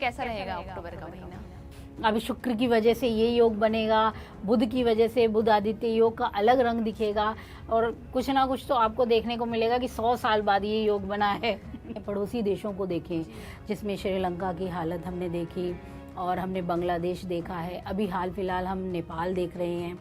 कैसा रहेगा अक्टूबर का महीना? अभी शुक्र की वजह से ये योग बनेगा, बुध की वजह से बुध आदित्य योग का अलग रंग दिखेगा और कुछ ना कुछ तो आपको देखने को मिलेगा कि 100 साल बाद ये योग बना है। पड़ोसी देशों को देखें, जिसमें श्रीलंका की हालत हमने देखी और हमने बांग्लादेश देखा है, अभी हाल फिलहाल हम नेपाल देख रहे हैं।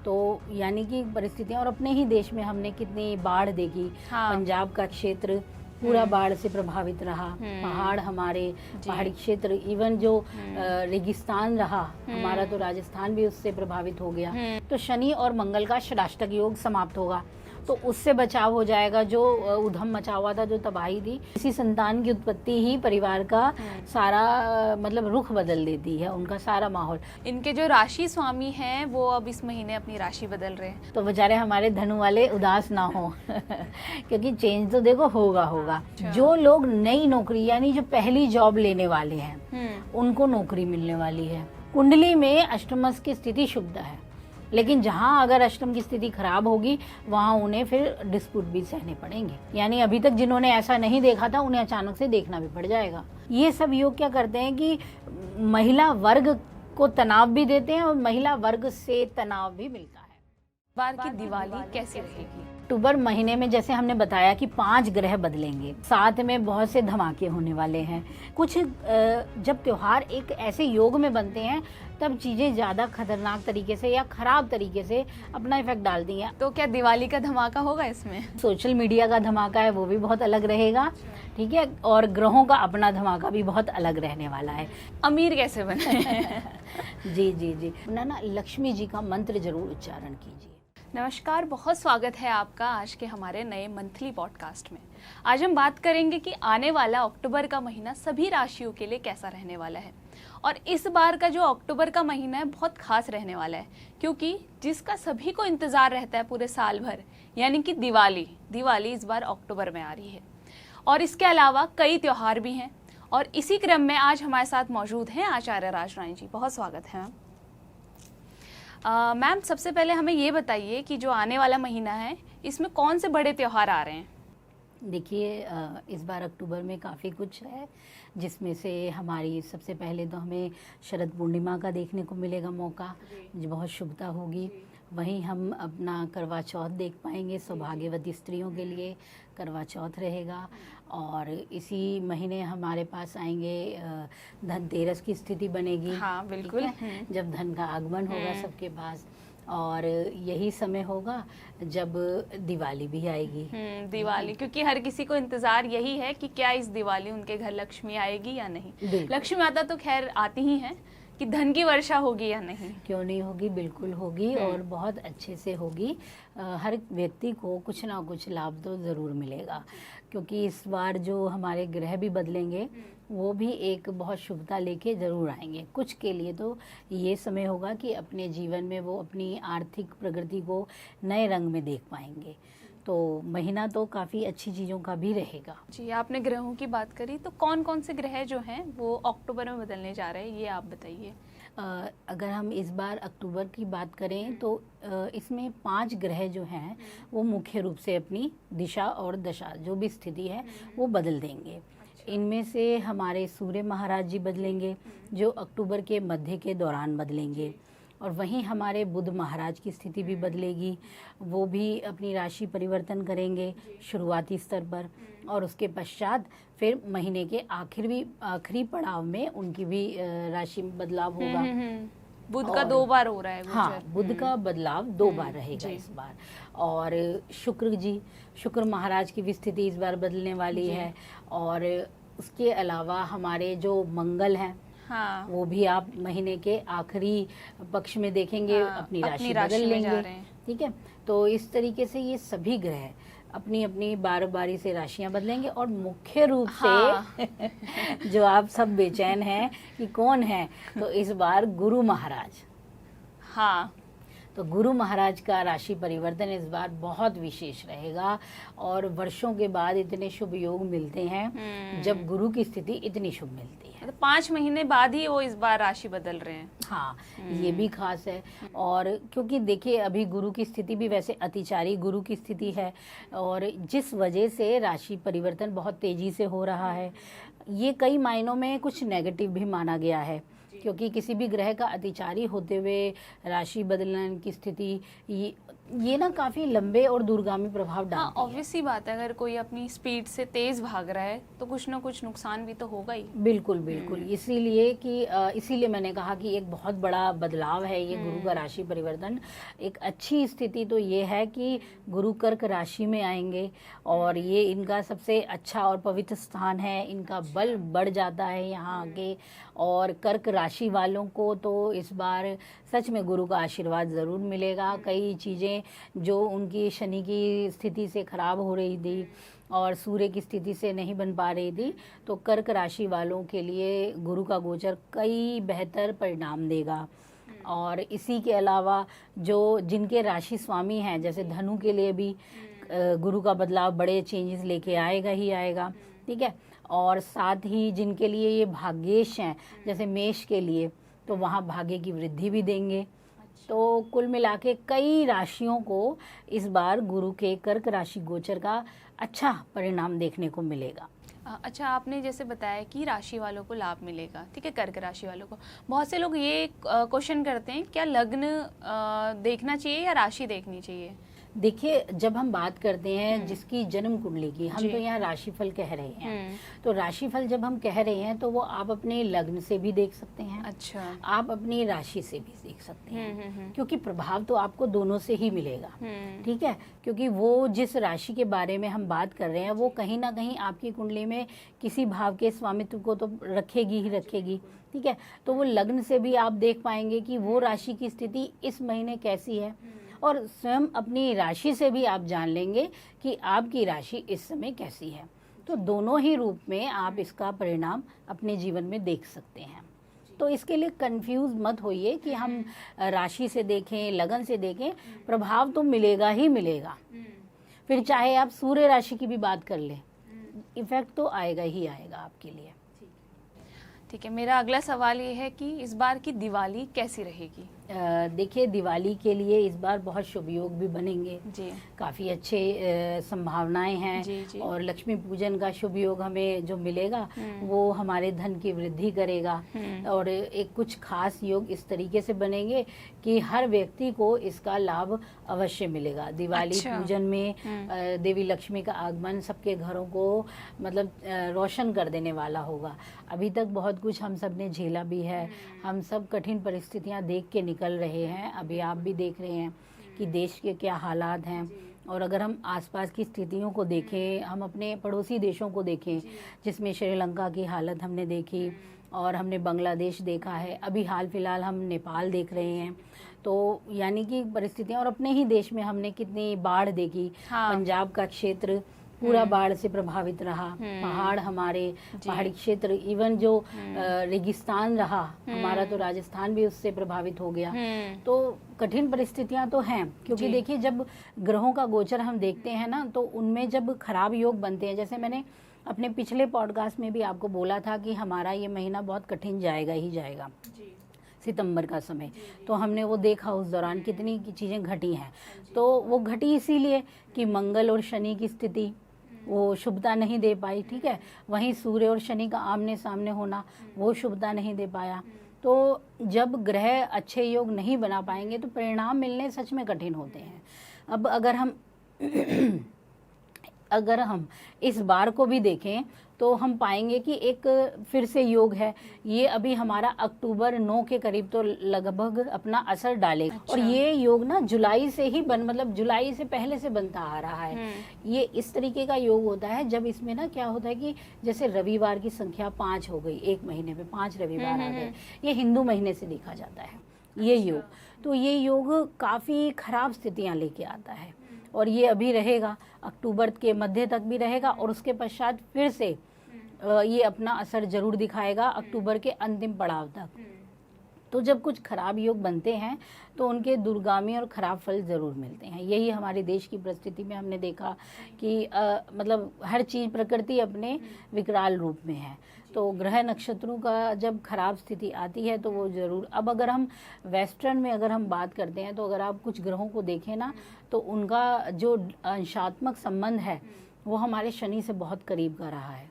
तो यानी कि परिस्थितियाँ, और अपने ही देश में हमने कितनी बाढ़ देखी। हाँ। पंजाब का क्षेत्र पूरा बाढ़ से प्रभावित रहा, पहाड़ हमारे पहाड़ी क्षेत्र, इवन जो रेगिस्तान रहा हमारा, तो राजस्थान भी उससे प्रभावित हो गया। तो शनि और मंगल का षडाष्टक योग समाप्त होगा, तो उससे बचाव हो जाएगा। जो उधम मचा हुआ था, जो तबाही थी, इसी संतान की उत्पत्ति ही परिवार का सारा मतलब रुख बदल देती है, उनका सारा माहौल। इनके जो राशि स्वामी हैं वो अब इस महीने अपनी राशि बदल रहे हैं, तो बेचारे हमारे धनु वाले उदास ना हो क्योंकि चेंज तो देखो होगा। जो लोग नई नौकरी यानी जो पहली जॉब लेने वाले हैं उनको नौकरी मिलने वाली है। कुंडली में अष्टमस की स्थिति शुभ है, लेकिन जहाँ अगर अष्टम की स्थिति खराब होगी वहाँ उन्हें फिर डिस्प्यूट भी सहने पड़ेंगे। यानी अभी तक जिन्होंने ऐसा नहीं देखा था उन्हें अचानक से देखना भी पड़ जाएगा। ये सब योग क्या करते हैं कि महिला वर्ग को तनाव भी देते हैं और महिला वर्ग से तनाव भी मिलता है। इस बार की दिवाली कैसी रहेगी? अक्टूबर महीने में जैसे हमने बताया कि 5 ग्रह बदलेंगे, साथ में बहुत से धमाके होने वाले हैं। कुछ जब त्योहार एक ऐसे योग में बनते हैं तब चीज़ें ज़्यादा खतरनाक तरीके से या खराब तरीके से अपना इफेक्ट डालती हैं। तो क्या दिवाली का धमाका होगा इसमें? सोशल मीडिया का धमाका है वो भी बहुत अलग रहेगा, ठीक है, और ग्रहों का अपना धमाका भी बहुत अलग रहने वाला है। अमीर कैसे बने? जी ना लक्ष्मी जी का मंत्र जरूर उच्चारण कीजिए। नमस्कार, बहुत स्वागत है आपका आज के हमारे नए मंथली पॉडकास्ट में। आज हम बात करेंगे कि आने वाला अक्टूबर का महीना सभी राशियों के लिए कैसा रहने वाला है। और इस बार का जो अक्टूबर का महीना है बहुत खास रहने वाला है, क्योंकि जिसका सभी को इंतज़ार रहता है पूरे साल भर, यानी कि दिवाली इस बार अक्टूबर में आ रही है। और इसके अलावा कई त्यौहार भी हैं, और इसी क्रम में आज हमारे साथ मौजूद हैं आचार्य राजरानी जी। बहुत स्वागत है मैम। मैम, सबसे पहले हमें ये बताइए कि जो आने वाला महीना है इसमें कौन से बड़े त्यौहार आ रहे हैं? देखिए, इस बार अक्टूबर में काफ़ी कुछ है, जिसमें से हमारी सबसे पहले तो हमें शरद पूर्णिमा का देखने को मिलेगा मौका, जो बहुत शुभता होगी। वहीं हम अपना करवा चौथ देख पाएंगे, सौभाग्यवती स्त्रियों के लिए करवा चौथ रहेगा। और इसी महीने हमारे पास आएंगे धनतेरस की स्थिति बनेगी। हाँ, बिल्कुल। जब धन का आगमन होगा सबके पास, और यही समय होगा जब दिवाली भी आएगी। दिवाली, क्योंकि हर किसी को इंतजार यही है कि क्या इस दिवाली उनके घर लक्ष्मी आएगी या नहीं। लक्ष्मी माता तो खैर आती ही है, कि धन की वर्षा होगी या नहीं। क्यों नहीं होगी, बिल्कुल होगी, और बहुत अच्छे से होगी। हर व्यक्ति को कुछ ना कुछ लाभ तो ज़रूर मिलेगा, क्योंकि इस बार जो हमारे ग्रह भी बदलेंगे वो भी एक बहुत शुभता लेके ज़रूर आएंगे। कुछ के लिए तो ये समय होगा कि अपने जीवन में वो अपनी आर्थिक प्रगति को नए रंग में देख पाएंगे। तो महीना तो काफ़ी अच्छी चीज़ों का भी रहेगा। जी, आपने ग्रहों की बात करी, तो कौन कौन से ग्रह जो हैं वो अक्टूबर में बदलने जा रहे हैं, ये आप बताइए। अगर हम इस बार अक्टूबर की बात करें तो इसमें 5 ग्रह जो हैं वो मुख्य रूप से अपनी दिशा और दशा, जो भी स्थिति है, वो बदल देंगे। इनमें से हमारे सूर्य महाराज जी बदलेंगे, जो अक्टूबर के मध्य के दौरान बदलेंगे। और वहीं हमारे बुध महाराज की स्थिति भी बदलेगी, वो भी अपनी राशि परिवर्तन करेंगे शुरुआती स्तर पर, और उसके पश्चात फिर महीने के आखिरी पड़ाव में उनकी भी राशि में बदलाव होगा। बुध का 2 बार हो रहा है। हाँ, बुध का बदलाव 2 बार रहेगा इस बार। और शुक्र महाराज की भी स्थिति इस बार बदलने वाली है। और उसके अलावा हमारे जो मंगल हैं, हाँ, वो भी आप महीने के आखिरी पक्ष में देखेंगे, हाँ, अपनी राशि बदल लेंगे। ठीक है, तो इस तरीके से ये सभी ग्रह अपनी अपनी बारी से राशियां बदलेंगे। और मुख्य रूप से जो आप सब बेचैन हैं कि कौन है, तो इस बार गुरु महाराज। हाँ, तो गुरु महाराज का राशि परिवर्तन इस बार बहुत विशेष रहेगा, और वर्षों के बाद इतने शुभ योग मिलते हैं जब गुरु की स्थिति इतनी शुभ मिलती है। तो 5 महीने बाद ही वो इस बार राशि बदल रहे हैं। हाँ, ये भी खास है। और क्योंकि देखिए, अभी गुरु की स्थिति भी वैसे अतिचारी गुरु की स्थिति है, और जिस वजह से राशि परिवर्तन बहुत तेजी से हो रहा है, ये कई मायनों में कुछ नेगेटिव भी माना गया है, क्योंकि किसी भी ग्रह का अतिचारी होते हुए राशि बदलने की स्थिति ये ना काफ़ी लंबे और दूरगामी प्रभाव हाँ, डालती है। ऑब्वियस सी बात है, अगर कोई अपनी स्पीड से तेज भाग रहा है तो कुछ ना कुछ नुकसान भी तो होगा ही। बिल्कुल बिल्कुल, इसीलिए मैंने कहा कि एक बहुत बड़ा बदलाव है ये गुरु का राशि परिवर्तन। एक अच्छी स्थिति तो ये है कि गुरु कर्क राशि में आएंगे और ये इनका सबसे अच्छा और पवित्र स्थान है, इनका बल बढ़ जाता है यहाँ आके। और कर्क राशि वालों को तो इस बार सच में गुरु का आशीर्वाद ज़रूर मिलेगा। कई चीज़ें जो उनकी शनि की स्थिति से खराब हो रही थी और सूर्य की स्थिति से नहीं बन पा रही थी, तो कर्क राशि वालों के लिए गुरु का गोचर कई बेहतर परिणाम देगा। और इसी के अलावा जो जिनके राशि स्वामी हैं, जैसे धनु के लिए भी गुरु का बदलाव बड़े चेंजेस लेके आएगा ही आएगा, ठीक है। और साथ ही जिनके लिए ये भाग्येश हैं, जैसे मेष के लिए, तो वहाँ भाग्य की वृद्धि भी देंगे। तो कुल मिला के कई राशियों को इस बार गुरु के कर्क राशि गोचर का अच्छा परिणाम देखने को मिलेगा। अच्छा, आपने जैसे बताया कि राशि वालों को लाभ मिलेगा, ठीक है, कर्क राशि वालों को। बहुत से लोग ये क्वेश्चन करते हैं, क्या लग्न देखना चाहिए या राशि देखनी चाहिए? देखिए, जब हम बात करते हैं जिसकी जन्म कुंडली की, हम तो यहाँ राशिफल कह रहे हैं, तो राशिफल जब हम कह रहे हैं तो वो आप अपने लग्न से भी देख सकते हैं, अच्छा, आप अपनी राशि से भी देख सकते हैं, क्योंकि प्रभाव तो आपको दोनों से ही मिलेगा, ठीक है। क्योंकि वो जिस राशि के बारे में हम बात कर रहे हैं वो कहीं ना कहीं आपकी कुंडली में किसी भाव के स्वामित्व को तो रखेगी ही रखेगी, ठीक है। तो वो लग्न से भी आप देख पाएंगे कि वो राशि की स्थिति इस महीने कैसी है, और स्वयं अपनी राशि से भी आप जान लेंगे कि आपकी राशि इस समय कैसी है। तो दोनों ही रूप में आप इसका परिणाम अपने जीवन में देख सकते हैं। तो इसके लिए कंफ्यूज मत होइए कि हम राशि से देखें, लगन से देखें, प्रभाव तो मिलेगा ही मिलेगा। फिर चाहे आप सूर्य राशि की भी बात कर लें, इफेक्ट तो आएगा ही आएगा आपके लिए। ठीक है, मेरा अगला सवाल ये है कि इस बार की दिवाली कैसी रहेगी? देखिए, दिवाली के लिए इस बार बहुत शुभ योग भी बनेंगे जी, काफ़ी अच्छे संभावनाएं हैं जी। और लक्ष्मी पूजन का शुभ योग हमें जो मिलेगा वो हमारे धन की वृद्धि करेगा। और एक कुछ खास योग इस तरीके से बनेंगे कि हर व्यक्ति को इसका लाभ अवश्य मिलेगा। दिवाली पूजन में देवी लक्ष्मी का आगमन सबके घरों को मतलब रोशन कर देने वाला होगा। अभी तक बहुत कुछ हम सब ने झेला भी है, हम सब कठिन परिस्थितियां देख के निकल रहे हैं। अभी आप भी देख रहे हैं कि देश के क्या हालात हैं। और अगर हम आसपास की स्थितियों को देखें, हम अपने पड़ोसी देशों को देखें, जिसमें श्रीलंका की हालत हमने देखी और हमने बांग्लादेश देखा है, अभी हाल फिलहाल हम नेपाल देख रहे हैं। तो यानी कि परिस्थितियां, और अपने ही देश में हमने कितनी बाढ़ देखी। पंजाब का क्षेत्र पूरा बाढ़ से प्रभावित रहा, पहाड़ हमारे पहाड़ी क्षेत्र, इवन जो रेगिस्तान रहा हमारा, तो राजस्थान भी उससे प्रभावित हो गया। तो कठिन परिस्थितियां तो हैं, क्योंकि देखिए जब ग्रहों का गोचर हम देखते हैं ना, तो उनमें जब खराब योग बनते हैं, जैसे मैंने अपने पिछले पॉडकास्ट में भी आपको बोला था कि हमारा ये महीना बहुत कठिन जाएगा ही जाएगा, सितंबर का समय, तो हमने वो देखा उस दौरान कितनी चीज़ें घटी हैं। तो वो घटी इसीलिए कि मंगल और शनि की स्थिति वो शुभता नहीं दे पाई, ठीक है। वहीं सूर्य और शनि का आमने सामने होना वो शुभता नहीं दे पाया। तो जब ग्रह अच्छे योग नहीं बना पाएंगे तो परिणाम मिलने सच में कठिन होते हैं। अब अगर हम इस बार को भी देखें तो हम पाएंगे कि एक फिर से योग है, ये अभी हमारा अक्टूबर 9 के करीब तो लगभग अपना असर डालेगा। और ये योग ना जुलाई से ही मतलब जुलाई से पहले से बनता आ रहा है। ये इस तरीके का योग होता है जब इसमें ना क्या होता है कि जैसे रविवार की संख्या 5 हो गई, एक महीने में 5 रविवार आ गए, ये हिंदू महीने से देखा जाता है ये योग। तो ये योग काफ़ी खराब स्थितियाँ लेके आता है और ये अभी रहेगा, अक्टूबर के मध्य तक भी रहेगा और उसके पश्चात फिर से ये अपना असर जरूर दिखाएगा अक्टूबर के अंतिम पड़ाव तक। तो जब कुछ खराब योग बनते हैं तो उनके दूरगामी और खराब फल ज़रूर मिलते हैं। यही हमारे देश की परिस्थिति में हमने देखा कि मतलब हर चीज़ प्रकृति अपने विकराल रूप में है। तो ग्रह नक्षत्रों का जब खराब स्थिति आती है तो वो ज़रूर। अब अगर हम वेस्टर्न में अगर हम बात करते हैं तो अगर आप कुछ ग्रहों को देखें ना, तो उनका जो अंशात्मक संबंध है वो हमारे शनि से बहुत करीब का रहा है।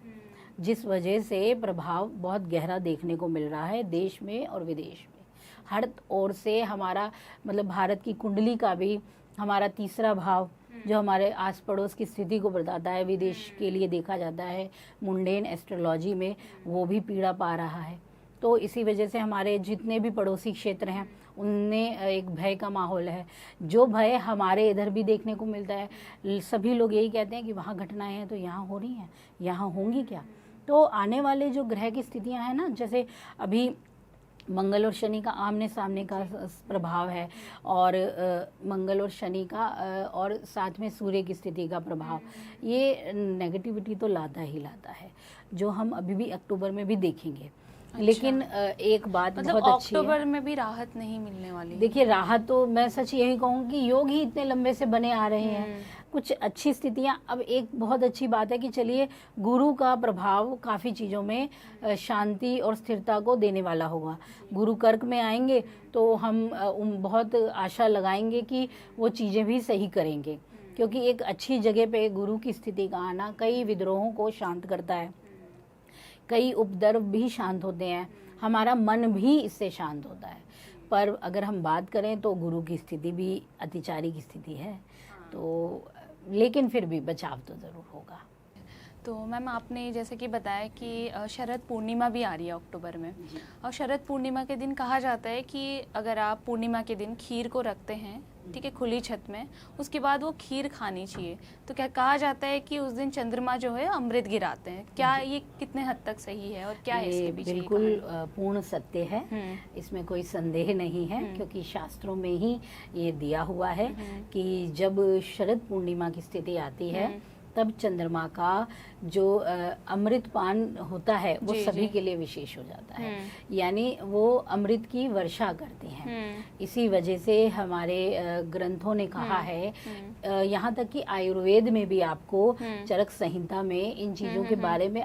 जिस वजह से प्रभाव बहुत गहरा देखने को मिल रहा है देश में और विदेश में। हर ओर से हमारा मतलब भारत की कुंडली का भी हमारा तीसरा भाव जो हमारे आस पड़ोस की स्थिति को बताता है, विदेश के लिए देखा जाता है मुंडेन एस्ट्रोलॉजी में, वो भी पीड़ा पा रहा है। तो इसी वजह से हमारे जितने भी पड़ोसी क्षेत्र हैं उनमें एक भय का माहौल है। जो भय हमारे इधर भी देखने को मिलता है, सभी लोग यही कहते हैं कि वहाँ घटनाएं हैं तो यहाँ हो रही हैं, यहाँ होंगी क्या। तो आने वाले जो ग्रह की स्थितियाँ हैं ना, जैसे अभी मंगल और शनि का आमने सामने का प्रभाव है, और मंगल और शनि का और साथ में सूर्य की स्थिति का प्रभाव, ये नेगेटिविटी तो लाता ही लाता है, जो हम अभी भी अक्टूबर में भी देखेंगे। अच्छा। लेकिन एक बात मतलब बहुत अच्छी है, अक्टूबर में भी राहत नहीं मिलने वाली। देखिए राहत तो मैं सच यही कहूँगी कि योग ही इतने लंबे से बने आ रहे हैं, कुछ अच्छी स्थितियां। अब एक बहुत अच्छी बात है कि चलिए गुरु का प्रभाव काफ़ी चीज़ों में शांति और स्थिरता को देने वाला होगा। गुरु कर्क में आएंगे तो हम बहुत आशा लगाएंगे कि वो चीज़ें भी सही करेंगे, क्योंकि एक अच्छी जगह पे गुरु की स्थिति का आना कई विद्रोहों को शांत करता है, कई उपद्रव भी शांत होते हैं, हमारा मन भी इससे शांत होता है। पर अगर हम बात करें तो गुरु की स्थिति भी अतिचारी की स्थिति है, तो लेकिन फिर भी बचाव तो ज़रूर होगा। तो मैम आपने जैसे कि बताया कि शरद पूर्णिमा भी आ रही है अक्टूबर में, और शरद पूर्णिमा के दिन कहा जाता है कि अगर आप पूर्णिमा के दिन खीर को रखते हैं, ठीक है, खुली छत में, उसके बाद वो खीर खानी चाहिए। तो क्या कहा जाता है कि उस दिन चंद्रमा जो है अमृत गिराते हैं, क्या ये कितने हद तक सही है और क्या है इसके पीछे? बिल्कुल पूर्ण सत्य है, इसमें कोई संदेह नहीं है, क्योंकि शास्त्रों में ही ये दिया हुआ है कि जब शरद पूर्णिमा की स्थिति आती है तब चंद्रमा का जो अमृतपान होता है वो सभी के लिए विशेष हो जाता है, यानी वो अमृत की वर्षा करते हैं। इसी वजह से हमारे ग्रंथों ने कहा है, यहाँ तक कि आयुर्वेद में भी आपको चरक संहिता में इन चीज़ों के बारे में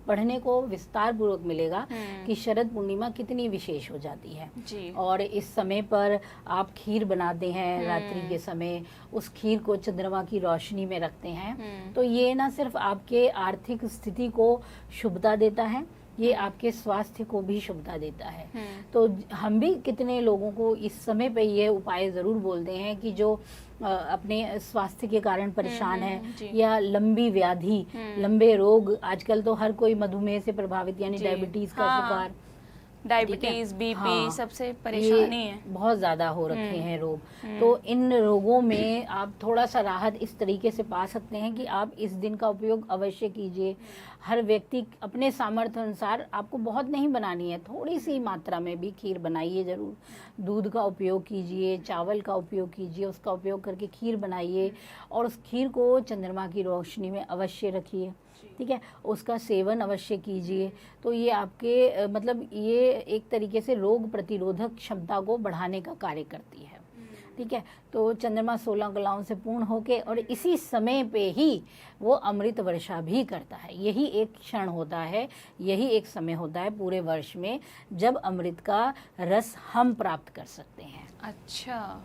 पढ़ने को विस्तार पूर्वक मिलेगा कि शरद पूर्णिमा कितनी विशेष हो जाती है। और इस समय पर आप खीर बनाते हैं रात्रि के समय, उस खीर को चंद्रमा की रोशनी में रखते हैं, तो ये ना सिर्फ आपके आर्थिक स्थिति को शुभता देता है, ये आपके स्वास्थ्य को भी शुभता देता है। तो हम भी कितने लोगों को इस समय पे ये उपाय ज़रूर बोलते हैं कि जो अपने स्वास्थ्य के कारण परेशान है या लंबी व्याधि, लंबे रोग, आजकल तो हर कोई मधुमेह से प्रभावित यानी डायबिटीज का शिकार, डायबिटीज, बीपी, सबसे परेशानी है, बहुत ज्यादा हो रखे हैं रोग। तो इन रोगों में आप थोड़ा सा राहत इस तरीके से पा सकते हैं कि आप इस दिन का उपयोग अवश्य कीजिए। हर व्यक्ति अपने सामर्थ्य अनुसार, आपको बहुत नहीं बनानी है, थोड़ी सी मात्रा में भी खीर बनाइए जरूर। दूध का उपयोग कीजिए, चावल का उपयोग कीजिए, उसका उपयोग करके खीर बनाइए और उस खीर को चंद्रमा की रोशनी में अवश्य रखिए, ठीक है, उसका सेवन अवश्य कीजिए। तो ये आपके मतलब ये एक तरीके से रोग प्रतिरोधक क्षमता को बढ़ाने का कार्य करती है, ठीक है। तो चंद्रमा 16 कलाओं से पूर्ण होके और इसी समय पे ही वो अमृत वर्षा भी करता है। यही एक क्षण होता है, यही एक समय होता है पूरे वर्ष में जब अमृत का रस हम प्राप्त कर सकते हैं। अच्छा।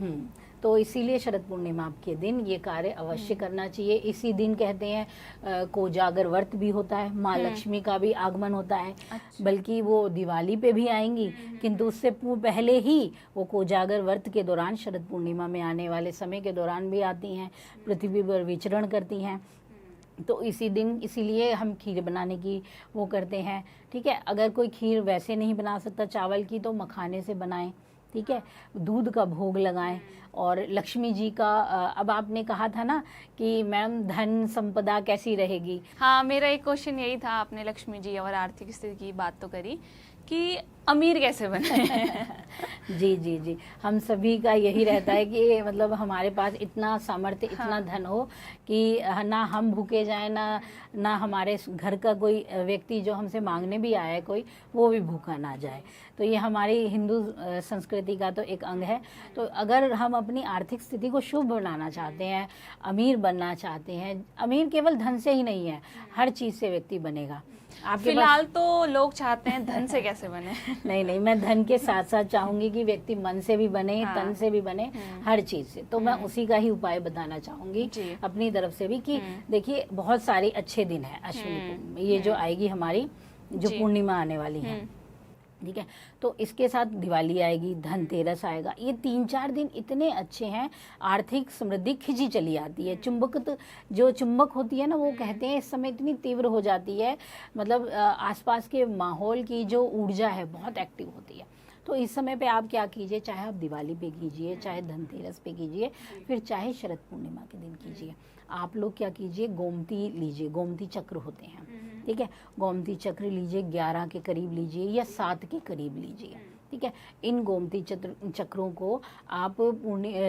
तो इसीलिए शरद पूर्णिमा के दिन ये कार्य अवश्य करना चाहिए। इसी दिन कहते हैं कोजागर व्रत भी होता है, माँ लक्ष्मी का भी आगमन होता है। अच्छा। बल्कि वो दिवाली पे भी आएंगी, किंतु उससे पहले ही वो कोजागर व्रत के दौरान, शरद पूर्णिमा में आने वाले समय के दौरान भी आती हैं, पृथ्वी पर विचरण करती हैं। तो इसी दिन इसीलिए हम खीर बनाने की वो करते हैं, ठीक है। अगर कोई खीर वैसे नहीं बना सकता चावल की, तो मखाने से बनाएं, ठीक है, दूध का भोग लगाएं। और लक्ष्मी जी का अब आपने कहा था ना कि मैम धन संपदा कैसी रहेगी, हाँ, मेरा एक क्वेश्चन यही था। आपने लक्ष्मी जी और आर्थिक स्थिति की बात तो करी कि अमीर कैसे बने। जी जी जी, हम सभी का यही रहता है कि मतलब हमारे पास इतना सामर्थ्य, इतना धन हो कि ना हम भूखे जाएं, ना हमारे घर का कोई व्यक्ति जो हमसे मांगने भी आया है कोई, वो भी भूखा ना जाए। तो ये हमारी हिंदू संस्कृति का तो एक अंग है। तो अगर हम अपनी आर्थिक स्थिति को शुभ बनाना चाहते हैं, अमीर बनना चाहते हैं, अमीर केवल धन से ही नहीं है, हर चीज़ से व्यक्ति बनेगा। आपके फिलहाल तो लोग चाहते हैं धन से कैसे बने। नहीं नहीं, मैं धन के साथ साथ चाहूंगी कि व्यक्ति मन से भी बने, हाँ। तन से भी बने, हर चीज से। तो मैं उसी का ही उपाय बताना चाहूंगी जी। अपनी तरफ से भी कि देखिए बहुत सारे अच्छे दिन है अश्विनी कुंभ में, ये जो आएगी हमारी जो जी। पूर्णिमा आने वाली है, ठीक है। तो इसके साथ दिवाली आएगी, धनतेरस आएगा, ये 3-4 दिन इतने अच्छे हैं, आर्थिक समृद्धि खिंची चली आती है। जो चुंबक होती है ना, वो कहते हैं इस समय इतनी तीव्र हो जाती है, मतलब आसपास के माहौल की जो ऊर्जा है बहुत एक्टिव होती है। तो इस समय पे आप क्या कीजिए, चाहे आप दिवाली पे कीजिए, चाहे धनतेरस पे कीजिए, फिर चाहे शरद पूर्णिमा के दिन कीजिए, आप लोग क्या कीजिए, गोमती लीजिए, गोमती चक्र होते हैं, ठीक है, गोमती चक्र लीजिए, 11 के करीब लीजिए या 7 के करीब लीजिए, ठीक है। इन गोमती चक्रों को आप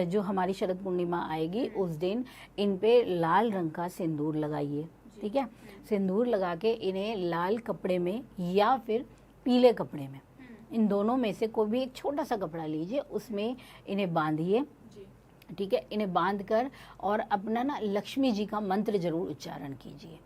जो हमारी शरद पूर्णिमा आएगी उस दिन इन पे लाल रंग का सिंदूर लगाइए, ठीक है। सिंदूर लगा के इन्हें लाल कपड़े में या फिर पीले कपड़े में, इन दोनों में से कोई भी एक छोटा सा कपड़ा लीजिए, उसमें इन्हें बांधिए, ठीक है। इन्हें बांध कर और अपना ना लक्ष्मी जी का मंत्र जरूर उच्चारण कीजिए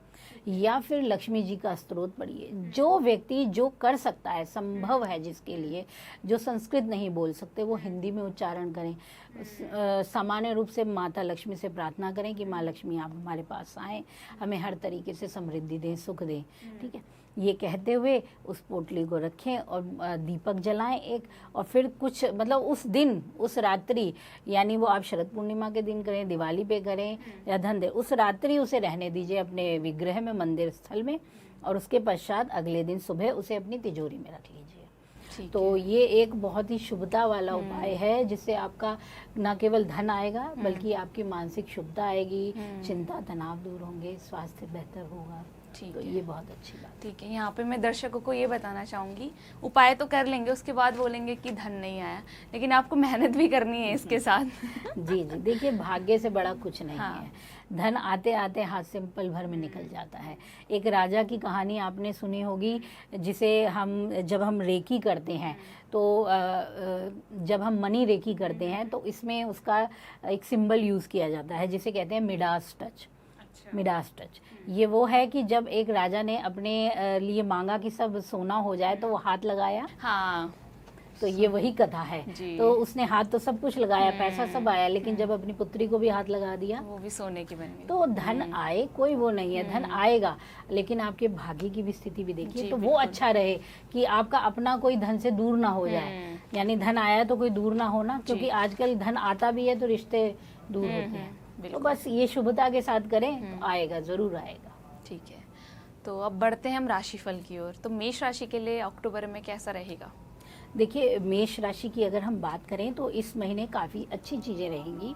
या फिर लक्ष्मी जी का स्तोत्र पढ़िए। जो व्यक्ति जो कर सकता है, संभव है जिसके लिए, जो संस्कृत नहीं बोल सकते, वो हिंदी में उच्चारण करें। सामान्य रूप से माता लक्ष्मी से प्रार्थना करें कि माँ लक्ष्मी आप हमारे पास आएँ, हमें हर तरीके से समृद्धि दें, सुख दें, ठीक है। ये कहते हुए उस पोटली को रखें और दीपक जलाएं एक, और फिर कुछ मतलब उस दिन, उस रात्रि, यानी वो आप शरद पूर्णिमा के दिन करें, दिवाली पे करें या धनतेरस, उस रात्रि उसे रहने दीजिए अपने विग्रह में, मंदिर स्थल में, और उसके पश्चात अगले दिन सुबह उसे अपनी तिजोरी में रख लीजिए। तो ये एक बहुत ही शुभता वाला उपाय है, जिससे आपका न केवल धन आएगा बल्कि आपकी मानसिक शुभता आएगी, चिंता तनाव दूर होंगे, स्वास्थ्य बेहतर होगा। तो ये बहुत अच्छी बात। ठीक है, यहाँ पे मैं दर्शकों को ये बताना चाहूँगी, उपाय तो कर लेंगे, उसके बाद बोलेंगे कि धन नहीं आया, लेकिन आपको मेहनत भी करनी है इसके साथ। जी जी, देखिए भाग्य से बड़ा कुछ नहीं हाँ। है, धन आते आते हाथ से पल भर में निकल जाता है। एक राजा की कहानी आपने सुनी होगी, जिसे जब हम रेकी करते हैं तो जब हम मनी रेकी करते हैं तो इसमें उसका एक सिंबल यूज़ किया जाता है जिसे कहते हैं मिडास टच। मिडास टच ये वो है कि जब एक राजा ने अपने लिए मांगा कि सब सोना हो जाए तो वो हाथ लगाया। हाँ, तो ये वही कथा है। तो उसने हाथ तो सब कुछ लगाया, पैसा सब आया, लेकिन जब अपनी पुत्री को भी हाथ लगा दिया, वो भी सोने की बन गई। तो धन आए, कोई वो नहीं है, धन आएगा, लेकिन आपके भाग्य की भी स्थिति भी देखिए। तो वो अच्छा रहे कि आपका अपना कोई धन से दूर ना हो जाए, यानी धन आया तो कोई दूर ना होना, क्योंकि आजकल धन आता भी है तो रिश्ते दूर होते हैं। तो बस ये शुभता के साथ करें तो आएगा, जरूर आएगा। ठीक है, तो अब बढ़ते हैं हम राशिफल की ओर। तो मेष राशि के लिए अक्टूबर में कैसा रहेगा? देखिए, मेष राशि की अगर हम बात करें तो इस महीने काफ़ी अच्छी चीज़ें रहेंगी।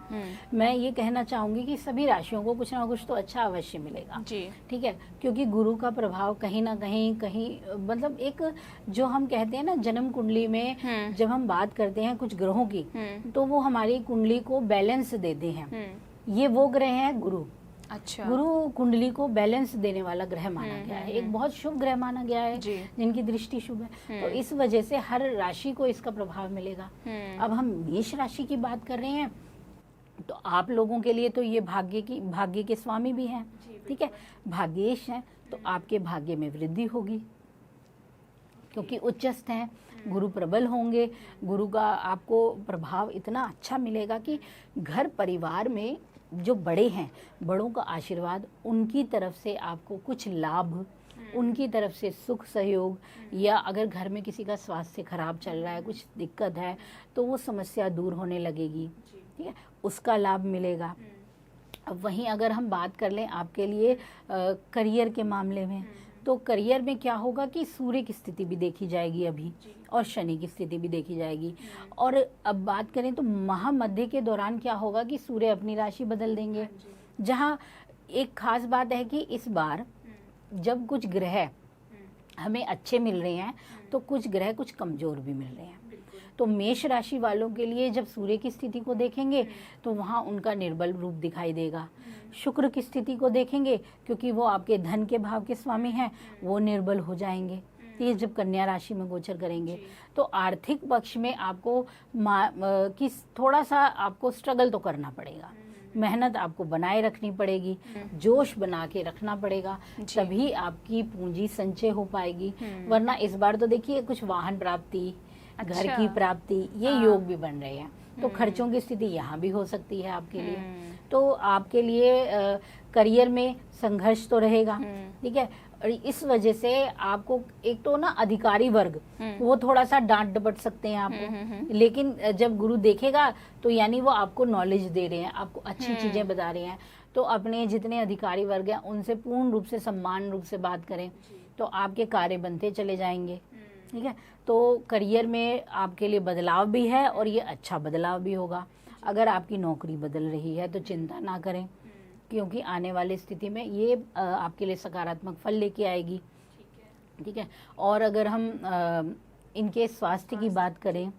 मैं ये कहना चाहूँगी कि सभी राशियों को कुछ ना कुछ तो अच्छा अवश्य मिलेगा जी, ठीक है, क्योंकि गुरु का प्रभाव कहीं ना कहीं मतलब एक जो हम कहते हैं ना जन्म कुंडली में जब हम बात करते हैं कुछ ग्रहों की, तो वो हमारी कुंडली को बैलेंस देते हैं। ये वो ग्रह हैं गुरु। अच्छा, गुरु कुंडली को बैलेंस देने वाला ग्रह माना गया है, एक बहुत शुभ ग्रह माना गया है, जिनकी दृष्टि शुभ है। तो इस वजह से हर राशि को इसका प्रभाव मिलेगा। अब हम मेष राशि की बात कर रहे हैं, तो आप लोगों के लिए तो ये भाग्य के स्वामी भी हैं, ठीक है, भाग्येश हैं, तो आपके भाग्य में वृद्धि होगी क्योंकि उच्चस्थ हैं, गुरु प्रबल होंगे। गुरु का आपको प्रभाव इतना अच्छा मिलेगा कि घर परिवार में जो बड़े हैं, बड़ों का आशीर्वाद, उनकी तरफ से आपको कुछ लाभ, उनकी तरफ से सुख सहयोग, या अगर घर में किसी का स्वास्थ्य खराब चल रहा है, कुछ दिक्कत है, तो वो समस्या दूर होने लगेगी, ठीक है, उसका लाभ मिलेगा। अब वहीं अगर हम बात कर लें आपके लिए करियर के मामले में, तो करियर में क्या होगा कि सूर्य की स्थिति भी देखी जाएगी अभी, और शनि की स्थिति भी देखी जाएगी। और अब बात करें तो महामध्य के दौरान क्या होगा कि सूर्य अपनी राशि बदल देंगे, जहां एक खास बात है कि इस बार जब कुछ ग्रह हमें अच्छे मिल रहे हैं तो कुछ ग्रह कुछ कमजोर भी मिल रहे हैं। तो मेष राशि वालों के लिए जब सूर्य की स्थिति को देखेंगे तो वहाँ उनका निर्बल रूप दिखाई देगा। शुक्र की स्थिति को देखेंगे क्योंकि वो आपके धन के भाव के स्वामी हैं, वो निर्बल हो जाएंगे ये जब कन्या राशि में गोचर करेंगे। तो आर्थिक पक्ष में आपको थोड़ा सा आपको स्ट्रगल तो करना पड़ेगा, मेहनत आपको बनाए रखनी पड़ेगी, जोश बना के रखना पड़ेगा, तभी आपकी पूंजी संचय हो पाएगी। वरना इस बार तो देखिए कुछ वाहन प्राप्ति, घर की प्राप्ति, ये योग भी बन रहे हैं, तो खर्चों की स्थिति यहाँ भी हो सकती है आपके लिए। तो आपके लिए करियर में संघर्ष तो रहेगा, ठीक है। और इस वजह से आपको एक तो ना अधिकारी वर्ग वो थोड़ा सा डांट डपट सकते हैं आपको, लेकिन जब गुरु देखेगा तो यानी वो आपको नॉलेज दे रहे हैं, आपको अच्छी चीजें बता रहे हैं। तो अपने जितने अधिकारी वर्ग हैं उनसे पूर्ण रूप से सम्मान रूप से बात करें, तो आपके कार्य बनते चले जाएंगे, ठीक है। तो करियर में आपके लिए बदलाव भी है और ये अच्छा बदलाव भी होगा। अगर आपकी नौकरी बदल रही है तो चिंता ना करें, क्योंकि आने वाली स्थिति में ये आपके लिए सकारात्मक फल लेके आएगी, ठीक है। और अगर हम इनके स्वास्थ्य की बात करें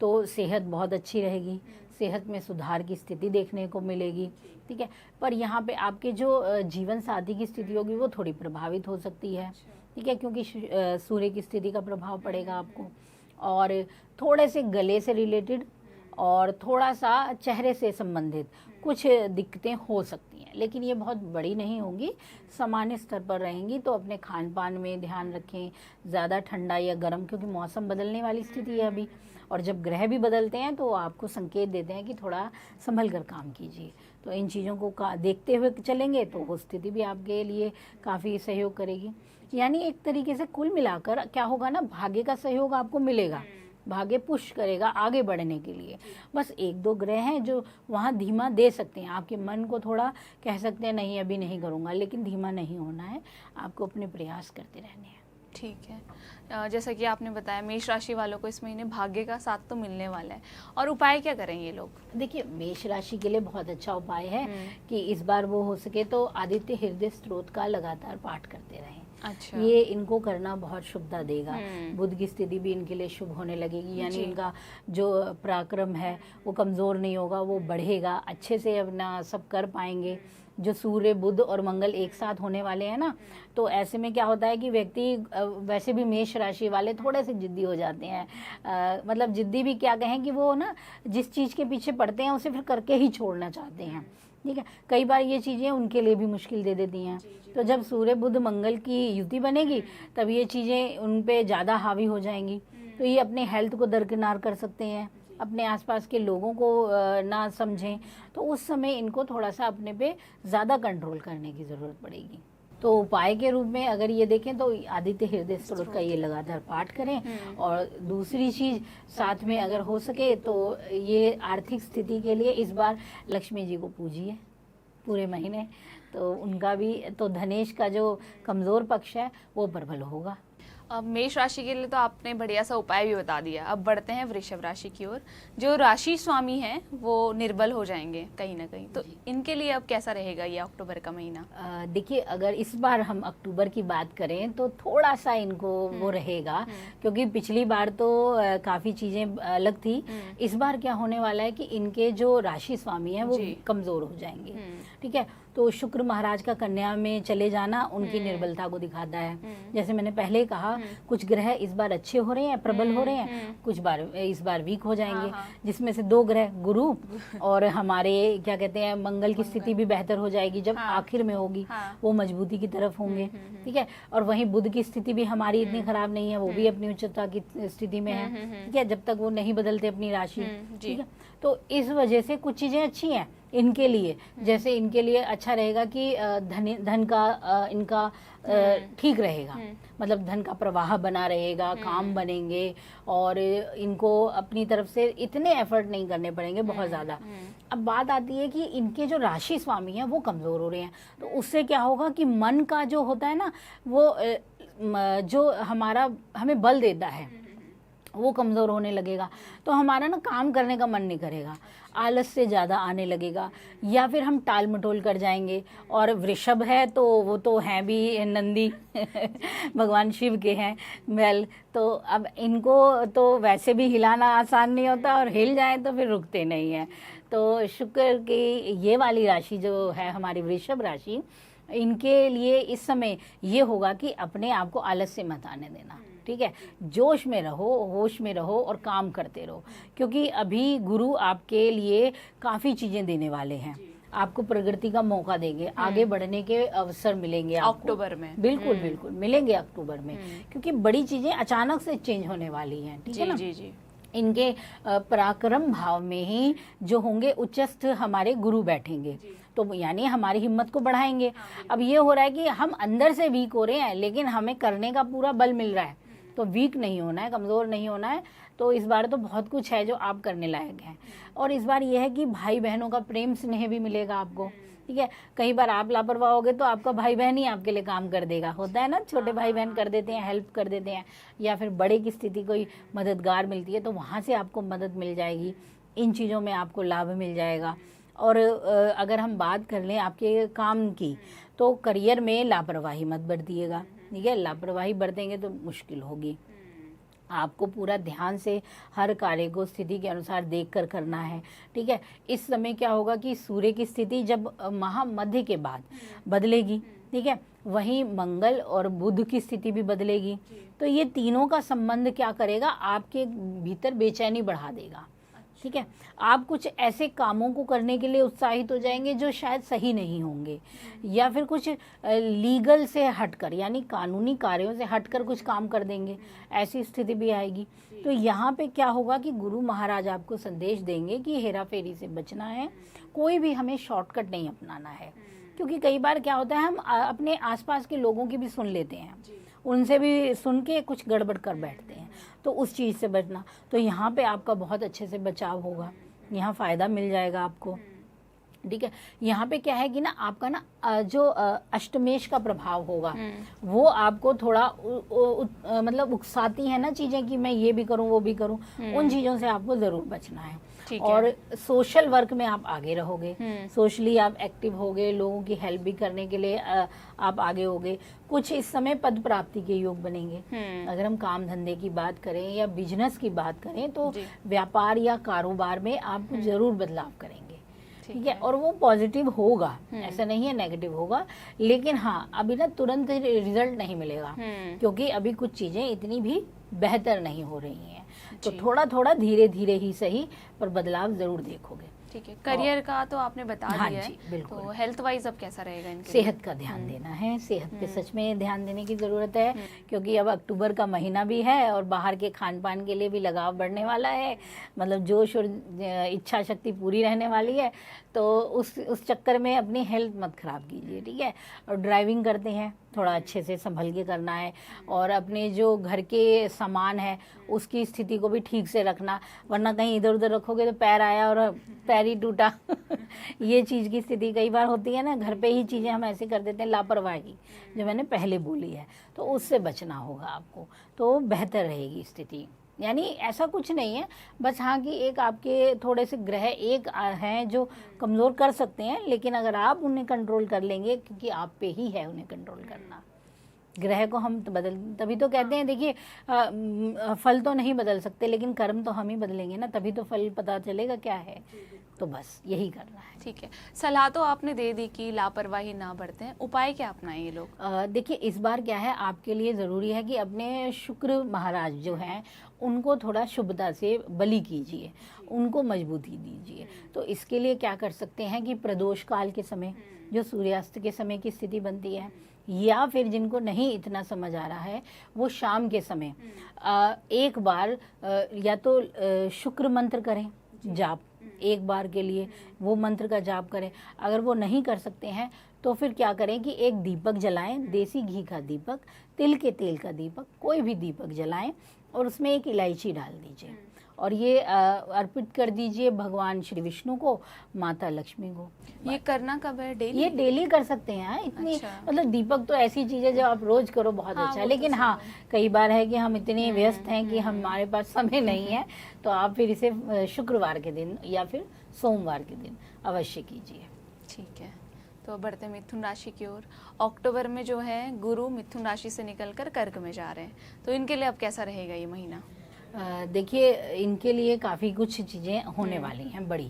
तो सेहत बहुत अच्छी रहेगी, सेहत में सुधार की स्थिति देखने को मिलेगी, ठीक है। पर यहाँ पे आपके जो जीवन साथी की स्थिति होगी वो थोड़ी प्रभावित हो सकती है, ठीक है, क्योंकि सूर्य की स्थिति का प्रभाव पड़ेगा आपको। और थोड़े से गले से रिलेटेड और थोड़ा सा चेहरे से संबंधित कुछ दिक्कतें हो सकती हैं, लेकिन ये बहुत बड़ी नहीं होंगी, सामान्य स्तर पर रहेंगी। तो अपने खान पान में ध्यान रखें, ज़्यादा ठंडा या गर्म, क्योंकि मौसम बदलने वाली स्थिति है अभी, और जब ग्रह भी बदलते हैं तो आपको संकेत देते हैं कि थोड़ा संभल कर काम कीजिए। तो इन चीज़ों को देखते हुए चलेंगे तो वो स्थिति भी आपके लिए काफ़ी सहयोग करेगी। यानी एक तरीके से कुल मिलाकर क्या होगा ना, भाग्य का सहयोग आपको मिलेगा, भाग्य पुश करेगा आगे बढ़ने के लिए। बस एक दो ग्रह हैं जो वहाँ धीमा दे सकते हैं, आपके मन को थोड़ा कह सकते हैं नहीं अभी नहीं करूँगा, लेकिन धीमा नहीं होना है, आपको अपने प्रयास करते रहने हैं। ठीक है, जैसा कि आपने बताया मेष राशि वालों को इस महीने भाग्य का साथ तो मिलने वाला है, और उपाय क्या करें ये लोग? देखिए मेष राशि के लिए बहुत अच्छा उपाय है कि इस बार वो हो सके तो आदित्य हृदय स्तोत्र का लगातार पाठ करते रहें। अच्छा। ये इनको करना बहुत शुभता देगा, बुध की स्थिति भी इनके लिए शुभ होने लगेगी, यानी इनका जो पराक्रम है वो कमज़ोर नहीं होगा, वो बढ़ेगा, अच्छे से अपना सब कर पाएंगे। जो सूर्य बुध और मंगल एक साथ होने वाले हैं ना, तो ऐसे में क्या होता है कि व्यक्ति वैसे भी मेष राशि वाले थोड़े से जिद्दी हो जाते हैं, मतलब जिद्दी भी क्या कहें कि वो ना जिस चीज़ के पीछे पड़ते हैं उसे फिर करके ही छोड़ना चाहते हैं, ठीक है। कई बार ये चीज़ें उनके लिए भी मुश्किल दे देती हैं। तो जब सूर्य बुध मंगल की युति बनेगी तब ये चीज़ें उन पे ज़्यादा हावी हो जाएंगी, तो ये अपने हेल्थ को दरकिनार कर सकते हैं, अपने आसपास के लोगों को ना समझें, तो उस समय इनको थोड़ा सा अपने पे ज़्यादा कंट्रोल करने की ज़रूरत पड़ेगी। तो उपाय के रूप में अगर ये देखें तो आदित्य हृदय स्तोत्र का ये लगातार पाठ करें, और दूसरी चीज़ साथ में अगर हो सके तो ये आर्थिक स्थिति के लिए इस बार लक्ष्मी जी को पूजिए पूरे महीने, तो उनका भी तो धनेश का जो कमज़ोर पक्ष है वो प्रबल होगा। अब मेष राशि के लिए तो आपने बढ़िया सा उपाय भी बता दिया। अब बढ़ते हैं वृषभ राशि की ओर। जो राशि स्वामी हैं वो निर्बल हो जाएंगे कहीं ना कहीं, तो इनके लिए अब कैसा रहेगा ये अक्टूबर का महीना? देखिए अगर इस बार हम अक्टूबर की बात करें तो थोड़ा सा इनको वो रहेगा, क्योंकि पिछली बार तो काफ़ी चीज़ें अलग थी। इस बार क्या होने वाला है कि इनके जो राशि स्वामी हैं वो कमज़ोर हो जाएंगे, ठीक है। तो शुक्र महाराज का कन्या में चले जाना उनकी निर्बलता को दिखाता है। जैसे मैंने पहले कहा, कुछ ग्रह इस बार अच्छे हो रहे हैं, प्रबल हो रहे हैं, कुछ बार इस बार वीक हो जाएंगे, जिसमें से दो ग्रह गुरु और हमारे क्या कहते हैं मंगल की स्थिति भी बेहतर हो जाएगी जब आखिर में होगी, वो मजबूती की तरफ होंगे, ठीक है। और वहीं बुध की स्थिति भी हमारी इतनी खराब नहीं है, वो भी अपनी उच्चता की स्थिति में है, ठीक है, जब तक वो नहीं बदलते अपनी राशि, ठीक है। तो इस वजह से कुछ चीजें अच्छी हैं इनके लिए। जैसे इनके लिए अच्छा रहेगा कि धन का इनका ठीक रहेगा, मतलब धन का प्रवाह बना रहेगा, काम बनेंगे, और इनको अपनी तरफ से इतने एफर्ट नहीं करने पड़ेंगे बहुत ज़्यादा। अब बात आती है कि इनके जो राशि स्वामी हैं वो कमज़ोर हो रहे हैं, तो उससे क्या होगा कि मन का जो होता है ना, वो जो हमारा हमें बल देता है वो कमज़ोर होने लगेगा, तो हमारा ना काम करने का मन नहीं करेगा, आलस से ज़्यादा आने लगेगा, या फिर हम टाल मटोल कर जाएंगे। और वृषभ है तो वो तो हैं भी नंदी भगवान शिव के हैं वेल, तो अब इनको तो वैसे भी हिलाना आसान नहीं होता, और हिल जाए तो फिर रुकते नहीं हैं। तो शुक्र की ये वाली राशि जो है हमारी वृषभ राशि, इनके लिए इस समय ये होगा कि अपने आप को आलस से मत आने देना, ठीक है। जोश में रहो, होश में रहो और काम करते रहो, क्योंकि अभी गुरु आपके लिए काफ़ी चीज़ें देने वाले हैं। आपको प्रगति का मौका देंगे, आगे बढ़ने के अवसर मिलेंगे आपको अक्टूबर में। बिल्कुल बिल्कुल मिलेंगे अक्टूबर में, क्योंकि बड़ी चीजें अचानक से चेंज होने वाली हैं, ठीक है ना। जी जी। इनके पराक्रम भाव में ही जो होंगे उच्चस्थ हमारे गुरु बैठेंगे, तो यानी हमारी हिम्मत को बढ़ाएंगे। अब ये हो रहा है कि हम अंदर से वीक हो रहे हैं, लेकिन हमें करने का पूरा बल मिल रहा है, तो वीक नहीं होना है, कमज़ोर नहीं होना है। तो इस बार तो बहुत कुछ है जो आप करने लायक हैं। और इस बार यह है कि भाई बहनों का प्रेम स्नेह भी मिलेगा आपको, ठीक है। कई बार आप लापरवाह होगे तो आपका भाई बहन ही आपके लिए काम कर देगा, होता है ना, छोटे भाई बहन कर देते हैं, हेल्प कर देते हैं, या फिर बड़े की स्थिति कोई मददगार मिलती है तो वहाँ से आपको मदद मिल जाएगी। इन चीज़ों में आपको लाभ मिल जाएगा। और अगर हम बात कर लें आपके काम की, तो करियर में लापरवाही मत बरतिएगा, ठीक है। लापरवाही बरतेंगे तो मुश्किल होगी। आपको पूरा ध्यान से हर कार्य को स्थिति के अनुसार देखकर करना है, ठीक है। इस समय क्या होगा कि सूर्य की स्थिति जब महामध्य के बाद बदलेगी, ठीक है, वहीं मंगल और बुध की स्थिति भी बदलेगी, तो ये तीनों का संबंध क्या करेगा, आपके भीतर बेचैनी बढ़ा देगा, ठीक है। आप कुछ ऐसे कामों को करने के लिए उत्साहित हो जाएंगे जो शायद सही नहीं होंगे, या फिर कुछ लीगल से हटकर, यानी कानूनी कार्यों से हटकर कुछ काम कर देंगे, ऐसी स्थिति भी आएगी। तो यहाँ पे क्या होगा कि गुरु महाराज आपको संदेश देंगे कि हेरा फेरी से बचना है, कोई भी हमें शॉर्टकट नहीं अपनाना है। क्योंकि कई बार क्या होता है, हम अपने आसपास के लोगों की भी सुन लेते हैं, उनसे भी सुन के कुछ गड़बड़ कर बैठते हैं, तो उस चीज़ से बचना। तो यहाँ पे आपका बहुत अच्छे से बचाव होगा, यहाँ फ़ायदा मिल जाएगा आपको, ठीक है। यहाँ पे क्या है कि ना आपका ना जो अष्टमेश का प्रभाव होगा वो आपको थोड़ा मतलब उकसाती है ना चीज़ें कि मैं ये भी करूँ वो भी करूँ, उन चीज़ों से आपको ज़रूर बचना है। और सोशल वर्क में आप आगे रहोगे, सोशली आप एक्टिव होगे, लोगों की हेल्प भी करने के लिए आप आगे होगे। कुछ इस समय पद प्राप्ति के योग बनेंगे। अगर हम काम धंधे की बात करें या बिजनेस की बात करें तो व्यापार या कारोबार में आप जरूर बदलाव करेंगे, ठीक है। और वो पॉजिटिव होगा, ऐसा नहीं है नेगेटिव होगा, लेकिन हाँ अभी ना तुरंत रिजल्ट नहीं मिलेगा, क्योंकि अभी कुछ चीजें इतनी भी बेहतर नहीं हो रही हैं। तो थोड़ा थोड़ा धीरे धीरे ही सही पर बदलाव जरूर देखोगे, ठीक है। करियर का तो आपने बता दिया है, बिल्कुल। तो हेल्थ वाइज अब कैसा रहेगा इनके सेहत का ध्यान देना है, सेहत पे सच में ध्यान देने की ज़रूरत है, क्योंकि अब अक्टूबर का महीना भी है और बाहर के खान पान के लिए भी लगाव बढ़ने वाला है, मतलब जोश और इच्छा शक्ति पूरी रहने वाली है। तो उस चक्कर में अपनी हेल्थ मत खराब कीजिए, ठीक है। और ड्राइविंग करते हैं थोड़ा अच्छे से संभल के करना है, और अपने जो घर के सामान है उसकी स्थिति को भी ठीक से रखना, वरना कहीं इधर उधर रखोगे तो पैर आया और पैर ही टूटा ये चीज़ की स्थिति कई बार होती है ना, घर पे ही चीज़ें हम ऐसे कर देते हैं, लापरवाही जो मैंने पहले बोली है, तो उससे बचना होगा आपको, तो बेहतर रहेगी स्थिति। यानी ऐसा कुछ नहीं है, बस हाँ कि एक आपके थोड़े से ग्रह एक हैं जो कमज़ोर कर सकते हैं, लेकिन अगर आप उन्हें कंट्रोल कर लेंगे, क्योंकि आप पे ही है उन्हें कंट्रोल करना, ग्रह को हम तो बदल, तभी तो कहते हैं देखिए फल तो नहीं बदल सकते लेकिन कर्म तो हम ही बदलेंगे ना, तभी तो फल पता चलेगा क्या है। तो बस यही करना है, ठीक है। सलाह तो आपने दे दी कि लापरवाही ना बरतें, उपाय क्या अपनाएं ये लोग? देखिए इस बार क्या है, आपके लिए ज़रूरी है कि अपने शुक्र महाराज जो हैं उनको थोड़ा शुभता से बलि कीजिए, उनको मजबूती दीजिए। तो इसके लिए क्या कर सकते हैं कि प्रदोष काल के समय जो सूर्यास्त के समय की स्थिति बनती है, या फिर जिनको नहीं इतना समझ आ रहा है वो शाम के समय एक बार या तो शुक्र मंत्र करें जाप, एक बार के लिए वो मंत्र का जाप करें। अगर वो नहीं कर सकते हैं तो फिर क्या करें कि एक दीपक जलाएं, देसी घी का दीपक, तिल के तेल का दीपक, कोई भी दीपक जलाएं और उसमें एक इलायची डाल दीजिए और ये अर्पित कर दीजिए भगवान श्री विष्णु को, माता लक्ष्मी को। ये करना कब है? डेली? ये डेली कर सकते हैं। इतनी मतलब दीपक तो ऐसी चीज है जो आप रोज करो बहुत अच्छा है, लेकिन हाँ कई बार है कि हम इतने व्यस्त हैं कि हमारे पास समय नहीं है, तो आप फिर इसे शुक्रवार के दिन या फिर सोमवार के दिन अवश्य कीजिए। ठीक है, तो बढ़ते मिथुन राशि की ओर। अक्टूबर में जो है गुरु मिथुन राशि से निकलकर कर्क में जा रहे हैं, तो इनके लिए अब कैसा रहेगा ये महीना? देखिए इनके लिए काफ़ी कुछ चीज़ें होने वाली हैं बड़ी,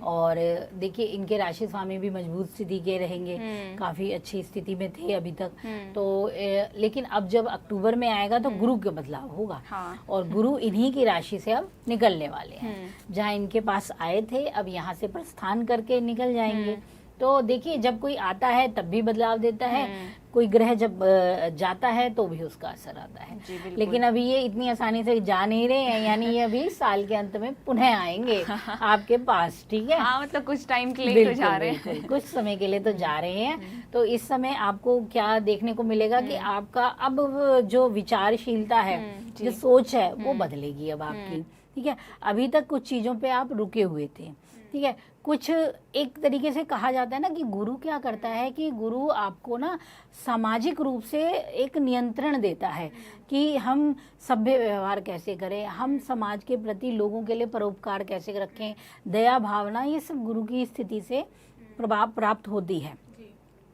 और देखिए इनके राशि स्वामी भी मजबूत स्थिति के रहेंगे, काफ़ी अच्छी स्थिति में थे अभी तक। तो लेकिन अब जब अक्टूबर में आएगा तो गुरु का बदलाव होगा, और गुरु इन्हीं की राशि से अब निकलने वाले हैं। जहाँ इनके पास आए थे अब यहाँ से प्रस्थान करके निकल जाएंगे, तो देखिए, जब कोई आता है तब भी बदलाव देता है, कोई ग्रह जब जाता है तो भी उसका असर आता है। जी, बिल्कुल। लेकिन अभी ये इतनी आसानी से जा नहीं रहे हैं, यानी ये अभी साल के अंत में पुनः आएंगे आपके पास, ठीक है। हाँ, मतलब कुछ टाइम के लिए तो जा रहे हैं। बिल्कुल, कुछ समय के लिए तो जा रहे हैं। तो इस समय आपको क्या देखने को मिलेगा कि आपका अब जो विचारशीलता है, जी। जो सोच है, वो बदलेगी अब आपकी, ठीक है। अभी तक कुछ चीजों पे आप रुके हुए थे, ठीक है। कुछ एक तरीके से कहा जाता है ना कि गुरु क्या करता है कि गुरु आपको ना सामाजिक रूप से एक नियंत्रण देता है कि हम सभ्य व्यवहार कैसे करें, हम समाज के प्रति लोगों के लिए परोपकार कैसे रखें, दया भावना, ये सब गुरु की स्थिति से प्रभाव प्राप्त होती है,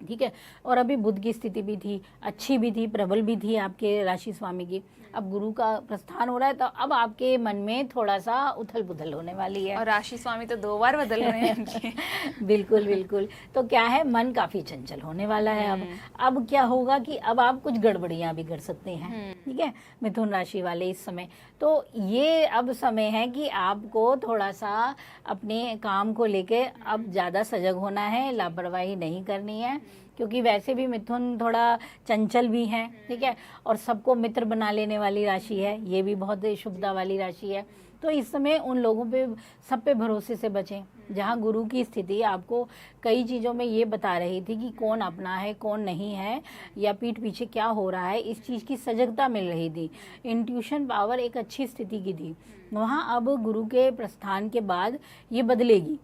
ठीक है। और अभी बुध की स्थिति भी थी, अच्छी भी थी, प्रबल भी थी आपके राशि स्वामी की। अब गुरु का प्रस्थान हो रहा है, तो अब आपके मन में थोड़ा सा उथल पुथल होने वाली है। और राशि स्वामी तो 2 बार बदल रहे हैं इनके। बिल्कुल बिल्कुल। तो क्या है, मन काफी चंचल होने वाला है। अब क्या होगा कि अब आप कुछ गड़बड़ियां भी कर सकते हैं, ठीक है, मिथुन राशि वाले इस समय। तो ये अब समय है कि आपको थोड़ा सा अपने काम को लेके अब ज्यादा सजग होना है, लापरवाही नहीं करनी है, क्योंकि वैसे भी मिथुन थोड़ा चंचल भी है, ठीक है, और सबको मित्र बना लेने वाली राशि है, ये भी बहुत शुभता वाली राशि है। तो इस समय उन लोगों पे, सब पे भरोसे से बचें। जहाँ गुरु की स्थिति आपको कई चीज़ों में ये बता रही थी कि कौन अपना है कौन नहीं है, या पीठ पीछे क्या हो रहा है, इस चीज़ की सजगता मिल रही थी, इंट्यूशन पावर एक अच्छी स्थिति की थी, वहाँ अब गुरु के प्रस्थान के बाद ये बदलेगी,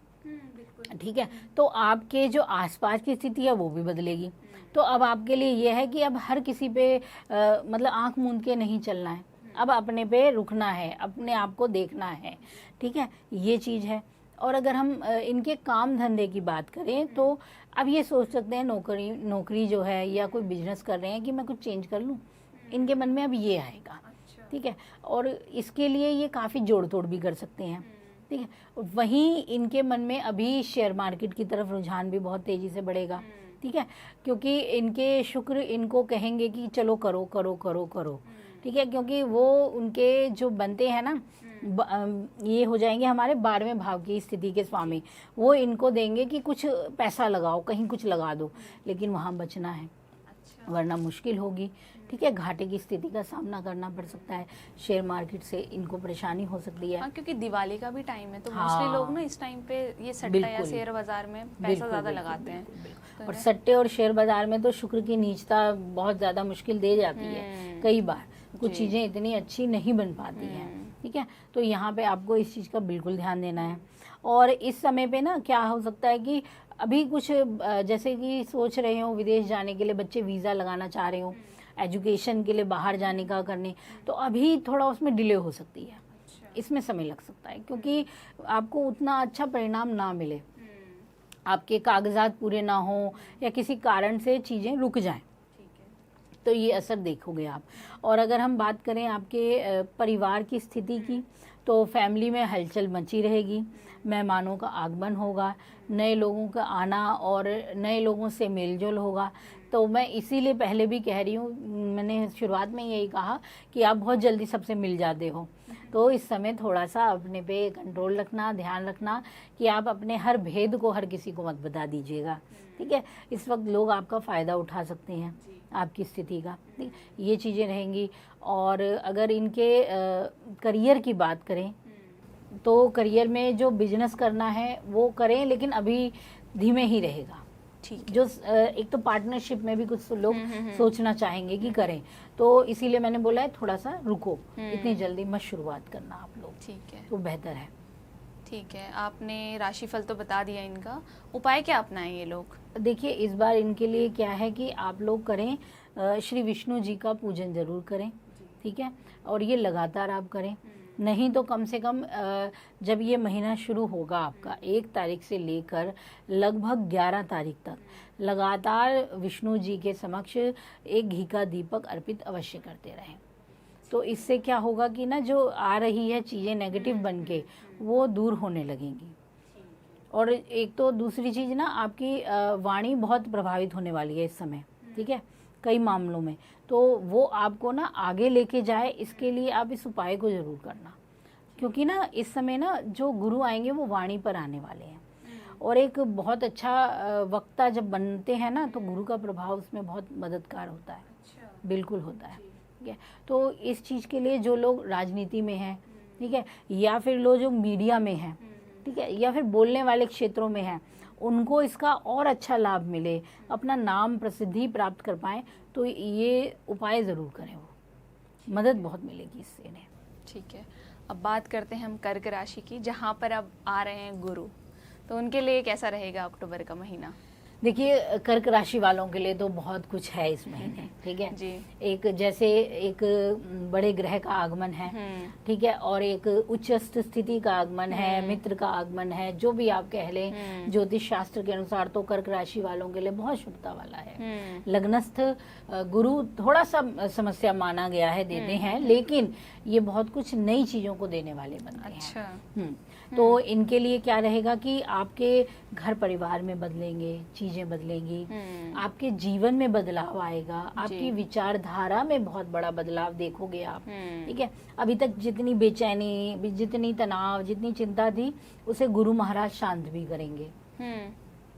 ठीक है। तो आपके जो आसपास की स्थिति है वो भी बदलेगी। तो अब आपके लिए ये है कि अब हर किसी पे मतलब आंख मूंद के नहीं चलना है, अब अपने पे रुकना है, अपने आप को देखना है, ठीक है, ये चीज़ है। और अगर हम इनके काम धंधे की बात करें तो अब ये सोच सकते हैं नौकरी जो है या कोई बिजनेस कर रहे हैं कि मैं कुछ चेंज कर लूँ, इनके मन में अब ये आएगा, ठीक है। और इसके लिए ये काफ़ी जोड़ तोड़ भी कर सकते हैं, ठीक है। वहीं इनके मन में अभी शेयर मार्केट की तरफ रुझान भी बहुत तेजी से बढ़ेगा, ठीक है, क्योंकि इनके शुक्र इनको कहेंगे कि चलो करो करो करो करो, ठीक है, क्योंकि वो उनके जो बनते हैं ना, ये हो जाएंगे हमारे 12वें भाव की स्थिति के स्वामी, वो इनको देंगे कि कुछ पैसा लगाओ, कहीं कुछ लगा दो, लेकिन वहाँ बचना है, वरना मुश्किल होगी, ठीक है। घाटे की स्थिति का सामना करना पड़ सकता है, शेयर मार्केट से इनको परेशानी हो सकती है। हाँ, क्योंकि दिवाली का भी टाइम है, तो मोस्टली लोग ना इस टाइम पे ये सट्टा या शेयर बाजार में पैसा ज्यादा लगाते हैं। तो और सट्टे और शेयर बाजार में तो शुक्र की नीचता बहुत ज्यादा मुश्किल दे जाती है, कई बार कुछ चीजें इतनी अच्छी नहीं बन पाती हैं, ठीक है। तो यहाँ पे आपको इस चीज का बिल्कुल ध्यान देना है। और इस समय पे ना क्या हो सकता है कि अभी कुछ जैसे कि सोच रहे हो विदेश जाने के लिए, बच्चे वीज़ा लगाना चाह रहे हो एजुकेशन के लिए बाहर जाने का करने, तो अभी थोड़ा उसमें डिले हो सकती है, इसमें समय लग सकता है, क्योंकि आपको उतना अच्छा परिणाम ना मिले, आपके कागजात पूरे ना हो या किसी कारण से चीज़ें रुक जाएं, तो ये असर देखोगे आप। और अगर हम बात करें आपके परिवार की स्थिति की, तो फैमिली में हलचल मची रहेगी, मेहमानों का आगमन होगा, नए लोगों का आना और नए लोगों से मेलजोल होगा। तो मैं इसीलिए पहले भी कह रही हूँ, मैंने शुरुआत में यही कहा कि आप बहुत जल्दी सबसे मिल जाते हो, तो इस समय थोड़ा सा अपने पे कंट्रोल रखना, ध्यान रखना कि आप अपने हर भेद को हर किसी को मत बता दीजिएगा, ठीक है। इस वक्त लोग आपका फ़ायदा उठा सकते हैं आपकी स्थिति का, ठीक, ये चीज़ें रहेंगी। और अगर इनके करियर की बात करें तो करियर में जो बिजनेस करना है वो करें, लेकिन अभी धीमे ही रहेगा, ठीक। जो एक तो पार्टनरशिप में भी कुछ लोग सोचना चाहेंगे कि करें, तो इसीलिए मैंने बोला है थोड़ा सा रुको, इतनी जल्दी मत शुरुआत करना आप लोग, ठीक है, तो बेहतर है। ठीक है, आपने राशिफल तो बता दिया, इनका उपाय क्या अपनाएं ये लोग? देखिए, इस बार इनके लिए क्या है कि आप लोग करें, श्री विष्णु जी का पूजन जरूर करें, ठीक है, और ये लगातार आप करें, नहीं तो कम से कम जब ये महीना शुरू होगा आपका 1 तारीख से लेकर लगभग 11 तारीख तक लगातार विष्णु जी के समक्ष एक घी का दीपक अर्पित अवश्य करते रहें। तो इससे क्या होगा कि ना जो आ रही है चीज़ें नेगेटिव बन के वो दूर होने लगेंगी। और एक तो दूसरी चीज़ ना, आपकी वाणी बहुत प्रभावित होने वाली है इस समय, ठीक है, कई मामलों में, तो वो आपको ना आगे लेके जाए, इसके लिए आप इस उपाय को ज़रूर करना, क्योंकि ना इस समय ना जो गुरु आएंगे वो वाणी पर आने वाले हैं, और एक बहुत अच्छा वक्ता जब बनते हैं ना, तो गुरु का प्रभाव उसमें बहुत मददगार होता है। बिल्कुल होता है। ठीक है, तो इस चीज़ के लिए जो लोग राजनीति में हैं, ठीक है, या फिर लोग जो मीडिया में हैं, ठीक है, या फिर बोलने वाले क्षेत्रों में हैं, उनको इसका और अच्छा लाभ मिले, अपना नाम प्रसिद्धि प्राप्त कर पाएँ, तो ये उपाय ज़रूर करें, वो मदद बहुत मिलेगी इससे इन्हें। ठीक है, अब बात करते हैं हम कर्क राशि की, जहाँ पर अब आ रहे हैं गुरु, तो उनके लिए कैसा रहेगा अक्टूबर का महीना? देखिए, कर्क राशि वालों के लिए तो बहुत कुछ है इस महीने। ठीक है जी। एक जैसे एक बड़े ग्रह का आगमन है, ठीक है, और एक उच्चस्थ स्थिति का आगमन है, मित्र का आगमन है, जो भी आप कह लें ज्योतिष शास्त्र के अनुसार तो कर्क राशि वालों के लिए बहुत शुभता वाला है। लग्नस्थ गुरु थोड़ा सा समस्या माना गया है, देते हैं, लेकिन ये बहुत कुछ नई चीजों को देने वाले बनते हैं। अच्छा। तो इनके लिए क्या रहेगा कि आपके घर परिवार में बदलेंगे, चीजें बदलेंगी, आपके जीवन में बदलाव आएगा, आपकी विचारधारा में बहुत बड़ा बदलाव देखोगे आप। ठीक है, अभी तक जितनी बेचैनी, जितनी तनाव, जितनी चिंता थी, उसे गुरु महाराज शांत भी करेंगे।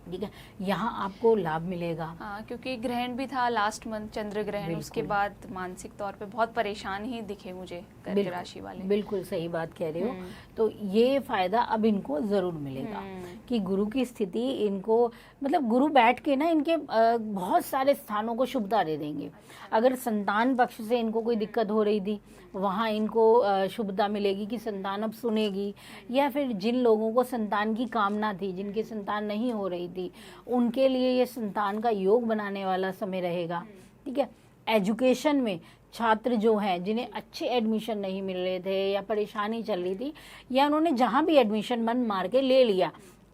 ठीक है, यहाँ आपको लाभ मिलेगा। हाँ, क्योंकि ग्रहण भी था लास्ट मंथ, चंद्र ग्रहण, उसके बाद मानसिक तौर पे बहुत परेशान ही दिखे मुझे कर्क राशि वाले। बिल्कुल सही बात कह रहे हो। तो ये फायदा अब इनको जरूर मिलेगा कि गुरु की स्थिति इनको, मतलब गुरु बैठ के ना इनके बहुत सारे स्थानों को शुभता दे देंगे। अगर संतान पक्ष से इनको कोई दिक्कत हो रही थी, वहाँ इनको शुभता मिलेगी कि संतान अब सुनेगी, या फिर जिन लोगों को संतान की कामना थी, जिनकी संतान नहीं हो रही थी, उनके लिए ये संतान का योग बनाने वाला समय रहेगा। ठीक है, एजुकेशन में छात्र जो हैं, जिन्हें अच्छे एडमिशन नहीं मिल रहे थे या परेशानी चल रही थी, या उन्होंने जहाँ भी एडमिशन मन मार के ले लिया,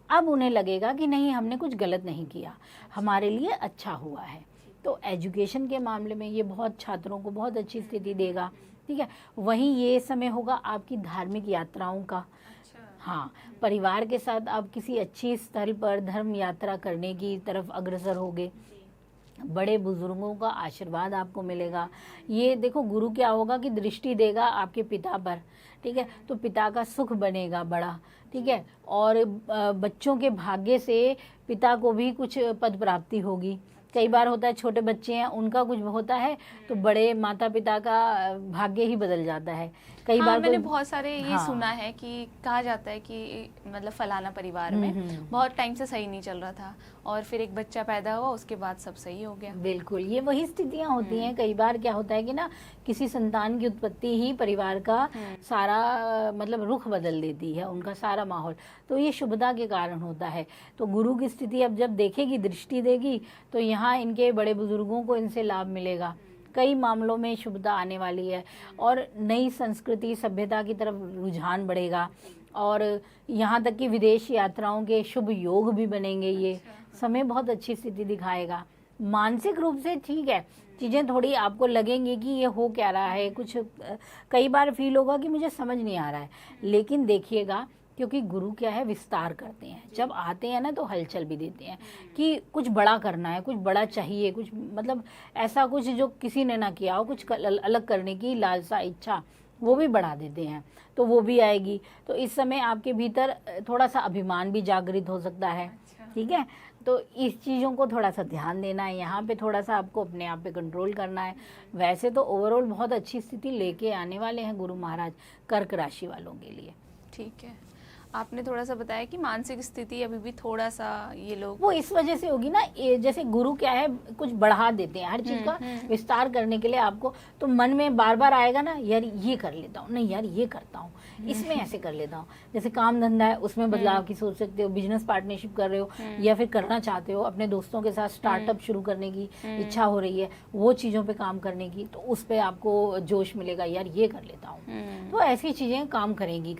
अब उन्हें लगेगा कि नहीं, हमने कुछ गलत नहीं किया, हमारे लिए अच्छा हुआ है। तो एजुकेशन के मामले में ये बहुत छात्रों को बहुत अच्छी स्थिति देगा। ठीक है, वहीं ये समय होगा आपकी धार्मिक यात्राओं का। हाँ, परिवार के साथ आप किसी अच्छी स्थल पर धर्म यात्रा करने की तरफ अग्रसर होगे, बड़े बुजुर्गों का आशीर्वाद आपको मिलेगा। ये देखो, गुरु क्या होगा कि दृष्टि देगा आपके पिता पर। ठीक है, तो पिता का सुख बनेगा बड़ा। ठीक है, और बच्चों के भाग्य से पिता को भी कुछ पद प्राप्ति होगी। कई बार होता है छोटे बच्चे हैं, उनका कुछ होता है तो बड़े माता पिता का भाग्य ही बदल जाता है। कई बार मैंने बहुत सारे ये सुना है कि कहा जाता है कि मतलब फलाना परिवार में बहुत टाइम से सही नहीं चल रहा था, और फिर एक बच्चा पैदा हुआ, उसके बाद सब सही हो गया। बिल्कुल, ये वही स्थितियां होती हैं। कई बार क्या होता है कि ना, किसी संतान की उत्पत्ति ही परिवार का सारा मतलब रुख बदल देती है, उनका सारा माहौल। तो ये शुभता के कारण होता है। तो गुरु की स्थिति अब जब देखेगी, दृष्टि देगी, तो यहाँ इनके बड़े बुजुर्गों को इनसे लाभ मिलेगा। कई मामलों में शुभता आने वाली है, और नई संस्कृति सभ्यता की तरफ रुझान बढ़ेगा, और यहाँ तक कि विदेश यात्राओं के शुभ योग भी बनेंगे। ये समय बहुत अच्छी स्थिति दिखाएगा। मानसिक रूप से ठीक है, चीज़ें थोड़ी आपको लगेंगी कि ये हो क्या रहा है, कुछ कई बार फील होगा कि मुझे समझ नहीं आ रहा है, लेकिन देखिएगा, क्योंकि गुरु क्या है, विस्तार करते हैं। जब आते हैं ना तो हलचल भी देते हैं कि कुछ बड़ा करना है, कुछ बड़ा चाहिए, कुछ मतलब ऐसा कुछ जो किसी ने ना किया हो, कुछ अलग करने की लालसा, इच्छा, वो भी बढ़ा देते हैं। तो वो भी आएगी। तो इस समय आपके भीतर थोड़ा सा अभिमान भी जागृत हो सकता है। ठीक है, तो इस चीज़ों को थोड़ा सा ध्यान देना है। यहाँ पे थोड़ा सा आपको अपने आप पे कंट्रोल करना है। वैसे तो ओवरऑल बहुत अच्छी स्थिति लेके आने वाले हैं गुरु महाराज कर्क राशि वालों के लिए। ठीक है, आपने थोड़ा सा बताया कि मानसिक स्थिति अभी भी थोड़ा सा ये लोग, वो इस वजह से होगी ना, जैसे गुरु क्या है, कुछ बढ़ा देते हैं हर चीज का विस्तार करने के लिए आपको। तो मन में बार बार आएगा ना, यार ये कर लेता हूँ, नहीं यार ये करता हूँ, इसमें ऐसे कर लेता हूँ। जैसे काम धंधा है, उसमें बदलाव की सोच सकते हो, बिजनेस पार्टनरशिप कर रहे हो या फिर करना चाहते हो, अपने दोस्तों के साथ स्टार्टअप शुरू करने की इच्छा हो रही है, वो चीज़ों पे काम करने की, तो उस पर आपको जोश मिलेगा, यार ये कर लेता हूँ। तो ऐसी चीज़ें काम करेंगी।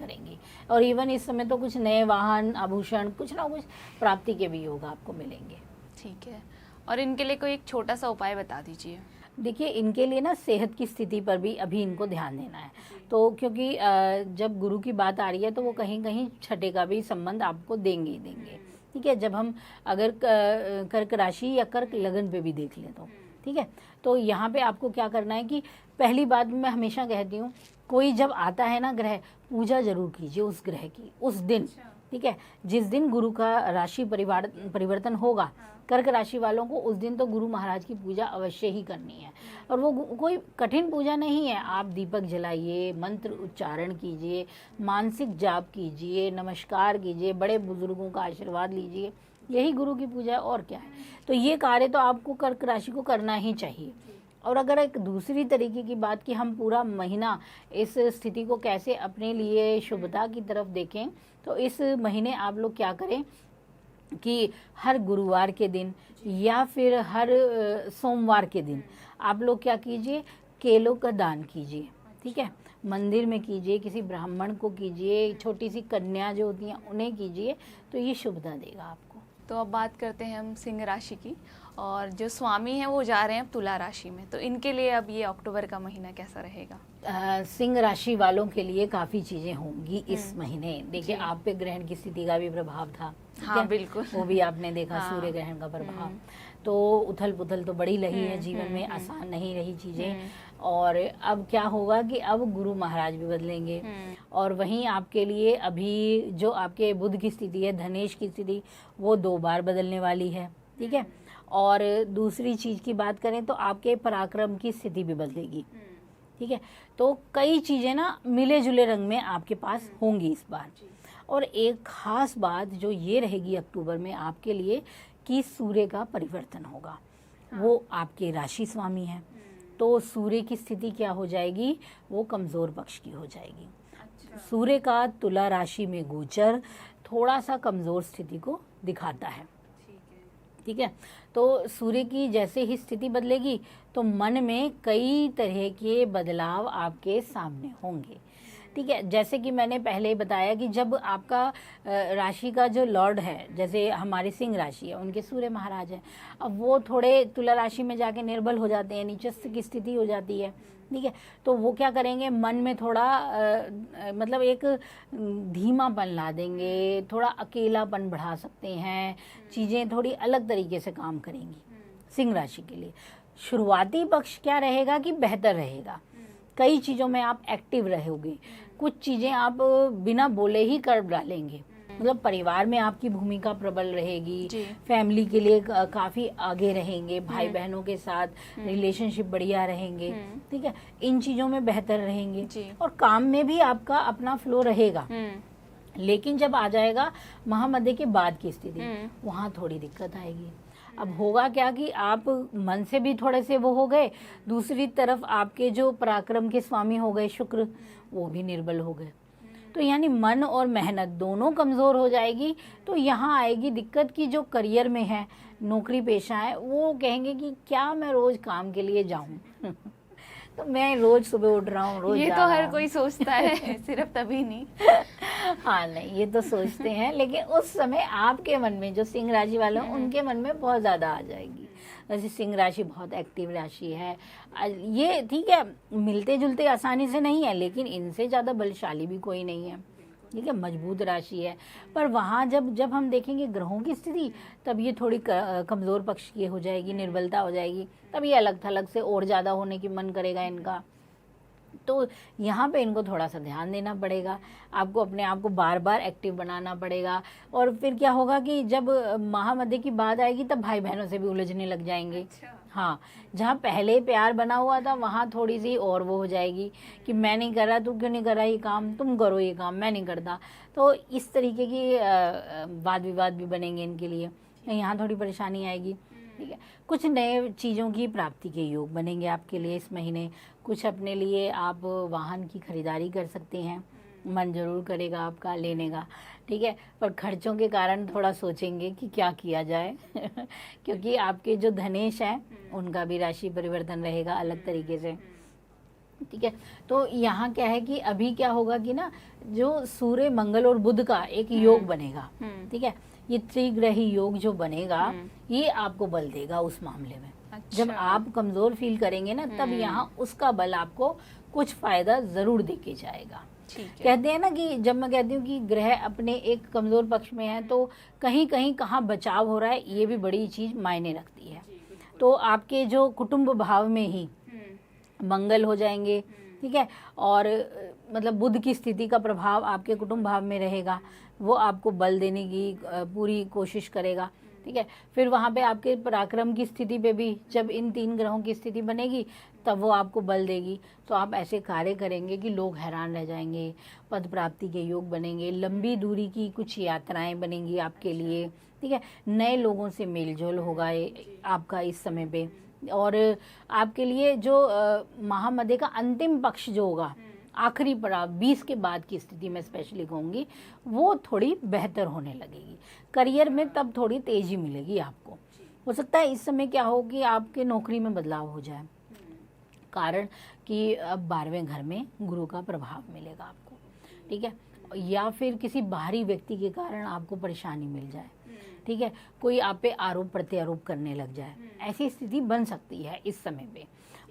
और इवन इस समय तो कुछ नए वाहन, आभूषण, कुछ ना कुछ प्राप्ति के भी योग आपको मिलेंगे। ठीक है, और इनके लिए कोई एक छोटा सा उपाय बता दीजिए। देखिए, इनके लिए ना सेहत की स्थिति पर भी अभी इनको ध्यान देना है। तो क्योंकि जब गुरु की बात आ रही है तो वो कहीं कहीं छठे का भी संबंध आपको देंगे। ठीक है, जब हम अगर कर्क राशि या कर्क लगन पे भी देख लें तो ठीक है, तो यहाँ पे आपको क्या करना है कि पहली बात मैं हमेशा कहती हूँ, कोई जब आता है ना ग्रह, पूजा जरूर कीजिए उस ग्रह की उस दिन। ठीक है। जिस दिन गुरु का राशि परिवर्तन होगा, कर्क राशि वालों को उस दिन तो गुरु महाराज की पूजा अवश्य ही करनी है। और वो कोई कठिन पूजा नहीं है। आप दीपक जलाइए, मंत्र उच्चारण कीजिए, मानसिक जाप कीजिए, नमस्कार कीजिए, बड़े बुजुर्गों का आशीर्वाद लीजिए, यही गुरु की पूजा है और क्या है। तो ये कार्य तो आपको कर्क राशि को करना ही चाहिए। और अगर एक दूसरी तरीके की बात कि हम पूरा महीना इस स्थिति को कैसे अपने लिए शुभता की तरफ देखें, तो इस महीने आप लोग क्या करें कि हर गुरुवार के दिन या फिर हर सोमवार के दिन आप लोग क्या कीजिए, केलों का दान कीजिए। ठीक है, मंदिर में कीजिए, किसी ब्राह्मण को कीजिए, छोटी सी कन्या जो होती हैं उन्हें कीजिए, तो ये शुभता देगा आपको। तो अब बात करते हैं हम सिंह राशि की, और जो स्वामी हैं वो जा रहे हैं अब तुला राशि में, तो इनके लिए अब ये अक्टूबर का महीना कैसा रहेगा? सिंह राशि वालों के लिए काफ़ी चीज़ें होंगी इस महीने। देखिए, आप पे ग्रहण की स्थिति का भी प्रभाव था। हाँ बिल्कुल, वो भी आपने देखा। हाँ। सूर्य ग्रहण का प्रभाव, तो उथल पुथल तो बड़ी रही है जीवन में, आसान नहीं रही चीज़ें। और अब क्या होगा कि अब गुरु महाराज भी बदलेंगे, और वहीं आपके लिए अभी जो आपके बुध की स्थिति है, धनेश की स्थिति, वो 2 बार बदलने वाली है। ठीक है, और दूसरी चीज़ की बात करें तो आपके पराक्रम की स्थिति भी बदलेगी। ठीक है, तो कई चीज़ें ना मिले जुले रंग में आपके पास होंगी इस बार। और एक खास बात जो ये रहेगी अक्टूबर में आपके लिए कि सूर्य का परिवर्तन होगा। वो आपके राशि स्वामी है, तो सूर्य की स्थिति क्या हो जाएगी, वो कमज़ोर पक्ष की हो जाएगी। सूर्य का तुला राशि में गोचर थोड़ा सा कमज़ोर स्थिति को दिखाता है। ठीक है, तो सूर्य की जैसे ही स्थिति बदलेगी तो मन में कई तरह के बदलाव आपके सामने होंगे। ठीक है, जैसे कि मैंने पहले ही बताया कि जब आपका राशि का जो लॉर्ड है, जैसे हमारी सिंह राशि है, उनके सूर्य महाराज हैं, अब वो थोड़े तुला राशि में जाके निर्बल हो जाते हैं, नीचस्थ की स्थिति हो जाती है। ठीक है, तो वो क्या करेंगे, मन में थोड़ा मतलब एक धीमापन ला देंगे, थोड़ा अकेलापन बढ़ा सकते हैं, चीज़ें थोड़ी अलग तरीके से काम करेंगी सिंह राशि के लिए। शुरुआती पक्ष क्या रहेगा कि बेहतर रहेगा, कई चीज़ों में आप एक्टिव रहोगे, कुछ चीज़ें आप बिना बोले ही कर डालेंगे। मतलब परिवार में आपकी भूमिका प्रबल रहेगी, फैमिली के लिए काफ़ी आगे रहेंगे, भाई बहनों के साथ रिलेशनशिप बढ़िया रहेंगे। ठीक है, इन चीज़ों में बेहतर रहेंगे, और काम में भी आपका अपना फ्लो रहेगा। लेकिन जब आ जाएगा महामध्य के बाद की स्थिति, वहाँ थोड़ी दिक्कत आएगी। अब होगा क्या कि आप मन से भी थोड़े से वो हो गए, दूसरी तरफ आपके जो पराक्रम के स्वामी हो गए शुक्र, वो भी निर्बल हो गए, तो यानी मन और मेहनत दोनों कमज़ोर हो जाएगी। तो यहाँ आएगी दिक्कत की जो करियर में है, नौकरी पेशा है, वो कहेंगे कि क्या मैं रोज़ काम के लिए जाऊँ तो मैं रोज़ सुबह उठ रहा हूँ, रोज़ ये तो हर कोई सोचता है सिर्फ तभी नहीं हाँ नहीं, ये तो सोचते हैं, लेकिन उस समय आपके मन में, जो सिंह राशि वाले हैं उनके मन में बहुत ज़्यादा आ जाएगी। वैसे सिंह राशि बहुत एक्टिव राशि है, ये ठीक है, मिलते जुलते आसानी से नहीं है, लेकिन इनसे ज़्यादा बलशाली भी कोई नहीं है। ठीक है, मजबूत राशि है, पर वहाँ जब हम देखेंगे ग्रहों की स्थिति, तब ये थोड़ी कमज़ोर पक्ष की हो जाएगी, निर्बलता हो जाएगी, तब ये अलग थलग से और ज़्यादा होने की मन करेगा इनका। तो यहाँ पे इनको थोड़ा सा ध्यान देना पड़ेगा, आपको अपने आप को बार बार एक्टिव बनाना पड़ेगा। और फिर क्या होगा कि जब महामध्य की बात आएगी तब भाई बहनों से भी उलझने लग जाएंगे। हाँ, जहाँ पहले प्यार बना हुआ था वहाँ थोड़ी सी और वो हो जाएगी कि मैं नहीं कर रहा, तू क्यों नहीं कर रहा ये काम, तुम करो ये काम, मैं नहीं करता। तो इस तरीके की वाद विवाद भी बनेंगे इनके लिए, यहाँ थोड़ी परेशानी आएगी। ठीक है, कुछ नए चीज़ों की प्राप्ति के योग बनेंगे आपके लिए इस महीने। कुछ अपने लिए आप वाहन की खरीदारी कर सकते हैं, मन जरूर करेगा आपका लेने का। ठीक है, पर खर्चों के कारण थोड़ा सोचेंगे कि क्या किया जाए क्योंकि आपके जो धनेश हैं उनका भी राशि परिवर्तन रहेगा अलग तरीके से। ठीक है, तो यहाँ क्या है कि अभी क्या होगा कि ना, जो सूर्य मंगल और बुध का एक योग बनेगा। ठीक है, ये त्रिग्रही योग जो बनेगा ये आपको बल देगा उस मामले में। अच्छा। जब आप कमजोर फील करेंगे ना, तब यहाँ उसका बल आपको कुछ फायदा जरूर देके जाएगा। कहते हैं ना कि जब मैं कहती हूँ कि ग्रह अपने एक कमजोर पक्ष में है तो कहीं कहीं कहाँ बचाव हो रहा है, ये भी बड़ी चीज मायने रखती है। तो आपके जो कुटुंब भाव में ही मंगल हो जाएंगे। ठीक है, और मतलब बुध की स्थिति का प्रभाव आपके कुटुंब भाव में रहेगा, वो आपको बल देने की पूरी कोशिश करेगा, ठीक है। फिर वहाँ पे आपके पराक्रम की स्थिति पे भी जब इन 3 ग्रहों की स्थिति बनेगी तब वो आपको बल देगी, तो आप ऐसे कार्य करेंगे कि लोग हैरान रह जाएंगे, पद प्राप्ति के योग बनेंगे, लंबी दूरी की कुछ यात्राएं बनेंगी आपके लिए, ठीक है। नए लोगों से मेलजोल होगा आपका इस समय पे, और आपके लिए जो महामदे का अंतिम पक्ष जो होगा, आखिरी पड़ाव 20 के बाद की स्थिति में स्पेशली कहूँगी, वो थोड़ी बेहतर होने लगेगी। करियर में तब थोड़ी तेजी मिलेगी आपको। हो सकता है इस समय क्या हो कि आपके नौकरी में बदलाव हो जाए, कारण कि अब 12वें घर में गुरु का प्रभाव मिलेगा आपको, ठीक है। या फिर किसी बाहरी व्यक्ति के कारण आपको परेशानी मिल जाए, ठीक है, कोई आप पे आरोप प्रत्यारोप करने लग जाए, ऐसी स्थिति बन सकती है इस समय पे।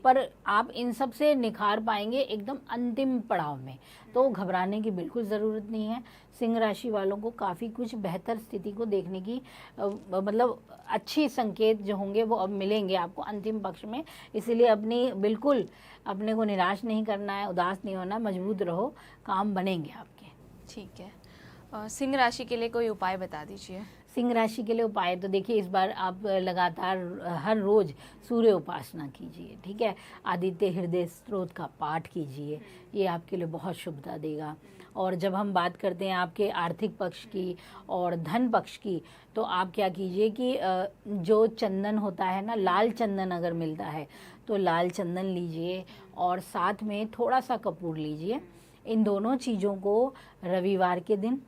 पर आप इन सब से निखार पाएंगे एकदम अंतिम पड़ाव में, तो घबराने की बिल्कुल ज़रूरत नहीं है। सिंह राशि वालों को काफ़ी कुछ बेहतर स्थिति को देखने की मतलब अच्छी संकेत जो होंगे वो अब मिलेंगे आपको अंतिम पक्ष में। इसीलिए बिल्कुल अपने को निराश नहीं करना है, उदास नहीं होना, मजबूत रहो, काम बनेंगे आपके। ठीक है, सिंह राशि के लिए कोई उपाय बता दीजिए। सिंह राशि के लिए उपाय तो देखिए, इस बार आप लगातार हर रोज सूर्य उपासना कीजिए, ठीक है। आदित्य हृदय स्त्रोत का पाठ कीजिए, ये आपके लिए बहुत शुभता देगा। और जब हम बात करते हैं आपके आर्थिक पक्ष की और धन पक्ष की, तो आप क्या कीजिए कि जो चंदन होता है ना, लाल चंदन अगर मिलता है तो लाल चंदन लीजिए और साथ में थोड़ा सा कपूर लीजिए। इन दोनों चीज़ों को रविवार के दिन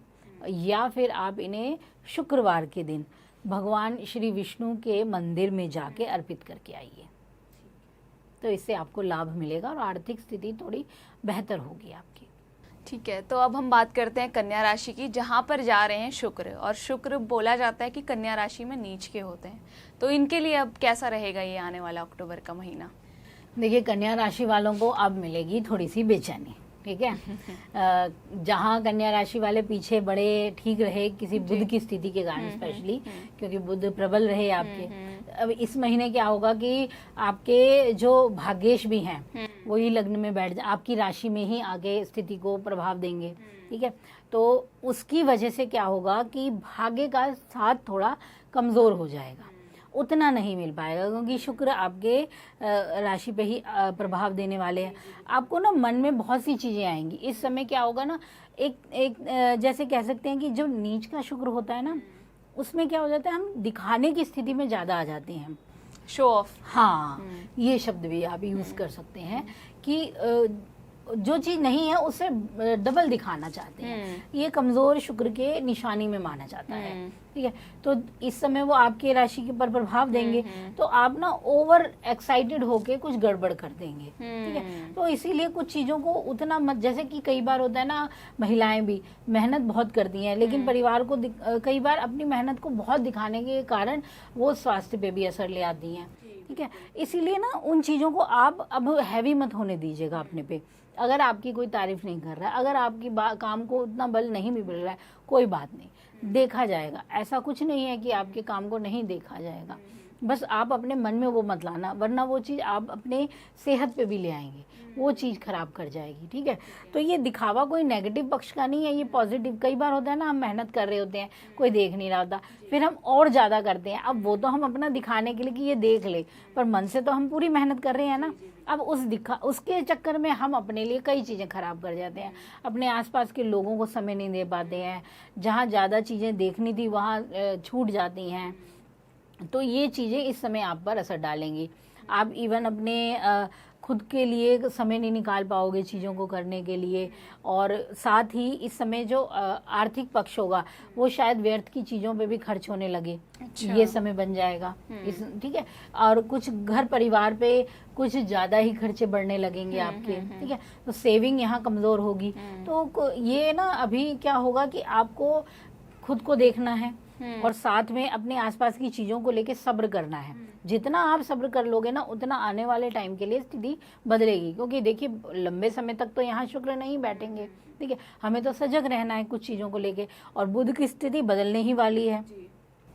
या फिर आप इन्हें शुक्रवार के दिन भगवान श्री विष्णु के मंदिर में जाके अर्पित करके आइए, तो इससे आपको लाभ मिलेगा और आर्थिक स्थिति थोड़ी बेहतर होगी आपकी। ठीक है, तो अब हम बात करते हैं कन्या राशि की, जहाँ पर जा रहे हैं शुक्र, और शुक्र बोला जाता है कि कन्या राशि में नीच के होते हैं, तो इनके लिए अब कैसा रहेगा ये आने वाला अक्टूबर का महीना? देखिए, कन्या राशि वालों को अब मिलेगी थोड़ी सी बेचैनी, ठीक है। जहाँ कन्या राशि वाले पीछे बड़े ठीक रहे किसी बुध की स्थिति के कारण स्पेशली, क्योंकि बुध प्रबल रहे आपके, अब इस महीने क्या होगा कि आपके जो भाग्येश भी हैं वही लग्न में बैठ आपकी राशि में ही आगे स्थिति को प्रभाव देंगे, ठीक है। तो उसकी वजह से क्या होगा कि भाग्य का साथ थोड़ा कमज़ोर हो जाएगा, उतना नहीं मिल पाएगा, क्योंकि शुक्र आपके राशि पे ही प्रभाव देने वाले हैं। आपको ना मन में बहुत सी चीज़ें आएंगी इस समय। क्या होगा ना, एक जैसे कह सकते हैं कि जो नीच का शुक्र होता है ना, उसमें क्या हो जाता है, हम दिखाने की स्थिति में ज़्यादा आ जाते हैं, शो ऑफ। हाँ, ये शब्द भी आप यूज़ कर सकते हैं कि जो चीज़ नहीं है उसे डबल दिखाना चाहते हैं, ये कमज़ोर शुक्र के निशानी में माना जाता है, ठीक है। तो इस समय वो आपके राशि के पर प्रभाव देंगे, तो आप ना ओवर एक्साइटेड होके कुछ गड़बड़ कर देंगे, ठीक है। तो इसीलिए कुछ चीज़ों को उतना मत, जैसे कि कई बार होता है ना, महिलाएं भी मेहनत बहुत करती हैं, लेकिन परिवार को कई बार अपनी मेहनत को बहुत दिखाने के कारण वो स्वास्थ्य पे भी असर ले आती हैं, ठीक है। इसीलिए ना उन चीज़ों को आप अब हैवी मत होने दीजिएगा अपने पे। अगर आपकी कोई तारीफ नहीं कर रहा है, अगर आपकी काम को उतना बल नहीं भी मिल रहा है, कोई बात नहीं, देखा जाएगा। ऐसा कुछ नहीं है कि आपके काम को नहीं देखा जाएगा, बस आप अपने मन में वो मत लाना, वरना वो चीज़ आप अपने सेहत पे भी ले आएंगे, वो चीज़ खराब कर जाएगी, ठीक है। तो ये दिखावा कोई नेगेटिव पक्ष का नहीं है, ये पॉजिटिव। कई बार होता है ना, हम मेहनत कर रहे होते हैं, कोई देख नहीं रहा होता, फिर हम और ज़्यादा करते हैं। अब वो तो हम अपना दिखाने के लिए कि ये देख ले, पर मन से तो हम पूरी मेहनत कर रहे हैं ना। अब उसके चक्कर में हम अपने लिए कई चीज़ें खराब कर जाते हैं, अपने आसपास के लोगों को समय नहीं दे पाते हैं, जहाँ ज़्यादा चीज़ें देखनी थी वहाँ छूट जाती हैं। तो ये चीज़ें इस समय आप पर असर डालेंगी। आप इवन अपने खुद के लिए समय नहीं निकाल पाओगे चीज़ों को करने के लिए, और साथ ही इस समय जो आर्थिक पक्ष होगा वो शायद व्यर्थ की चीज़ों पे भी खर्च होने लगे। अच्छा। ये समय बन जाएगा ठीक है। और कुछ घर परिवार पे कुछ ज़्यादा ही खर्चे बढ़ने लगेंगे आपके, ठीक है। तो सेविंग यहाँ कमज़ोर होगी। तो ये ना अभी क्या होगा कि आपको खुद को देखना है और साथ में अपने आसपास की चीज़ों को लेके सब्र करना है। जितना आप सब्र कर लोगे ना, उतना आने वाले टाइम के लिए स्थिति बदलेगी। क्योंकि देखिए, लंबे समय तक तो यहाँ शुक्र नहीं बैठेंगे, ठीक है। हमें तो सजग रहना है कुछ चीज़ों को लेके, और बुध की स्थिति बदलने ही वाली है,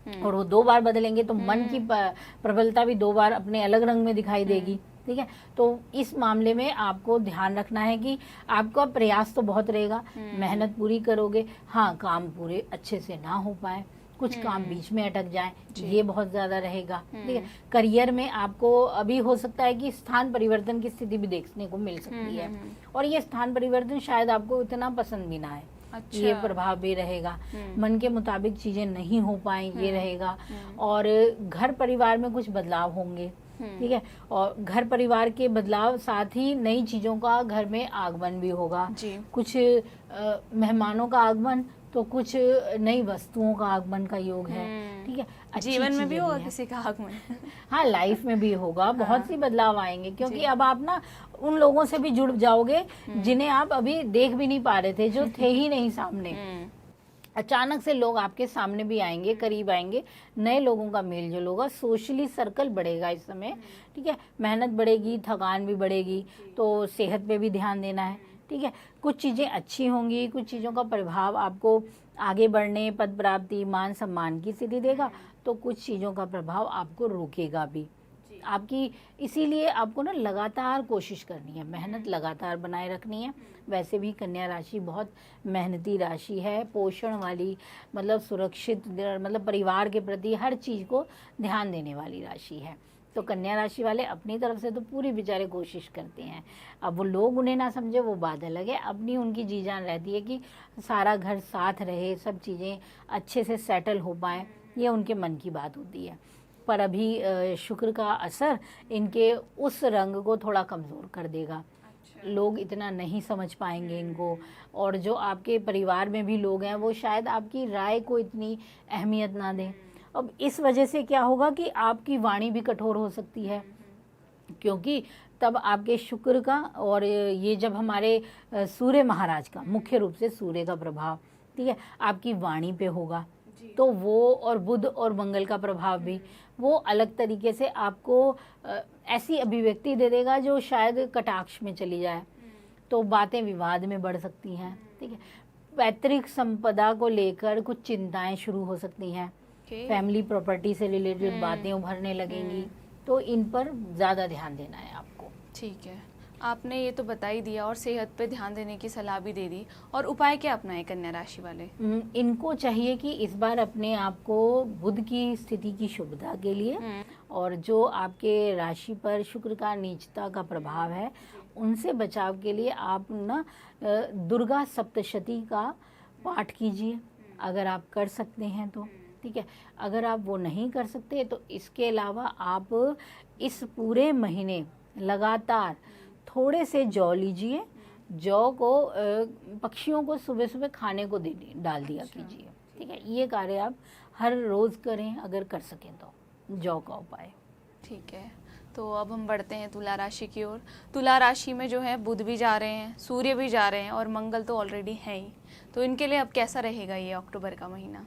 और वो 2 बार बदलेंगे तो मन की प्रबलता भी 2 बार अपने अलग रंग में दिखाई देगी, ठीक है। तो इस मामले में आपको ध्यान रखना है कि आपका प्रयास तो बहुत रहेगा, मेहनत पूरी करोगे, हाँ काम पूरे अच्छे से ना हो पाए, कुछ काम बीच में अटक जाए, ये बहुत ज्यादा रहेगा, ठीक है। करियर में आपको अभी हो सकता है कि स्थान परिवर्तन की स्थिति भी देखने को मिल सकती है, और ये स्थान परिवर्तन शायद आपको इतना पसंद भी ना है। अच्छा। ये प्रभाव भी रहेगा, मन के मुताबिक चीजें नहीं हो पाए, ये रहेगा। और घर परिवार में कुछ बदलाव होंगे, ठीक है। और घर परिवार के बदलाव साथ ही नई चीजों का घर में आगमन भी होगा, कुछ मेहमानों का आगमन, तो कुछ नई वस्तुओं का आगमन का योग है, ठीक है। जीवन में भी होगा किसी का आगमन। हाँ, लाइफ में भी होगा, बहुत सी बदलाव आएंगे, क्योंकि अब आप ना उन लोगों से भी जुड़ जाओगे जिन्हें आप अभी देख भी नहीं पा रहे थे, जो थे ही नहीं सामने। अचानक से लोग आपके सामने भी आएंगे, करीब आएंगे, नए लोगों का मेल जोल होगा, सोशली सर्कल बढ़ेगा इस समय, ठीक है। मेहनत बढ़ेगी, थकान भी बढ़ेगी, तो सेहत पे भी ध्यान देना है, ठीक है। कुछ चीजें अच्छी होंगी, कुछ चीजों का प्रभाव आपको आगे बढ़ने, पद प्राप्ति, मान सम्मान की स्थिति देगा, तो कुछ चीजों का प्रभाव आपको रोकेगा भी आपकी। इसीलिए आपको ना लगातार कोशिश करनी है, मेहनत लगातार बनाए रखनी है। वैसे भी कन्या राशि बहुत मेहनती राशि है, पोषण वाली, मतलब सुरक्षित, मतलब परिवार के प्रति हर चीज को ध्यान देने वाली राशि है। तो कन्या राशि वाले अपनी तरफ से तो पूरी बेचारे कोशिश करते हैं। अब वो लोग उन्हें ना समझे वो बात अलग है, अपनी उनकी जी जान रहती है कि सारा घर साथ रहे, सब चीज़ें अच्छे से सेटल हो पाए, ये उनके मन की बात होती है। पर अभी शुक्र का असर इनके उस रंग को थोड़ा कमज़ोर कर देगा, लोग इतना नहीं समझ पाएंगे इनको, और जो आपके परिवार में भी लोग हैं वो शायद आपकी राय को इतनी अहमियत ना दें। अब इस वजह से क्या होगा कि आपकी वाणी भी कठोर हो सकती है, क्योंकि तब आपके शुक्र का और ये जब हमारे सूर्य महाराज का, मुख्य रूप से सूर्य का प्रभाव, ठीक है, आपकी वाणी पे होगा, तो वो और बुध और मंगल का प्रभाव भी वो अलग तरीके से आपको ऐसी अभिव्यक्ति दे देगा जो शायद कटाक्ष में चली जाए, तो बातें विवाद में बढ़ सकती हैं, ठीक है। पैतृक संपदा को लेकर कुछ चिंताएं शुरू हो सकती हैं, फैमिली प्रॉपर्टी से रिलेटेड बातें उभरने लगेंगी, तो इन पर ज़्यादा ध्यान देना है आपको। ठीक है, आपने ये तो बता ही दिया और सेहत पे ध्यान देने की सलाह भी दे दी, और उपाय क्या अपनाएं कन्या राशि वाले? इनको चाहिए कि इस बार अपने आप को बुध की स्थिति की शुभता के लिए, और जो आपके राशि पर शुक्र का नीचता का प्रभाव है उनसे बचाव के लिए आप ना दुर्गा सप्तशती का पाठ कीजिए, अगर आप कर सकते हैं तो, ठीक है। अगर आप वो नहीं कर सकते तो इसके अलावा आप इस पूरे महीने लगातार थोड़े से जौ लीजिए, जौ को पक्षियों को सुबह सुबह खाने को डाल दिया कीजिए, ठीक है। ये कार्य आप हर रोज करें अगर कर सकें तो, जौ का उपाय। ठीक है, तो अब हम बढ़ते हैं तुला राशि की ओर। तुला राशि में जो है बुध भी जा रहे हैं, सूर्य भी जा रहे हैं, और मंगल तो ऑलरेडी है ही, तो इनके लिए अब कैसा रहेगा ये अक्टूबर का महीना?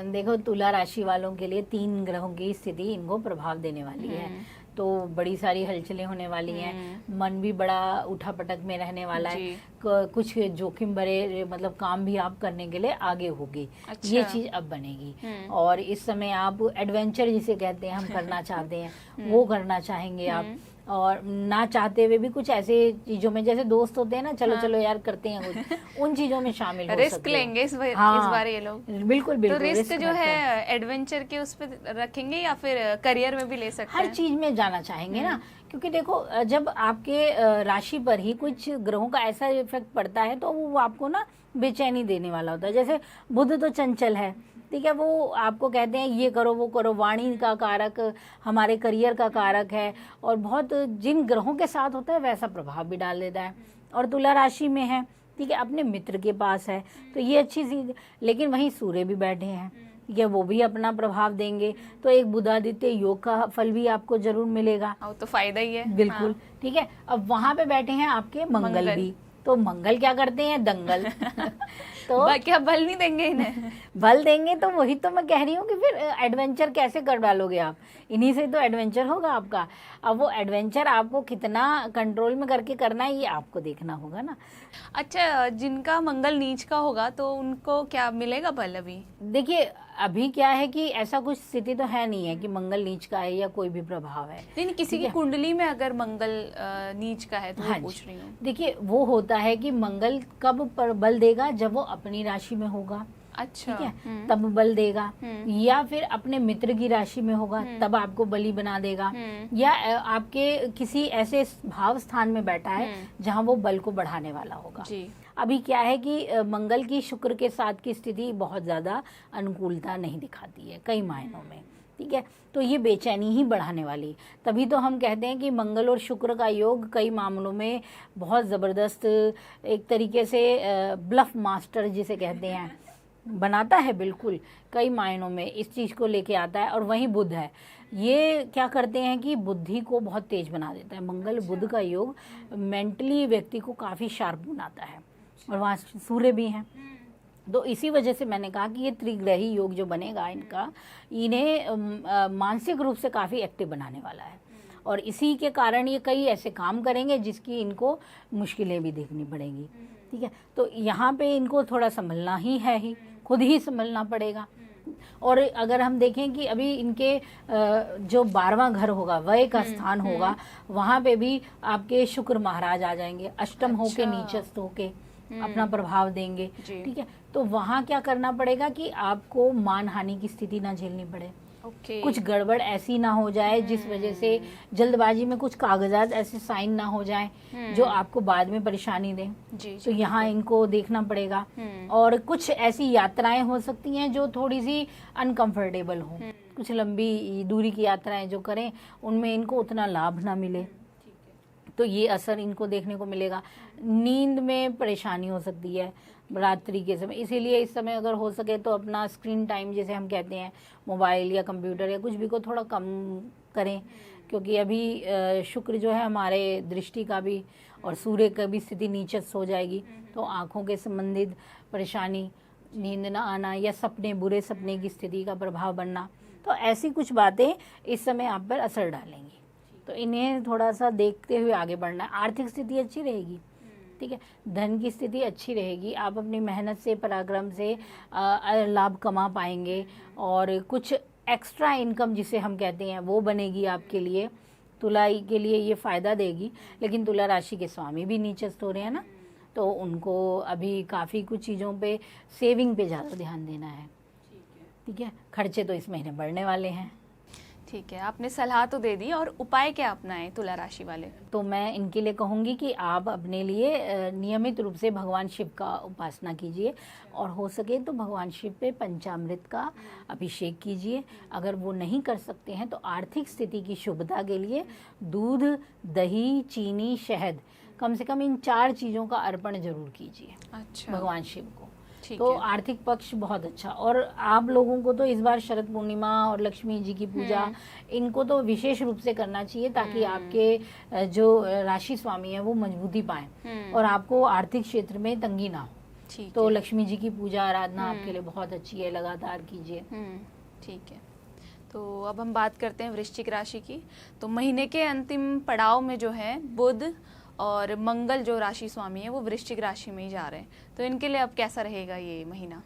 देखो, तुला राशि वालों के लिए 3 ग्रहों की स्थिति इनको प्रभाव देने वाली है, तो बड़ी सारी हलचलें होने वाली हैं, मन भी बड़ा उठापटक में रहने वाला है, कुछ जोखिम भरे मतलब काम भी आप करने के लिए आगे होगी। अच्छा। ये चीज अब बनेगी, और इस समय आप एडवेंचर जिसे कहते हैं हम करना चाहते हैं वो करना चाहेंगे आप, और ना चाहते हुए भी कुछ ऐसे चीजों में, जैसे दोस्त होते हैं ना, चलो चलो यार करते हैं कुछ, उन चीजों में शामिल हो रिस्क लेंगे इस बार ये लोग। बिल्कुल बिल्कुल। तो रिस्क जो है एडवेंचर के उस पे रखेंगे या फिर करियर में भी ले सकते हैं? हर चीज में जाना चाहेंगे ना, क्योंकि देखो जब आपके राशि पर ही कुछ ग्रहों का ऐसा इफेक्ट पड़ता है तो वो आपको ना बेचैनी देने वाला होता है। जैसे बुध तो चंचल है, ठीक है, वो आपको कहते हैं ये करो वो करो, वाणी का कारक हमारे करियर का कारक है, और बहुत जिन ग्रहों के साथ होता है वैसा प्रभाव भी डाल देता है। और तुला राशि में है, ठीक है, अपने मित्र के पास है, तो ये अच्छी चीज। लेकिन वहीं सूर्य भी बैठे हैं, ठीक है, वो भी अपना प्रभाव देंगे, तो एक बुधादित्य योग का फल भी आपको जरूर मिलेगा, तो फायदा ही है। बिल्कुल। हाँ। ठीक है, अब वहां पे बैठे हैं आपके मंगल भी, तो मंगल क्या करते हैं, दंगल। तो क्या बल नहीं देंगे इन्हें? बल देंगे तो वही तो मैं कह रही हूँ कि फिर एडवेंचर कैसे कर डालोगे आप, इन्हीं से तो एडवेंचर होगा आपका। अब वो एडवेंचर आपको कितना कंट्रोल में करके करना है ये आपको देखना होगा ना। अच्छा, जिनका मंगल नीच का होगा तो उनको क्या मिलेगा बल? अभी देखिए अभी क्या है कि ऐसा कुछ स्थिति तो है नहीं है कि मंगल नीच का है या कोई भी प्रभाव है। नहीं, किसी की कुंडली में अगर मंगल नीच का है तो हाँ वो पूछ रही हूँ। देखिए, वो होता है कि मंगल कब पर बल देगा, जब वो अपनी राशि में होगा। अच्छा। ठीक है, तब बल देगा। या फिर अपने मित्र की राशि में होगा तब आपको बली बना देगा। या आपके किसी ऐसे भाव स्थान में बैठा है जहाँ वो बल को बढ़ाने वाला होगा जी। अभी क्या है कि मंगल की शुक्र के साथ की स्थिति बहुत ज्यादा अनुकूलता नहीं दिखाती है कई मायनों में। ठीक है, तो ये बेचैनी ही बढ़ाने वाली, तभी तो हम कहते हैं कि मंगल और शुक्र का योग कई मामलों में बहुत ज़बरदस्त, एक तरीके से ब्लफ मास्टर जिसे कहते हैं बनाता है, बिल्कुल कई मायनों में इस चीज़ को लेके आता है। और वहीं बुध है, ये क्या करते हैं कि बुद्धि को बहुत तेज बना देता है। मंगल बुध का योग मेंटली व्यक्ति को काफ़ी शार्प बनाता है, और वहाँ सूर्य भी हैं। तो इसी वजह से मैंने कहा कि ये त्रिग्रही योग जो बनेगा इनका, इन्हें मानसिक रूप से काफ़ी एक्टिव बनाने वाला है, और इसी के कारण ये कई ऐसे काम करेंगे जिसकी इनको मुश्किलें भी देखनी पड़ेंगी। ठीक है, तो यहाँ पे इनको थोड़ा संभलना ही है, ही खुद ही संभलना पड़ेगा। और अगर हम देखें कि अभी इनके जो 12वां घर होगा, वय का स्थान होगा, वहाँ पे भी आपके शुक्र महाराज आ जाएंगे, अष्टम होके नीचस्थ होके अपना प्रभाव देंगे। ठीक है, तो वहाँ क्या करना पड़ेगा कि आपको मान हानि की स्थिति ना झेलनी पड़े। कुछ गड़बड़ ऐसी ना हो जाए जिस वजह से जल्दबाजी में कुछ कागजात ऐसे साइन ना हो जाए जो आपको बाद में परेशानी दें। तो यहाँ इनको देखना पड़ेगा। और कुछ ऐसी यात्राएं हो सकती हैं जो थोड़ी सी अनकंफर्टेबल हो, कुछ लंबी दूरी की यात्राएं जो करें उनमें इनको उतना लाभ ना मिले, तो ये असर इनको देखने को मिलेगा। नींद में परेशानी हो सकती है रात्रि के समय, इसीलिए इस समय अगर हो सके तो अपना स्क्रीन टाइम जिसे हम कहते हैं, मोबाइल या कंप्यूटर या कुछ भी को थोड़ा कम करें, क्योंकि अभी शुक्र जो है हमारे दृष्टि का भी और सूर्य का भी स्थिति नीचस्थ हो जाएगी, तो आँखों के संबंधित परेशानी, नींद ना आना या सपने, बुरे सपने की स्थिति का प्रभाव बनना, तो ऐसी कुछ बातें इस समय आप पर असर डालेंगी। तो इन्हें थोड़ा सा देखते हुए आगे बढ़ना है। आर्थिक स्थिति अच्छी रहेगी, ठीक है, धन की स्थिति अच्छी रहेगी, आप अपनी मेहनत से, पराक्रम से लाभ कमा पाएंगे, और कुछ एक्स्ट्रा इनकम जिसे हम कहते हैं वो बनेगी आपके लिए। तुला के लिए ये फ़ायदा देगी, लेकिन तुला राशि के स्वामी भी नीचस्थ हो रहे हैं ना, तो उनको अभी काफ़ी कुछ चीज़ों पे, सेविंग पे ज़्यादा ध्यान देना है। ठीक है, खर्चे तो इस महीने बढ़ने वाले हैं। ठीक है, आपने सलाह तो दे दी, और उपाय क्या अपनाएं तुला राशि वाले? तो मैं इनके लिए कहूँगी कि आप अपने लिए नियमित रूप से भगवान शिव का उपासना कीजिए, और हो सके तो भगवान शिव पे पंचामृत का अभिषेक कीजिए। अगर वो नहीं कर सकते हैं तो आर्थिक स्थिति की शुभता के लिए दूध, दही, चीनी, शहद, कम से कम इन 4 चीज़ों का अर्पण जरूर कीजिए। अच्छा, भगवान शिव को। तो आर्थिक पक्ष बहुत अच्छा। और आप लोगों को तो इस बार शरद पूर्णिमा और लक्ष्मी जी की पूजा, इनको तो विशेष रूप से करना चाहिए, ताकि आपके जो राशि स्वामी है वो मजबूती पाए और आपको आर्थिक क्षेत्र में तंगी ना हो। तो लक्ष्मी जी की पूजा आराधना आपके लिए बहुत अच्छी है, लगातार कीजिए। ठीक है, तो अब हम बात करते हैं वृश्चिक राशि की। तो महीने के अंतिम पड़ाव में जो है बुध और मंगल जो राशि स्वामी है वो वृश्चिक राशि में ही जा रहे हैं, तो इनके लिए अब कैसा रहेगा ये महीना?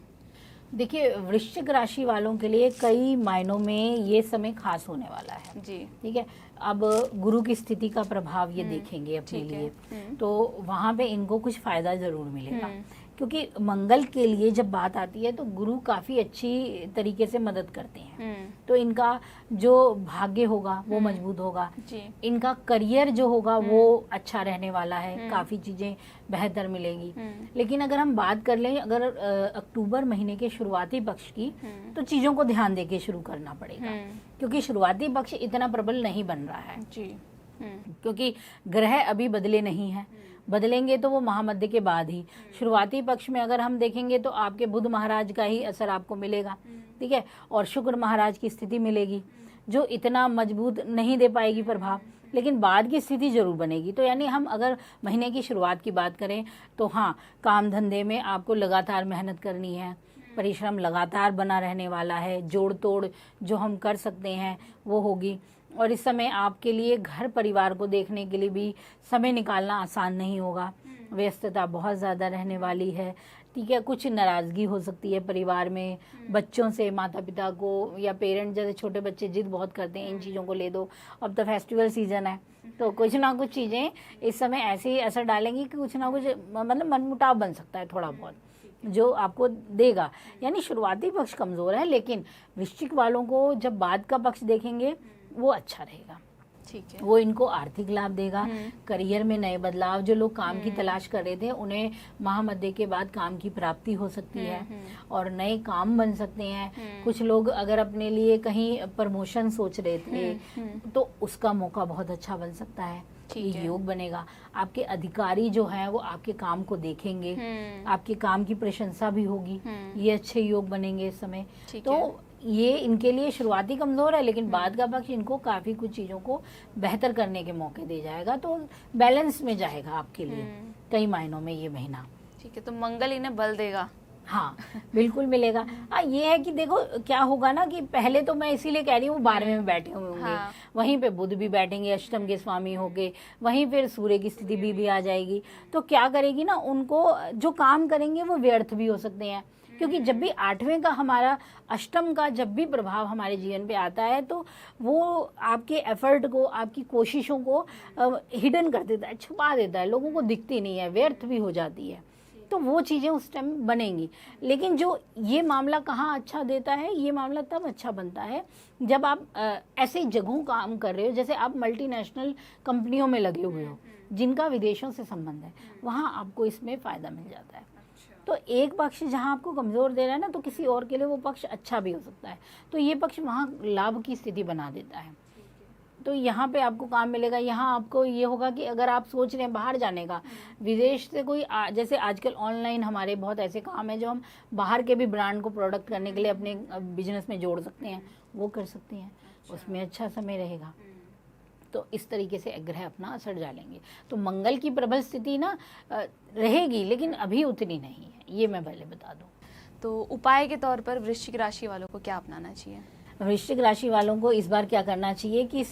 देखिए, वृश्चिक राशि वालों के लिए कई मायनों में ये समय खास होने वाला है जी। ठीक है, अब गुरु की स्थिति का प्रभाव ये देखेंगे अपने लिए, तो वहाँ पे इनको कुछ फायदा जरूर मिलेगा, क्योंकि मंगल के लिए जब बात आती है तो गुरु काफी अच्छी तरीके से मदद करते हैं। तो इनका जो भाग्य होगा वो मजबूत होगा, इनका करियर जो होगा वो अच्छा रहने वाला है, काफी चीजें बेहतर मिलेंगी। लेकिन अगर हम बात कर लें अगर अक्टूबर महीने के शुरुआती पक्ष की, तो चीजों को ध्यान देके शुरू करना पड़ेगा, क्योंकि शुरुआती पक्ष इतना प्रबल नहीं बन रहा है जी। क्योंकि ग्रह अभी बदले नहीं है, बदलेंगे तो वो महामध्य के बाद ही। शुरुआती पक्ष में अगर हम देखेंगे तो आपके बुध महाराज का ही असर आपको मिलेगा, ठीक है, और शुक्र महाराज की स्थिति मिलेगी जो इतना मजबूत नहीं दे पाएगी प्रभाव, लेकिन बाद की स्थिति जरूर बनेगी। तो यानी हम अगर महीने की शुरुआत की बात करें तो हाँ, काम धंधे में आपको लगातार मेहनत करनी है, परिश्रम लगातार बना रहने वाला है, जोड़ तोड़ जो हम कर सकते हैं वो होगी। और इस समय आपके लिए घर परिवार को देखने के लिए भी समय निकालना आसान नहीं होगा, व्यस्तता बहुत ज़्यादा रहने वाली है। ठीक है। कुछ नाराज़गी हो सकती है परिवार में, बच्चों से, माता पिता को, या पेरेंट जैसे छोटे बच्चे जिद बहुत करते हैं इन चीज़ों को ले दो, अब तो फेस्टिवल सीजन है, तो कुछ ना कुछ चीज़ें इस समय ऐसे ही असर डालेंगी कि कुछ ना कुछ मतलब मनमुटाव बन सकता है थोड़ा बहुत, जो आपको देगा। यानी शुरुआती पक्ष कमज़ोर है, लेकिन वृश्चिक वालों को जब बाद का पक्ष देखेंगे वो अच्छा रहेगा। ठीक है। वो इनको आर्थिक लाभ देगा, करियर में नए बदलाव, जो लोग काम की तलाश कर रहे थे उन्हें महामध्य के बाद काम की प्राप्ति हो सकती है और नए काम बन सकते हैं। कुछ लोग अगर अपने लिए कहीं प्रमोशन सोच रहे थे तो उसका मौका बहुत अच्छा बन सकता है, ये योग बनेगा। आपके अधिकारी जो हैं वो आपके काम को देखेंगे, आपके काम की प्रशंसा भी होगी, ये अच्छे योग बनेंगे इस समय। तो ये इनके लिए शुरुआती कमजोर है, लेकिन बाद का पक्ष इनको काफी कुछ चीजों को बेहतर करने के मौके दे जाएगा, तो बैलेंस में जाएगा आपके लिए कई मायनों में ये महीना। ठीक है, तो मंगल इन्हें बल देगा। हाँ बिल्कुल मिलेगा। ये है कि देखो क्या होगा ना, कि पहले तो मैं इसीलिए कह रही हूँ 12वें में बैठे हुए होंगे, वहीं पे बुध भी बैठेंगे, अष्टम के स्वामी होके, वहीं फिर सूर्य की स्थिति भी आ जाएगी। तो क्या करेगी ना, उनको जो काम करेंगे वो व्यर्थ भी हो सकते हैं, क्योंकि जब भी 8वें का हमारा अष्टम का जब भी प्रभाव हमारे जीवन पे आता है तो वो आपके एफर्ट को, आपकी कोशिशों को हिडन कर देता है, छुपा देता है, लोगों को दिखती नहीं है, व्यर्थ भी हो जाती है। तो वो चीज़ें उस टाइम बनेंगी। लेकिन जो ये मामला कहाँ अच्छा देता है, ये मामला तब अच्छा बनता है जब आप ऐसे जगहों काम कर रहे हो, जैसे आप मल्टीनेशनल कंपनियों में लगे हुए हो जिनका विदेशों से संबंध है, वहाँ आपको इसमें फ़ायदा मिल जाता है। तो एक पक्ष जहाँ आपको कमज़ोर दे रहा है ना, तो किसी और के लिए वो पक्ष अच्छा भी हो सकता है, तो ये पक्ष वहाँ लाभ की स्थिति बना देता है। तो यहाँ पे आपको काम मिलेगा। यहाँ आपको ये होगा कि अगर आप सोच रहे हैं बाहर जाने का, विदेश से कोई जैसे आजकल ऑनलाइन हमारे बहुत ऐसे काम है जो हम बाहर के भी ब्रांड को प्रोडक्ट करने के लिए अपने बिजनेस में जोड़ सकते हैं, वो कर सकते हैं, उसमें अच्छा समय रहेगा। तो इस तरीके से ग्रह अपना असर डालेंगे। तो मंगल की प्रबल स्थिति ना रहेगी, लेकिन अभी उतनी नहीं है, ये मैं पहले बता दूं। तो उपाय के तौर पर वृश्चिक राशि वालों को क्या अपनाना चाहिए? वृश्चिक राशि वालों को इस बार क्या करना चाहिए कि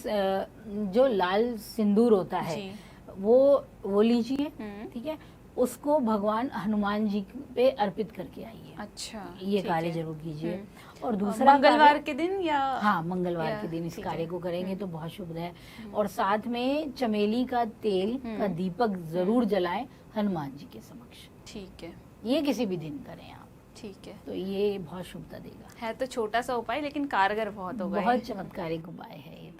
जो लाल सिंदूर होता है वो लीजिए, ठीक है, उसको भगवान हनुमान जी पे अर्पित करके आइए। अच्छा, ये कार्य जरूर कीजिए। और दूसरा मंगलवार के दिन, या हाँ मंगलवार के दिन इस कार्य को करेंगे तो बहुत शुभ है। और साथ में चमेली का तेल का दीपक जरूर जलाएं हनुमान जी के समक्ष। ठीक है, ये किसी भी दिन करें आप। ठीक है, तो ये बहुत शुभता देगा। है तो छोटा सा उपाय, लेकिन कारगर बहुत होगा, बहुत चमत्कारिक उपाय है ये।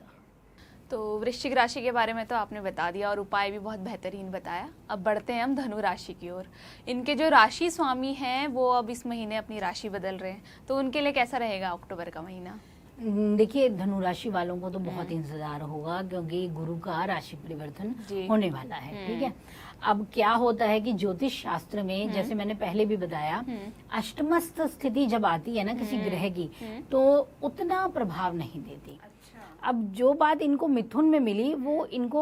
तो वृश्चिक राशि के बारे में तो आपने बता दिया और उपाय भी बहुत बेहतरीन बताया। अब बढ़ते हैं हम धनु राशि की ओर। इनके जो राशि स्वामी हैं वो अब इस महीने अपनी राशि बदल रहे हैं, तो उनके लिए कैसा रहेगा अक्टूबर का महीना? देखिए धनु राशि वालों को तो बहुत इंतजार होगा, क्योंकि गुरु का राशि परिवर्तन होने वाला है। ठीक है, अब क्या होता है कि ज्योतिष शास्त्र में, जैसे मैंने पहले भी बताया, अष्टमस्थ स्थिति जब आती है ना किसी ग्रह की, तो उतना प्रभाव नहीं देती। अब जो बात इनको मिथुन में मिली वो इनको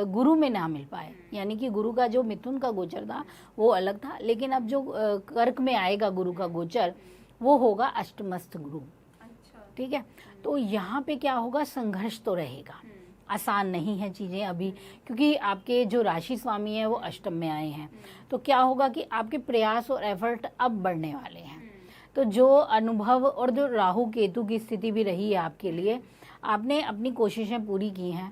गुरु में ना मिल पाए, यानी कि गुरु का जो मिथुन का गोचर था वो अलग था, लेकिन अब जो कर्क में आएगा गुरु का गोचर वो होगा अष्टमस्थ गुरु। ठीक है, तो यहाँ पे क्या होगा, संघर्ष तो रहेगा, आसान नहीं है चीज़ें अभी, क्योंकि आपके जो राशि स्वामी हैं वो अष्टम में आए हैं। तो क्या होगा कि आपके प्रयास और एफर्ट अब बढ़ने वाले हैं। तो जो अनुभव और जो राहु केतु की स्थिति भी रही है आपके लिए, आपने अपनी कोशिशें पूरी की हैं,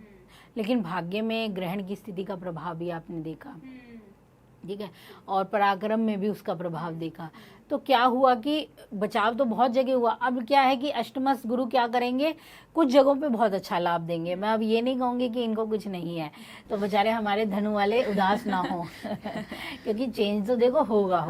लेकिन भाग्य में ग्रहण की स्थिति का प्रभाव भी आपने देखा। ठीक है, और पराक्रम में भी उसका प्रभाव देखा। तो क्या हुआ कि बचाव तो बहुत जगह हुआ, अब क्या है कि अष्टमस्थ गुरु क्या करेंगे, कुछ जगहों पे बहुत अच्छा लाभ देंगे। मैं अब ये नहीं कहूँगी कि इनको कुछ नहीं है, तो बेचारे हमारे धनु वाले उदास ना हो क्योंकि चेंज तो देखो होगा।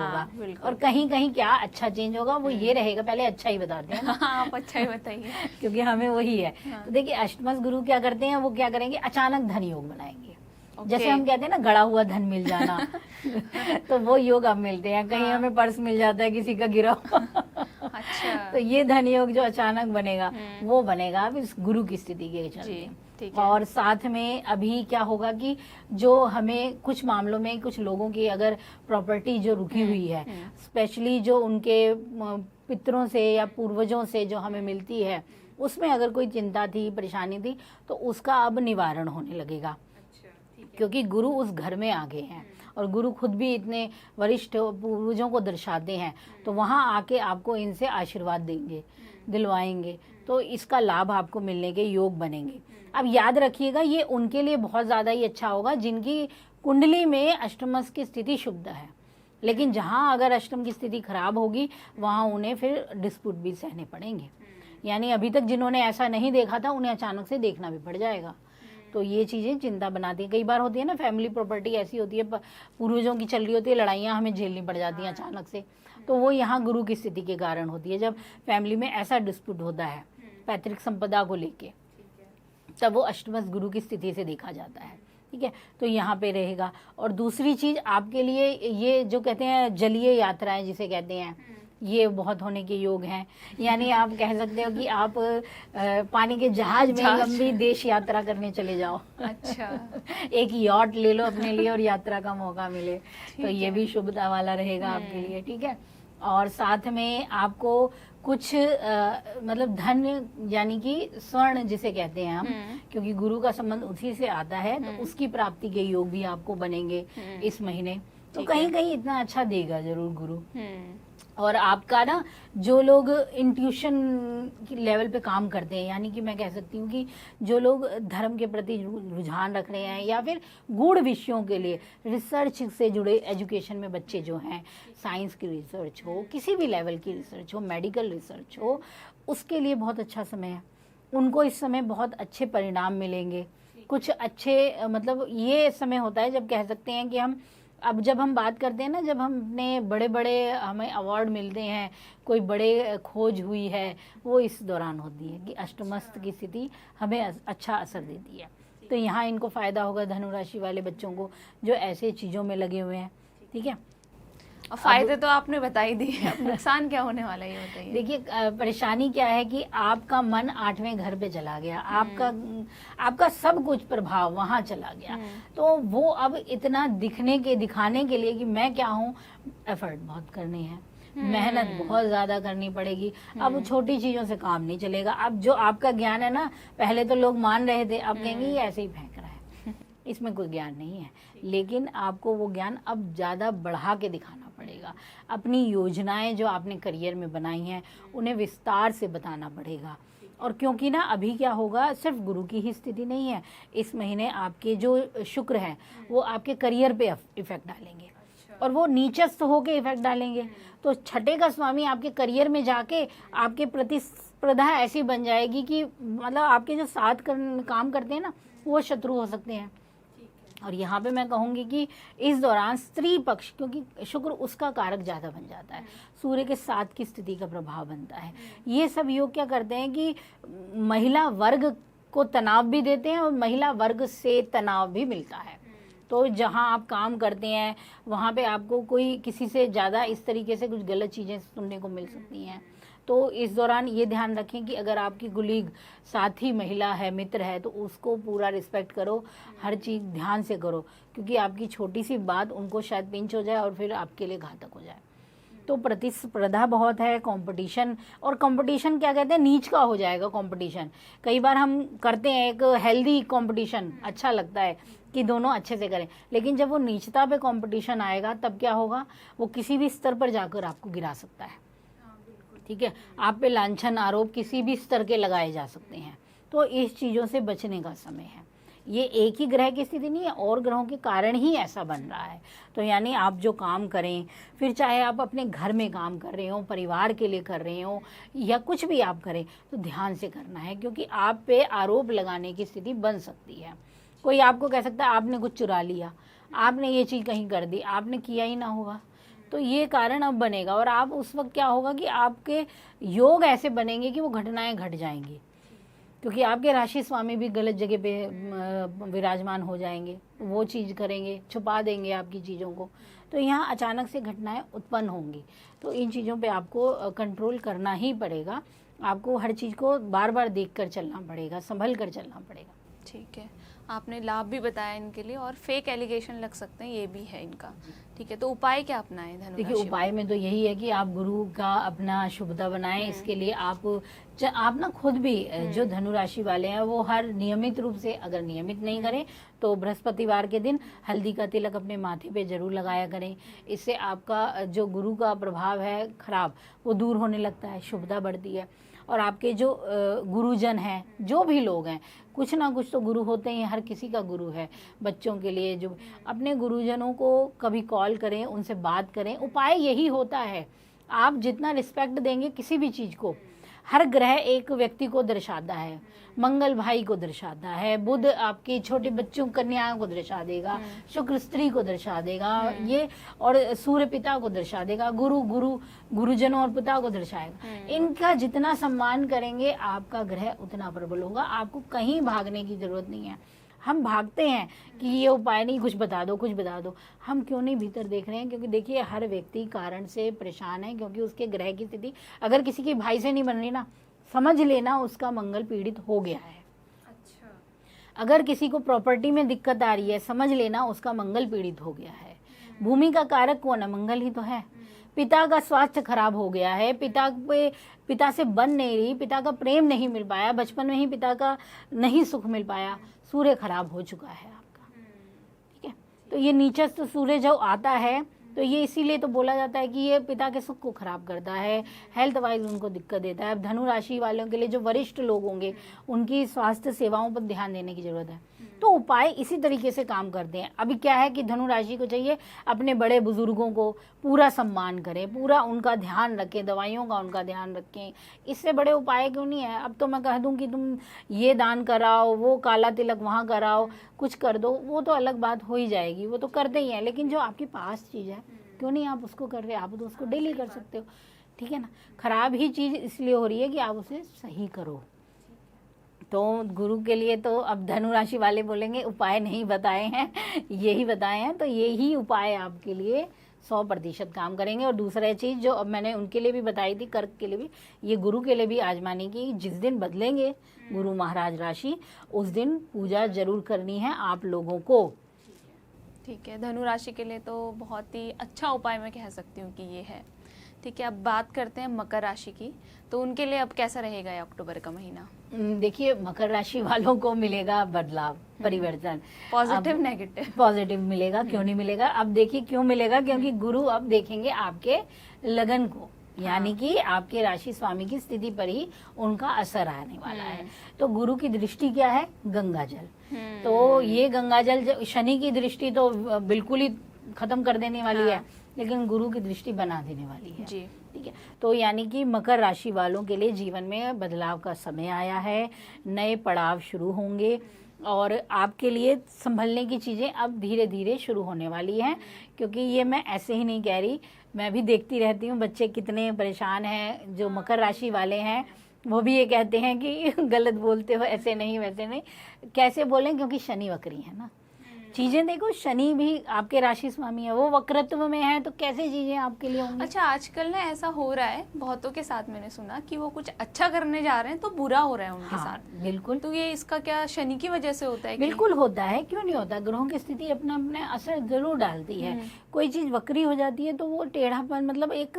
और कहीं कहीं क्या अच्छा चेंज होगा वो ये रहेगा, पहले अच्छा ही बताते हैं ना। आप अच्छा ही बताइए क्योंकि हमें वही है। तो देखिए अष्टमस्थ गुरु क्या करते हैं, वो क्या करेंगे, अचानक धन योग बनाएंगे। जैसे हम कहते हैं ना गड़ा हुआ धन मिल जाना तो वो योग अब मिलते हैं। कहीं हमें पर्स मिल जाता है किसी का गिरा अच्छा, तो ये धन योग जो अचानक बनेगा वो बनेगा अब इस गुरु की स्थिति के चलते। और साथ में अभी क्या होगा कि जो हमें कुछ मामलों में कुछ लोगों की अगर प्रॉपर्टी जो रुकी हुई है, स्पेशली जो उनके पितरों से या पूर्वजों से जो हमें मिलती है, उसमें अगर कोई चिंता थी, परेशानी थी, तो उसका अब निवारण होने लगेगा, क्योंकि गुरु उस घर में आ गए हैं और गुरु खुद भी इतने वरिष्ठ पूर्वजों को दर्शाते हैं, तो वहाँ आके आपको इनसे आशीर्वाद देंगे, दिलवाएंगे, तो इसका लाभ आपको मिलने के योग बनेंगे। अब याद रखिएगा, ये उनके लिए बहुत ज़्यादा ही अच्छा होगा जिनकी कुंडली में अष्टमस की स्थिति शुभ है। लेकिन जहाँ अगर अष्टम की स्थिति खराब होगी वहाँ उन्हें फिर डिस्प्यूट भी सहने पड़ेंगे। यानी अभी तक जिन्होंने ऐसा नहीं देखा था उन्हें अचानक से देखना भी पड़ जाएगा। तो ये चीज़ें चिंता बनाती हैं। कई बार होती है ना, फैमिली प्रॉपर्टी ऐसी होती है, पूर्वजों की चल रही होती है, लड़ाइयाँ हमें झेलनी पड़ जाती हैं अचानक से, तो वो यहाँ गुरु की स्थिति के कारण होती है। जब फैमिली में ऐसा डिस्प्यूट होता है पैतृक संपदा को लेके, तब वो अष्टमस गुरु की स्थिति से देखा जाता है। ठीक है, तो यहाँ पे रहेगा। और दूसरी चीज़ आपके लिए, ये जो कहते हैं जलीय यात्राएं जिसे कहते हैं, ये बहुत होने के योग हैं। यानी आप कह सकते हो कि आप पानी के जहाज में लंबी देश यात्रा करने चले जाओ। अच्छा। एक यॉट ले लो अपने लिए और यात्रा का मौका मिले, तो ये भी शुभता वाला रहेगा आपके लिए। ठीक है, और साथ में आपको कुछ मतलब धन, यानी कि स्वर्ण जिसे कहते हैं हम, क्योंकि गुरु का संबंध उसी से आता है, तो उसकी प्राप्ति के योग भी आपको बनेंगे इस महीने। तो कहीं कहीं इतना अच्छा देगा जरूर गुरु। और आपका ना, जो लोग इंट्यूशन की लेवल पे काम करते हैं, यानी कि मैं कह सकती हूँ कि जो लोग धर्म के प्रति रुझान रख रहे हैं या फिर गूढ़ विषयों के लिए रिसर्च से जुड़े एजुकेशन में बच्चे जो हैं, साइंस की रिसर्च हो, किसी भी लेवल की रिसर्च हो, मेडिकल रिसर्च हो, उसके लिए बहुत अच्छा समय है। उनको इस समय बहुत अच्छे परिणाम मिलेंगे, कुछ अच्छे, मतलब ये समय होता है जब कह सकते हैं कि अब जब हम बात करते हैं ना, जब हम अपने बड़े बड़े हमें अवार्ड मिलते हैं, कोई बड़े खोज हुई है, वो इस दौरान होती है कि अष्टमस्त की स्थिति हमें अच्छा असर देती है। तो यहाँ इनको फ़ायदा होगा धनु राशि वाले बच्चों को जो ऐसे चीज़ों में लगे हुए हैं। ठीक है, और फायदे तो आपने बता ही दिए, अब नुकसान क्या होने वाला है ये बताइए। देखिए, परेशानी क्या है कि आपका मन 8वें घर पे चला गया, आपका सब कुछ प्रभाव वहाँ चला गया, तो वो अब इतना दिखाने के लिए कि मैं क्या हूँ, एफर्ट बहुत करने हैं, मेहनत बहुत ज़्यादा करनी पड़ेगी। अब छोटी चीज़ों से काम नहीं चलेगा। अब जो आपका ज्ञान है ना, पहले तो लोग मान रहे थे, अब कहेंगे ये ऐसे ही फेंक रहा है, इसमें कोई ज्ञान नहीं है। लेकिन आपको वो ज्ञान अब ज़्यादा बढ़ा के दिखाना पड़ेगा। अपनी योजनाएं जो आपने करियर में बनाई हैं उन्हें विस्तार से बताना पड़ेगा। और क्योंकि ना अभी क्या होगा, सिर्फ गुरु की ही स्थिति नहीं है, इस महीने आपके जो शुक्र हैं वो आपके करियर पे इफेक्ट डालेंगे, और वो नीचस्थ होके इफेक्ट डालेंगे। तो छठे का स्वामी आपके करियर में जाके आपके प्रतिस्पर्धा ऐसी बन जाएगी कि मतलब आपके जो साथ काम करते हैं ना, वो शत्रु हो सकते हैं। और यहाँ पे मैं कहूँगी कि इस दौरान स्त्री पक्ष, क्योंकि शुक्र उसका कारक ज़्यादा बन जाता है, सूर्य के 7 की स्थिति का प्रभाव बनता है। ये सब योग क्या करते हैं कि महिला वर्ग को तनाव भी देते हैं और महिला वर्ग से तनाव भी मिलता है। तो जहाँ आप काम करते हैं वहाँ पे आपको कोई किसी से ज़्यादा इस तरीके से कुछ गलत चीज़ें सुनने को मिल सकती हैं। तो इस दौरान ये ध्यान रखें कि अगर आपकी कुलीग साथी महिला है, मित्र है, तो उसको पूरा रिस्पेक्ट करो, हर चीज़ ध्यान से करो, क्योंकि आपकी छोटी सी बात उनको शायद पिंच हो जाए और फिर आपके लिए घातक हो जाए। तो प्रतिस्पर्धा बहुत है, कंपटीशन, और कंपटीशन क्या कहते हैं, नीच का हो जाएगा कंपटीशन। कई बार हम करते हैं एक हेल्दी कंपटीशन, अच्छा लगता है कि दोनों अच्छे से करें, लेकिन जब वो नीचता पे कंपटीशन आएगा तब क्या होगा, वो किसी भी स्तर पर जाकर आपको गिरा सकता है। ठीक है, आप पे लांछन आरोप किसी भी स्तर के लगाए जा सकते हैं। तो इस चीज़ों से बचने का समय है। ये एक ही ग्रह की स्थिति नहीं है, और ग्रहों के कारण ही ऐसा बन रहा है। तो यानी आप जो काम करें, फिर चाहे आप अपने घर में काम कर रहे हो, परिवार के लिए कर रहे हो, या कुछ भी आप करें, तो ध्यान से करना है, क्योंकि आप पे आरोप लगाने की स्थिति बन सकती है। कोई आपको कह सकता है आपने कुछ चुरा लिया, आपने ये चीज़ कहीं कर दी, आपने किया ही ना होगा, तो ये कारण अब बनेगा। और आप उस वक्त क्या होगा कि आपके योग ऐसे बनेंगे कि वो घटनाएं घट जाएंगी, क्योंकि आपके राशि स्वामी भी गलत जगह पे विराजमान हो जाएंगे, वो चीज़ करेंगे, छुपा देंगे आपकी चीज़ों को, तो यहाँ अचानक से घटनाएं उत्पन्न होंगी। तो इन चीज़ों पे आपको कंट्रोल करना ही पड़ेगा। आपको हर चीज़ को बार बार देख कर चलना पड़ेगा, संभल कर चलना पड़ेगा। ठीक है, आपने लाभ भी बताया इनके लिए, और फेक एलिगेशन लग सकते हैं, ये भी है इनका। ठीक है, तो उपाय क्या अपनाएं धनु राशि? देखिए, उपाय में तो यही है कि आप गुरु का अपना शुभता बनाएं। इसके लिए आप आप ना खुद भी जो धनु राशि वाले हैं वो हर नियमित रूप से, अगर नियमित नहीं करें तो बृहस्पतिवार के दिन हल्दी का तिलक अपने माथे पे जरूर लगाया करें। इससे आपका जो गुरु का प्रभाव है खराब, वो दूर होने लगता है, शुभता बढ़ती है। और आपके जो गुरुजन हैं, जो भी लोग हैं, कुछ ना कुछ तो गुरु होते हैं, हर किसी का गुरु है। बच्चों के लिए जो अपने गुरुजनों को कभी कॉल करें, उनसे बात करें। उपाय यही होता है, आप जितना रिस्पेक्ट देंगे किसी भी चीज़ को, हर ग्रह एक व्यक्ति को दर्शाता है। मंगल भाई को दर्शाता है, बुध आपके छोटे बच्चों कन्याओं को दर्शा देगा, शुक्र स्त्री को दर्शा देगा, ये और सूर्य पिता को दर्शा देगा, गुरुजनों और पिता को दर्शाएगा। इनका जितना सम्मान करेंगे आपका ग्रह उतना प्रबल होगा। आपको कहीं भागने की जरूरत नहीं है। हम भागते हैं कि ये उपाय नहीं, कुछ बता दो, कुछ बता दो। हम क्यों नहीं भीतर देख रहे हैं? क्योंकि देखिए हर व्यक्ति कारण से परेशान है, क्योंकि उसके ग्रह की स्थिति अगर किसी के भाई से नहीं बन रही ना, समझ लेना उसका मंगल पीड़ित हो गया है। अच्छा। अगर किसी को प्रॉपर्टी में दिक्कत आ रही है, समझ लेना उसका मंगल पीड़ित हो गया है। भूमि का कारक कौन है? मंगल ही तो है। पिता का स्वास्थ्य खराब हो गया है, पिता से बन नहीं रही, पिता का प्रेम नहीं मिल पाया, बचपन में ही पिता का नहीं सुख मिल पाया, सूर्य खराब हो चुका है आपका। ठीक है, तो ये नीचस्थ सूर्य जब आता है तो ये इसीलिए तो बोला जाता है कि ये पिता के सुख को खराब करता है, हेल्थ वाइज उनको दिक्कत देता है। अब धनु राशि वालों के लिए जो वरिष्ठ लोग होंगे, उनकी स्वास्थ्य सेवाओं पर ध्यान देने की जरूरत है। तो उपाय इसी तरीके से काम करते हैं। अभी क्या है कि धनु राशि को चाहिए अपने बड़े बुजुर्गों को पूरा सम्मान करें, पूरा उनका ध्यान रखें, दवाइयों का उनका ध्यान रखें। इससे बड़े उपाय क्यों नहीं है? अब तो मैं कह दूं कि तुम ये दान कराओ, वो काला तिलक वहाँ कराओ, कुछ कर दो, वो तो अलग बात हो ही जाएगी, वो तो करते ही हैं। लेकिन जो आपके पास चीज़ है, क्यों नहीं आप उसको कर रहे? आप तो उसको डेली कर सकते हो। ठीक है ना? खराब ही चीज़ इसलिए हो रही है कि आप उसे सही करो। तो गुरु के लिए तो अब धनु राशि वाले बोलेंगे उपाय नहीं बताए हैं, यही बताए हैं, तो यही उपाय आपके लिए 100% काम करेंगे। और दूसरा चीज़ जो अब मैंने उनके लिए भी बताई थी, कर्क के लिए भी, ये गुरु के लिए भी आजमानी की। जिस दिन बदलेंगे गुरु महाराज राशि, उस दिन पूजा जरूर करनी है आप लोगों को। ठीक है, धनु राशि के लिए तो बहुत ही अच्छा उपाय मैं कह सकती हूँ कि ये है। ठीक है, अब बात करते हैं मकर राशि की। तो उनके लिए अब कैसा रहेगा ये अक्टूबर का महीना? देखिए मकर राशि वालों को मिलेगा बदलाव, परिवर्तन, पॉजिटिव नेगेटिव। पॉजिटिव मिलेगा, क्यों नहीं मिलेगा? अब देखिए क्यों मिलेगा, क्योंकि गुरु अब देखेंगे आपके लगन को, यानी कि आपके राशि स्वामी की स्थिति पर ही उनका असर आने वाला है। तो गुरु की दृष्टि क्या है? गंगा जल। तो ये गंगा जल, शनि की दृष्टि तो बिल्कुल ही खत्म कर देने वाली है, लेकिन गुरु की दृष्टि बना देने वाली है जी। ठीक है, तो यानी कि मकर राशि वालों के लिए जीवन में बदलाव का समय आया है, नए पड़ाव शुरू होंगे और आपके लिए संभलने की चीज़ें अब धीरे धीरे शुरू होने वाली हैं। क्योंकि ये मैं ऐसे ही नहीं कह रही, मैं भी देखती रहती हूँ बच्चे कितने परेशान हैं। जो मकर राशि वाले हैं वो भी ये कहते हैं कि गलत बोलते हो, ऐसे नहीं वैसे नहीं। कैसे बोलें? क्योंकि शनि वक्री है ना। चीजें देखो, शनि भी आपके राशि स्वामी है, वो वक्रत्व में है, तो कैसे चीजें आपके लिए होंगी? अच्छा, आजकल ना ऐसा हो रहा है बहुतों के साथ, मैंने सुना कि वो कुछ अच्छा करने जा रहे हैं तो बुरा हो रहा है उनके साथ। बिल्कुल। तो ये इसका क्या शनि की वजह से होता है? बिल्कुल होता है, क्यों नहीं होता? ग्रहों की स्थिति अपना अपने असर जरूर डालती है। कोई चीज वक्री हो जाती है तो वो टेढ़ापन, मतलब एक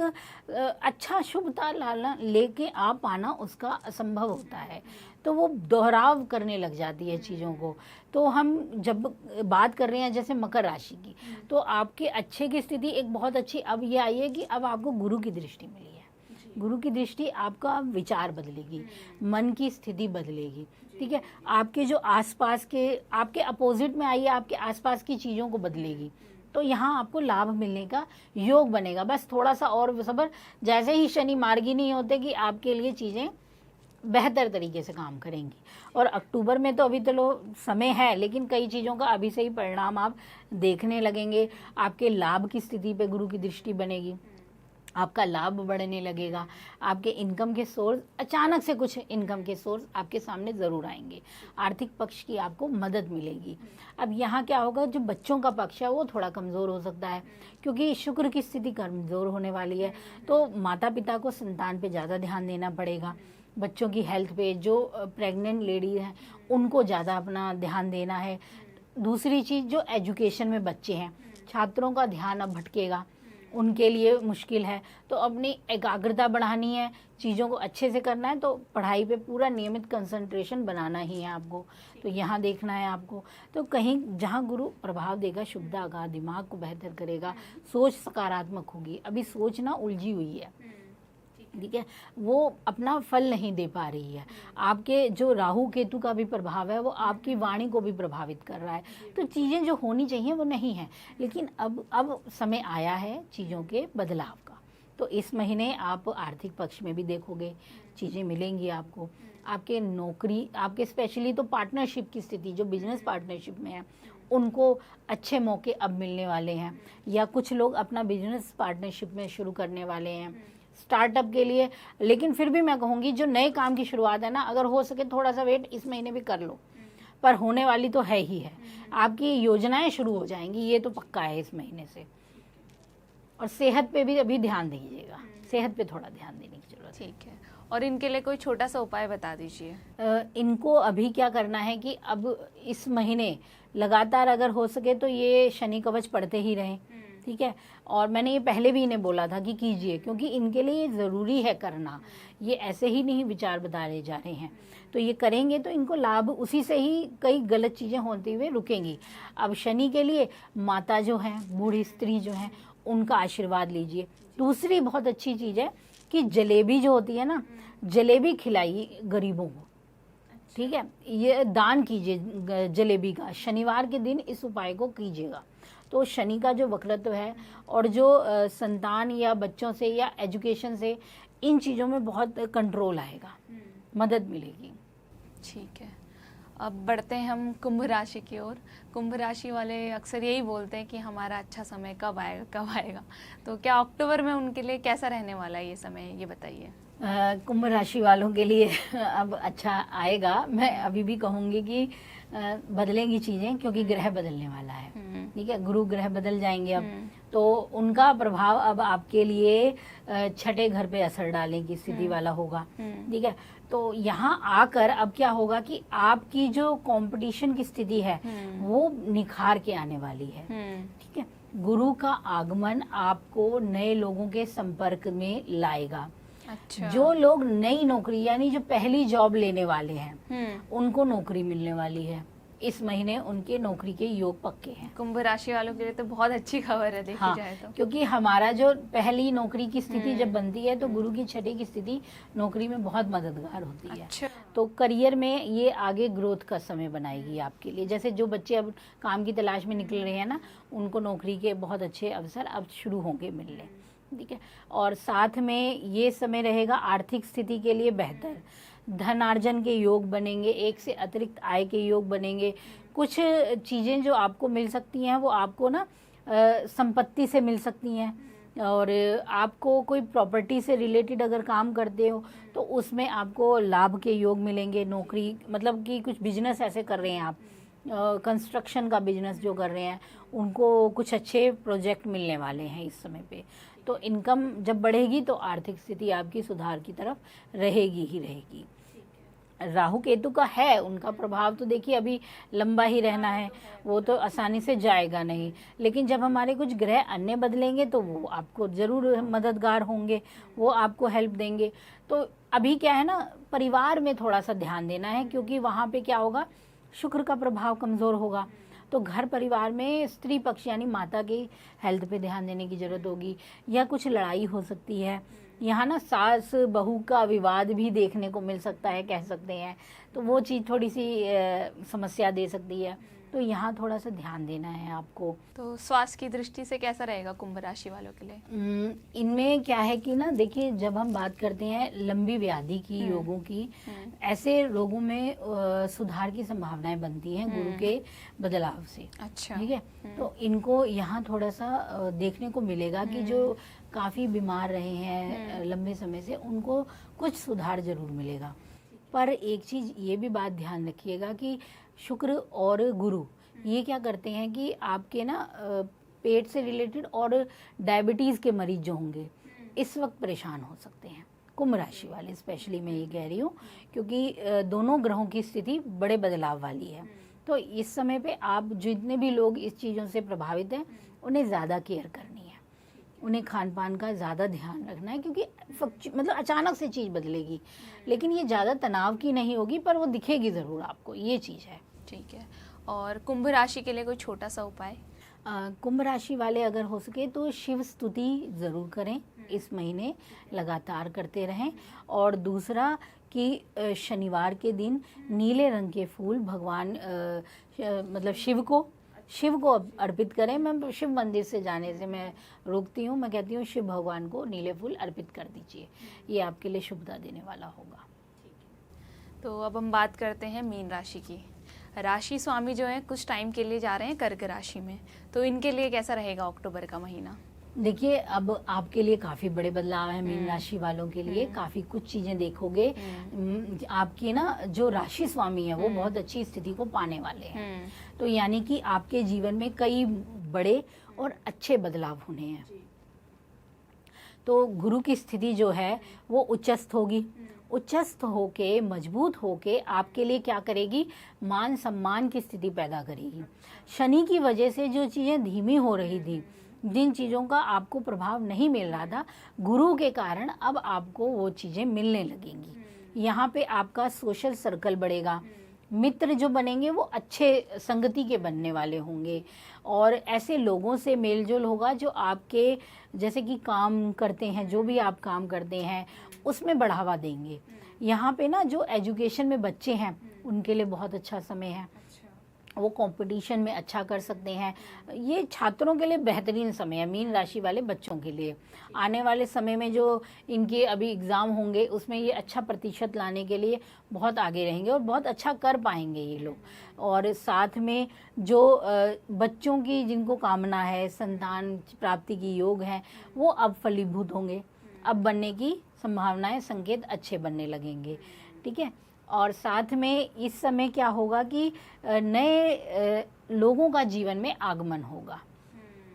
अच्छा शुभता लाना लेके आ पाना उसका असंभव होता है, तो वो दोहराव करने लग जाती है चीज़ों को। तो हम जब बात कर रहे हैं जैसे मकर राशि की, तो आपके अच्छे की स्थिति एक बहुत अच्छी अब ये आई है कि अब आपको गुरु की दृष्टि मिली है। गुरु की दृष्टि आपका विचार बदलेगी, मन की स्थिति बदलेगी। ठीक है, आपके जो आसपास के, आपके अपोजिट में आई है, आपके आसपास की चीज़ों को बदलेगी। तो यहाँ आपको लाभ मिलने का योग बनेगा। बस थोड़ा सा और सब्र, जैसे ही शनि मार्गी नहीं होते कि आपके लिए चीज़ें बेहतर तरीके से काम करेंगी। और अक्टूबर में तो अभी तो समय है, लेकिन कई चीज़ों का अभी से ही परिणाम आप देखने लगेंगे। आपके लाभ की स्थिति पे गुरु की दृष्टि बनेगी, आपका लाभ बढ़ने लगेगा। आपके इनकम के सोर्स, अचानक से कुछ इनकम के सोर्स आपके सामने ज़रूर आएंगे। आर्थिक पक्ष की आपको मदद मिलेगी। अब यहाँ क्या होगा, जो बच्चों का पक्ष है वो थोड़ा कमज़ोर हो सकता है, क्योंकि शुक्र की स्थिति कमज़ोर होने वाली है। तो माता पिता को संतान पे ज़्यादा ध्यान देना पड़ेगा। बच्चों की हेल्थ पे, जो प्रेग्नेंट लेडी हैं उनको ज़्यादा अपना ध्यान देना है। दूसरी चीज़, जो एजुकेशन में बच्चे हैं, छात्रों का ध्यान अब भटकेगा। उनके लिए मुश्किल है। तो अपनी एकाग्रता बढ़ानी है, चीज़ों को अच्छे से करना है, तो पढ़ाई पे पूरा नियमित कंसंट्रेशन बनाना ही है आपको। तो यहाँ देखना है आपको, तो कहीं जहाँ गुरु प्रभाव देगा शुभता का, दिमाग को बेहतर करेगा, सोच सकारात्मक होगी। अभी सोच ना उलझी हुई है, ठीक है, वो अपना फल नहीं दे पा रही है। आपके जो राहु केतु का भी प्रभाव है वो आपकी वाणी को भी प्रभावित कर रहा है। तो चीज़ें जो होनी चाहिए वो नहीं है, लेकिन अब समय आया है चीज़ों के बदलाव का। तो इस महीने आप आर्थिक पक्ष में भी देखोगे चीज़ें मिलेंगी आपको। आपके नौकरी, आपके स्पेशली तो पार्टनरशिप की स्थिति, जो बिजनेस पार्टनरशिप में है उनको अच्छे मौके अब मिलने वाले हैं, या कुछ लोग अपना बिजनेस पार्टनरशिप में शुरू करने वाले हैं स्टार्टअप के लिए। लेकिन फिर भी मैं कहूँगी जो नए काम की शुरुआत है ना, अगर हो सके थोड़ा सा वेट इस महीने भी कर लो, पर होने वाली तो है ही है। आपकी योजनाएं शुरू हो जाएंगी, ये तो पक्का है इस महीने से। और सेहत पे भी अभी ध्यान दीजिएगा, सेहत पे थोड़ा ध्यान देने की जरूरत है। ठीक है, और इनके लिए कोई छोटा सा उपाय बता दीजिए। इनको अभी क्या करना है कि अब इस महीने लगातार अगर हो सके तो ये शनि कवच पढ़ते ही रहें, ठीक है। और मैंने ये पहले भी इन्हें बोला था कि कीजिए, क्योंकि इनके लिए ये ज़रूरी है करना। ये ऐसे ही नहीं विचार बताए जा रहे हैं, तो ये करेंगे तो इनको लाभ, उसी से ही कई गलत चीज़ें होती हुए रुकेंगी। अब शनि के लिए माता जो हैं, बूढ़ी स्त्री जो हैं, उनका आशीर्वाद लीजिए। दूसरी बहुत अच्छी चीज़ है कि जलेबी जो होती है ना, जलेबी खिलाइए गरीबों को, ठीक है। ये दान कीजिए जलेबी का, शनिवार के दिन इस उपाय को कीजिएगा। तो शनि का जो वक्रत्व है और जो संतान या बच्चों से या एजुकेशन से, इन चीज़ों में बहुत कंट्रोल आएगा, मदद मिलेगी। ठीक है, अब बढ़ते हैं हम कुंभ राशि की ओर। कुंभ राशि वाले अक्सर यही बोलते हैं कि हमारा अच्छा समय कब आएगा कब आएगा, तो क्या अक्टूबर में उनके लिए कैसा रहने वाला है ये समय, ये बताइए। कुंभ राशि वालों के लिए अब अच्छा आएगा। मैं अभी भी कहूँगी कि बदलेंगी चीज़ें, क्योंकि ग्रह बदलने वाला है, ठीक है। गुरु ग्रह बदल जाएंगे अब, तो उनका प्रभाव अब आपके लिए छठे घर पे असर डालने की स्थिति वाला होगा, ठीक है। तो यहाँ आकर अब क्या होगा कि आपकी जो कंपटीशन की स्थिति है वो निखार के आने वाली है, ठीक है। गुरु का आगमन आपको नए लोगों के संपर्क में लाएगा। अच्छा। जो लोग नई नौकरी, यानी जो पहली जॉब लेने वाले हैं, उनको नौकरी मिलने वाली है इस महीने। उनके नौकरी के योग पक्के हैं। कुंभ राशि वालों के लिए तो बहुत अच्छी खबर है, देखी जाए तो। क्योंकि हमारा जो पहली नौकरी की स्थिति जब बनती है तो गुरु की छठी की स्थिति नौकरी में बहुत मददगार होती है। अच्छा। तो करियर में ये आगे ग्रोथ का समय बनाएगी आपके लिए। जैसे जो बच्चे अब काम की तलाश में निकल रहे हैं ना, उनको नौकरी के बहुत अच्छे अवसर अब शुरू होंगे मिलने, ठीक है। और साथ में ये समय रहेगा आर्थिक स्थिति के लिए बेहतर, धनार्जन के योग बनेंगे, एक से अतिरिक्त आय के योग बनेंगे। कुछ चीज़ें जो आपको मिल सकती हैं वो आपको ना संपत्ति से मिल सकती हैं, और आपको कोई प्रॉपर्टी से रिलेटेड अगर काम करते हो तो उसमें आपको लाभ के योग मिलेंगे। नौकरी मतलब कि कुछ बिजनेस ऐसे कर रहे हैं आप, कंस्ट्रक्शन का बिजनेस जो कर रहे हैं, उनको कुछ अच्छे प्रोजेक्ट मिलने वाले हैं इस समय पे। तो इनकम जब बढ़ेगी तो आर्थिक स्थिति आपकी सुधार की तरफ रहेगी ही रहेगी। राहु केतु का है, उनका प्रभाव तो देखिए अभी लंबा ही रहना है, वो तो आसानी से जाएगा नहीं। लेकिन जब हमारे कुछ ग्रह अन्य बदलेंगे तो वो आपको ज़रूर मददगार होंगे, वो आपको हेल्प देंगे। तो अभी क्या है ना, परिवार में थोड़ा सा ध्यान देना है, क्योंकि वहाँ पे क्या होगा, शुक्र का प्रभाव कमज़ोर होगा। तो घर परिवार में स्त्री पक्ष यानी माता की हेल्थ पे ध्यान देने की ज़रूरत होगी, या कुछ लड़ाई हो सकती है। यहाँ ना सास बहू का विवाद भी देखने को मिल सकता है, कह सकते हैं, तो वो चीज़ थोड़ी सी समस्या दे सकती है। तो यहाँ थोड़ा सा ध्यान देना है आपको। तो स्वास्थ्य की दृष्टि से कैसा रहेगा कुंभ राशि वालों के लिए? इनमें क्या है कि ना देखिए, जब हम बात करते हैं लंबी व्याधि की, योगों की, ऐसे रोगों में सुधार की संभावनाएं बनती हैं गुरु के बदलाव से। अच्छा। ठीक है, तो इनको यहाँ थोड़ा सा देखने को मिलेगा कि जो काफ़ी बीमार रहे हैं लंबे समय से, उनको कुछ सुधार जरूर मिलेगा। पर एक चीज़ ये भी बात ध्यान रखिएगा कि शुक्र और गुरु ये क्या करते हैं कि आपके ना पेट से रिलेटेड और डायबिटीज़ के मरीज जो होंगे इस वक्त परेशान हो सकते हैं। कुंभ राशि वाले स्पेशली मैं ये कह रही हूँ, क्योंकि दोनों ग्रहों की स्थिति बड़े बदलाव वाली है। तो इस समय पे आप जितने भी लोग इस चीज़ों से प्रभावित हैं उन्हें ज़्यादा केयर करनी है। उन्हें खान पान का ज़्यादा ध्यान रखना है, क्योंकि मतलब अचानक से चीज़ बदलेगी, लेकिन ये ज़्यादा तनाव की नहीं होगी, पर वो दिखेगी ज़रूर आपको, ये चीज़ है। ठीक है। और कुंभ राशि के लिए कोई छोटा सा उपाय? कुंभ राशि वाले अगर हो सके तो शिव स्तुति ज़रूर करें, इस महीने लगातार करते रहें। और दूसरा कि शनिवार के दिन नीले रंग के फूल भगवान मतलब शिव को अर्पित करें। मैं शिव मंदिर से जाने से मैं रोकती हूँ, मैं कहती हूँ शिव भगवान को नीले फूल अर्पित कर दीजिए, ये आपके लिए शुभता देने वाला होगा। तो अब हम बात करते हैं मीन राशि की। राशि स्वामी जो है कुछ टाइम के लिए जा रहे हैं कर्क राशि में, तो इनके लिए कैसा रहेगा अक्टूबर का महीना? देखिए, अब आपके लिए काफ़ी बड़े बदलाव हैं, मीन राशि वालों के लिए काफ़ी कुछ चीज़ें देखोगे। आपकी ना जो राशि स्वामी है वो बहुत अच्छी स्थिति को पाने वाले हैं, तो यानी कि आपके जीवन में कई बड़े और अच्छे बदलाव होने हैं। तो गुरु की स्थिति जो है वो उच्चस्थ होगी, उच्चस्थ होके मजबूत होके आपके लिए क्या करेगी, मान सम्मान की स्थिति पैदा करेगी। शनि की वजह से जो चीज़ें धीमी हो रही थी, जिन चीज़ों का आपको प्रभाव नहीं मिल रहा था, गुरु के कारण अब आपको वो चीज़ें मिलने लगेंगी। यहाँ पे आपका सोशल सर्कल बढ़ेगा, मित्र जो बनेंगे वो अच्छे संगति के बनने वाले होंगे, और ऐसे लोगों से मेलजोल होगा जो आपके जैसे कि काम करते हैं, जो भी आप काम करते हैं उसमें बढ़ावा देंगे। यहाँ पे ना जो एजुकेशन में बच्चे हैं उनके लिए बहुत अच्छा समय है, वो कंपटीशन में अच्छा कर सकते हैं। ये छात्रों के लिए बेहतरीन समय है, मीन राशि वाले बच्चों के लिए। आने वाले समय में जो इनके अभी एग्ज़ाम होंगे उसमें ये अच्छा प्रतिशत लाने के लिए बहुत आगे रहेंगे और बहुत अच्छा कर पाएंगे ये लोग। और साथ में जो बच्चों की जिनको कामना है, संतान प्राप्ति की योग है, वो अब फलीभूत होंगे, अब बनने की संभावनाएं, संकेत अच्छे बनने लगेंगे। ठीक है। और साथ में इस समय क्या होगा कि नए लोगों का जीवन में आगमन होगा,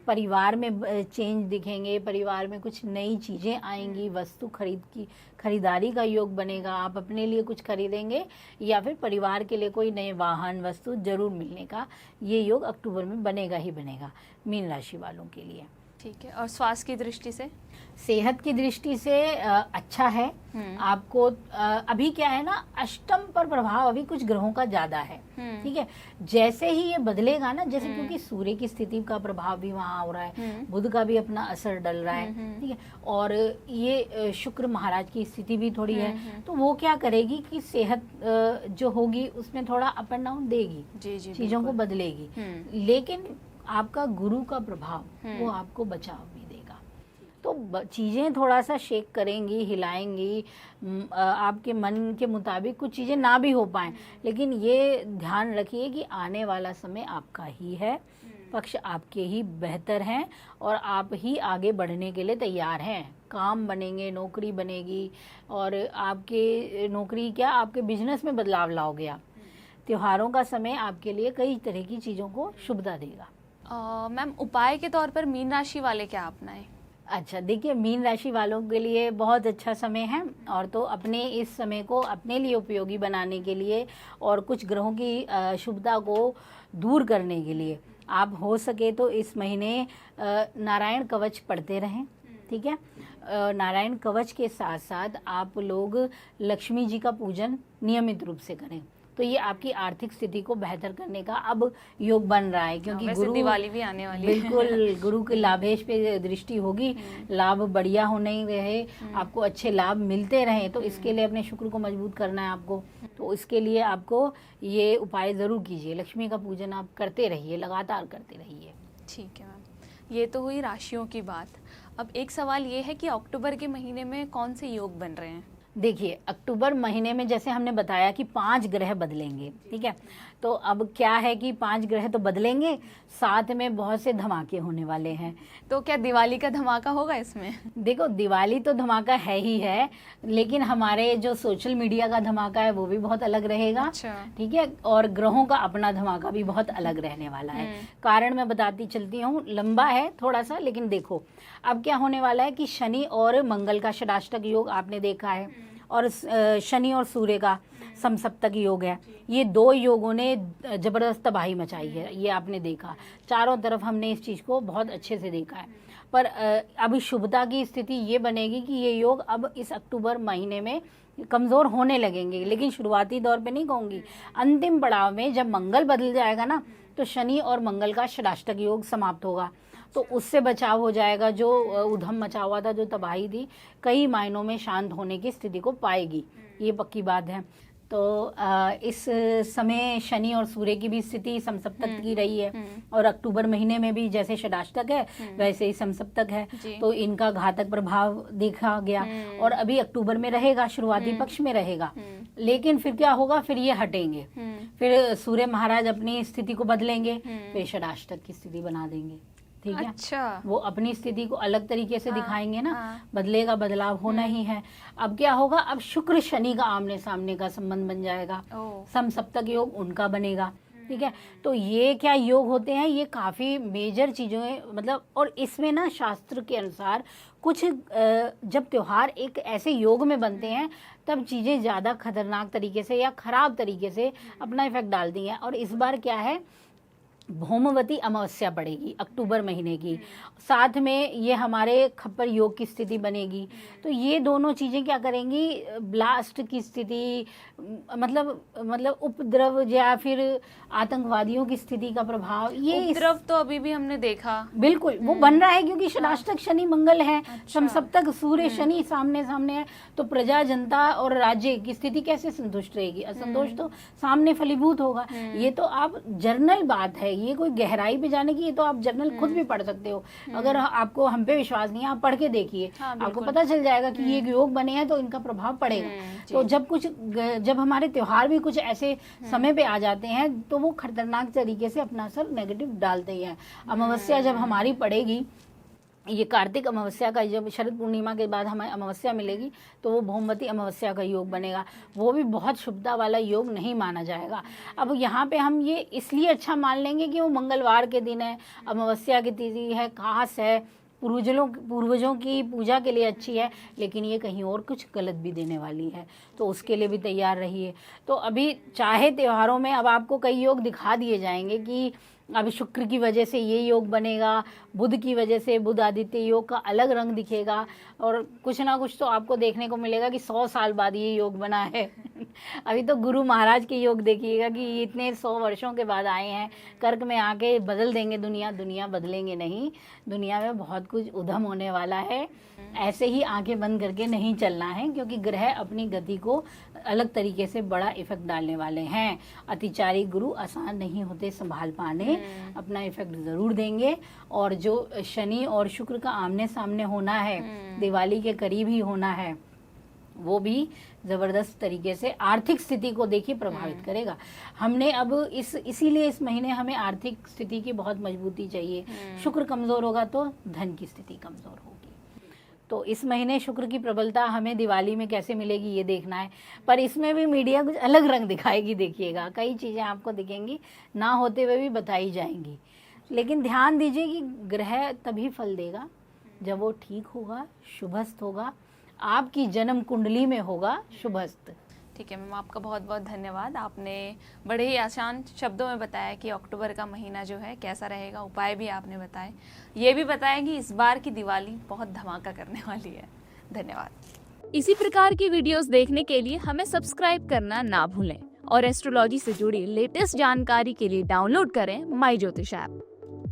परिवार में चेंज दिखेंगे, परिवार में कुछ नई चीज़ें आएंगी, वस्तु खरीदारी का योग बनेगा, आप अपने लिए कुछ खरीदेंगे या फिर परिवार के लिए कोई नए वाहन वस्तु जरूर मिलने का ये योग अक्टूबर में बनेगा ही बनेगा मीन राशि वालों के लिए। ठीक है। और स्वास्थ्य की दृष्टि से? सेहत की दृष्टि से अच्छा है। आपको अभी क्या है ना, अष्टम पर प्रभाव अभी कुछ ग्रहों का ज्यादा है। ठीक है। जैसे ही ये बदलेगा ना, जैसे क्योंकि सूर्य की स्थिति का प्रभाव भी वहाँ हो रहा है, बुध का भी अपना असर डल रहा है। ठीक है। और ये शुक्र महाराज की स्थिति भी थोड़ी है, तो वो क्या करेगी कि सेहत जो होगी उसमें थोड़ा अप एंड डाउन देगी, चीजों को बदलेगी, लेकिन आपका गुरु का प्रभाव वो आपको बचाव भी देगा। तो चीज़ें थोड़ा सा शेक करेंगी, हिलाएंगी, आपके मन के मुताबिक कुछ चीज़ें ना भी हो पाएं, लेकिन ये ध्यान रखिए कि आने वाला समय आपका ही है, पक्ष आपके ही बेहतर हैं और आप ही आगे बढ़ने के लिए तैयार हैं। काम बनेंगे, नौकरी बनेगी, और आपके नौकरी क्या, आपके बिजनेस में बदलाव लाओगे आप। त्योहारों का समय आपके लिए कई तरह की चीज़ों को शुभता देगा। मैम, उपाय के तौर पर मीन राशि वाले क्या अपनाएं? अच्छा, देखिए, मीन राशि वालों के लिए बहुत अच्छा समय है, और तो अपने इस समय को अपने लिए उपयोगी बनाने के लिए और कुछ ग्रहों की शुभता को दूर करने के लिए आप हो सके तो इस महीने नारायण कवच पढ़ते रहें। ठीक है। नारायण कवच के साथ साथ आप लोग लक्ष्मी जी का पूजन नियमित रूप से करें, तो ये आपकी आर्थिक स्थिति को बेहतर करने का अब योग बन रहा है, क्योंकि गुरु, दिवाली भी आने वाली है। बिल्कुल, गुरु के लाभेश पे दृष्टि होगी, लाभ बढ़िया होने ही रहे, आपको अच्छे लाभ मिलते रहे, तो इसके लिए अपने शुक्र को मजबूत करना है आपको। तो इसके लिए आपको ये उपाय जरूर कीजिए, लक्ष्मी का पूजन आप करते रहिए, लगातार करते रहिए। ठीक है मैम, ये तो हुई राशियों की बात। अब एक सवाल ये है कि अक्टूबर के महीने में कौन से योग बन रहे हैं? देखिए, अक्टूबर महीने में जैसे हमने बताया कि 5 ग्रह बदलेंगे। ठीक है। तो अब क्या है कि 5 ग्रह तो बदलेंगे, साथ में बहुत से धमाके होने वाले हैं। तो क्या दिवाली का धमाका होगा इसमें? देखो, दिवाली तो धमाका है ही है, लेकिन हमारे जो सोशल मीडिया का धमाका है वो भी बहुत अलग रहेगा। अच्छा। ठीक है। और ग्रहों का अपना धमाका भी बहुत अलग रहने वाला है। कारण मैं बताती चलती हूँ, लंबा है थोड़ा सा, लेकिन देखो अब क्या होने वाला है कि शनि और मंगल का षडाष्टक योग आपने देखा है, और शनि और सूर्य का समसप्तक योग है। ये 2 योगों ने जबरदस्त तबाही मचाई है, ये आपने देखा, चारों तरफ हमने इस चीज़ को बहुत अच्छे से देखा है। पर अभी शुभता की स्थिति ये बनेगी कि ये योग अब इस अक्टूबर महीने में कमज़ोर होने लगेंगे, लेकिन शुरुआती दौर पे नहीं कहूँगी, अंतिम पड़ाव में जब मंगल बदल जाएगा ना, तो शनि और मंगल का षडाष्टक योग समाप्त होगा, तो उससे बचाव हो जाएगा। जो उधम मचा हुआ था, जो तबाही थी, कई मायनों में शांत होने की स्थिति को पाएगी, ये पक्की बात है। तो इस समय शनि और सूर्य की भी स्थिति समसप्तक की रही है, और अक्टूबर महीने में भी जैसे षडाष्टक है वैसे ही समसप्तक है, तो इनका घातक प्रभाव देखा गया, और अभी अक्टूबर में रहेगा, शुरुआती पक्ष में रहेगा। लेकिन फिर क्या होगा, फिर ये हटेंगे, फिर सूर्य महाराज अपनी स्थिति को बदलेंगे, फिर षडाष्टक की स्थिति बना देंगे। ठीक है, अच्छा, वो अपनी स्थिति को अलग तरीके से दिखाएंगे ना, बदलेगा, बदलाव होना ही है। अब क्या होगा, अब शुक्र शनि का आमने सामने का संबंध बन जाएगा, समसप्तक योग उनका बनेगा। ठीक है, तो ये क्या योग होते हैं, ये काफ़ी मेजर चीज़ें मतलब, और इसमें ना शास्त्र के अनुसार कुछ जब त्योहार एक ऐसे योग में बनते हैं तब चीज़ें ज़्यादा खतरनाक तरीके से या ख़राब तरीके से अपना इफेक्ट डालती हैं। और इस बार क्या है, भौमवती अमावस्या पड़ेगी अक्टूबर महीने की, साथ में ये हमारे खप्पर योग की स्थिति बनेगी, तो ये दोनों चीज़ें क्या करेंगी, ब्लास्ट की स्थिति, मतलब उपद्रव या फिर आतंकवादियों की स्थिति का प्रभाव, ये उपद्रव तो अभी भी हमने देखा, बिल्कुल वो बन रहा है, क्योंकि षडाष्टक शनि मंगल है, समसप्तक सूर्य शनि सामने सामने है, तो प्रजा जनता और राज्य की स्थिति कैसे संतुष्ट रहेगी, असंतोष तो सामने फलीभूत होगा। ये तो आप जर्नल बात है, ये कोई गहराई पे जाने की, ये तो आप जर्नल खुद भी पढ़ सकते हो। अगर आपको हम पे विश्वास नहीं है, आप पढ़ के देखिए, आपको पता चल जाएगा कि ये योग बने हैं तो इनका प्रभाव पड़ेगा। तो जब हमारे त्योहार भी कुछ ऐसे समय पे आ जाते हैं तो वो खतरनाक तरीके से अपना असर नेगेटिव डालते ही हैं। अमावस्या जब हमारी पड़ेगी, ये कार्तिक अमावस्या का, जब शरद पूर्णिमा के बाद हमें अमावस्या मिलेगी तो वो भौमवती अमावस्या का योग बनेगा, वो भी बहुत शुभता वाला योग नहीं माना जाएगा। अब यहाँ पे हम ये इसलिए अच्छा मान लेंगे कि वो मंगलवार के दिन है, अमावस्या की तिथि है, खास है, पूर्वजों की पूजा के लिए अच्छी है, लेकिन ये कहीं और कुछ गलत भी देने वाली है, तो उसके लिए भी तैयार रहिए। तो अभी चाहे त्योहारों में अब आपको कई योग दिखा दिए जाएंगे कि अभी शुक्र की वजह से ये योग बनेगा, बुध की वजह से बुध आदित्य योग का अलग रंग दिखेगा, और कुछ ना कुछ तो आपको देखने को मिलेगा कि 100 साल बाद ये योग बना है। अभी तो गुरु महाराज के योग देखिएगा कि ये इतने 100 वर्षों के बाद आए हैं, कर्क में आके बदल देंगे दुनिया। दुनिया बदलेंगे नहीं, दुनिया में बहुत कुछ उधम होने वाला है। ऐसे ही आंखें बंद करके नहीं चलना है, क्योंकि ग्रह अपनी गति को अलग तरीके से बड़ा इफेक्ट डालने वाले हैं। अतिचारी गुरु आसान नहीं होते संभाल पाने, अपना इफेक्ट ज़रूर देंगे। और जो शनि और शुक्र का आमने सामने होना है, दिवाली के करीब ही होना है, वो भी ज़बरदस्त तरीके से आर्थिक स्थिति को देखिए प्रभावित करेगा। हमने अब इसीलिए इस महीने हमें आर्थिक स्थिति की बहुत मजबूती चाहिए। शुक्र कमज़ोर होगा तो धन की स्थिति कमज़ोर होगी। तो इस महीने शुक्र की प्रबलता हमें दिवाली में कैसे मिलेगी ये देखना है, पर इसमें भी मीडिया कुछ अलग रंग दिखाएगी। देखिएगा, कई चीज़ें आपको दिखेंगी, ना होते हुए भी बताई जाएंगी। लेकिन ध्यान दीजिए कि ग्रह तभी फल देगा जब वो ठीक होगा, शुभस्थ होगा, आपकी जन्म कुंडली में होगा शुभस्थ। ठीक है मैम, आपका बहुत बहुत धन्यवाद। आपने बड़े ही आसान शब्दों में बताया कि अक्टूबर का महीना जो है कैसा रहेगा, उपाय भी आपने बताए, ये भी बताया कि इस बार की दिवाली बहुत धमाका करने वाली है। धन्यवाद। इसी प्रकार की वीडियोस देखने के लिए हमें सब्सक्राइब करना ना भूलें और एस्ट्रोलॉजी से जुड़ी लेटेस्ट जानकारी के लिए डाउनलोड करें माई ज्योतिष ऐप।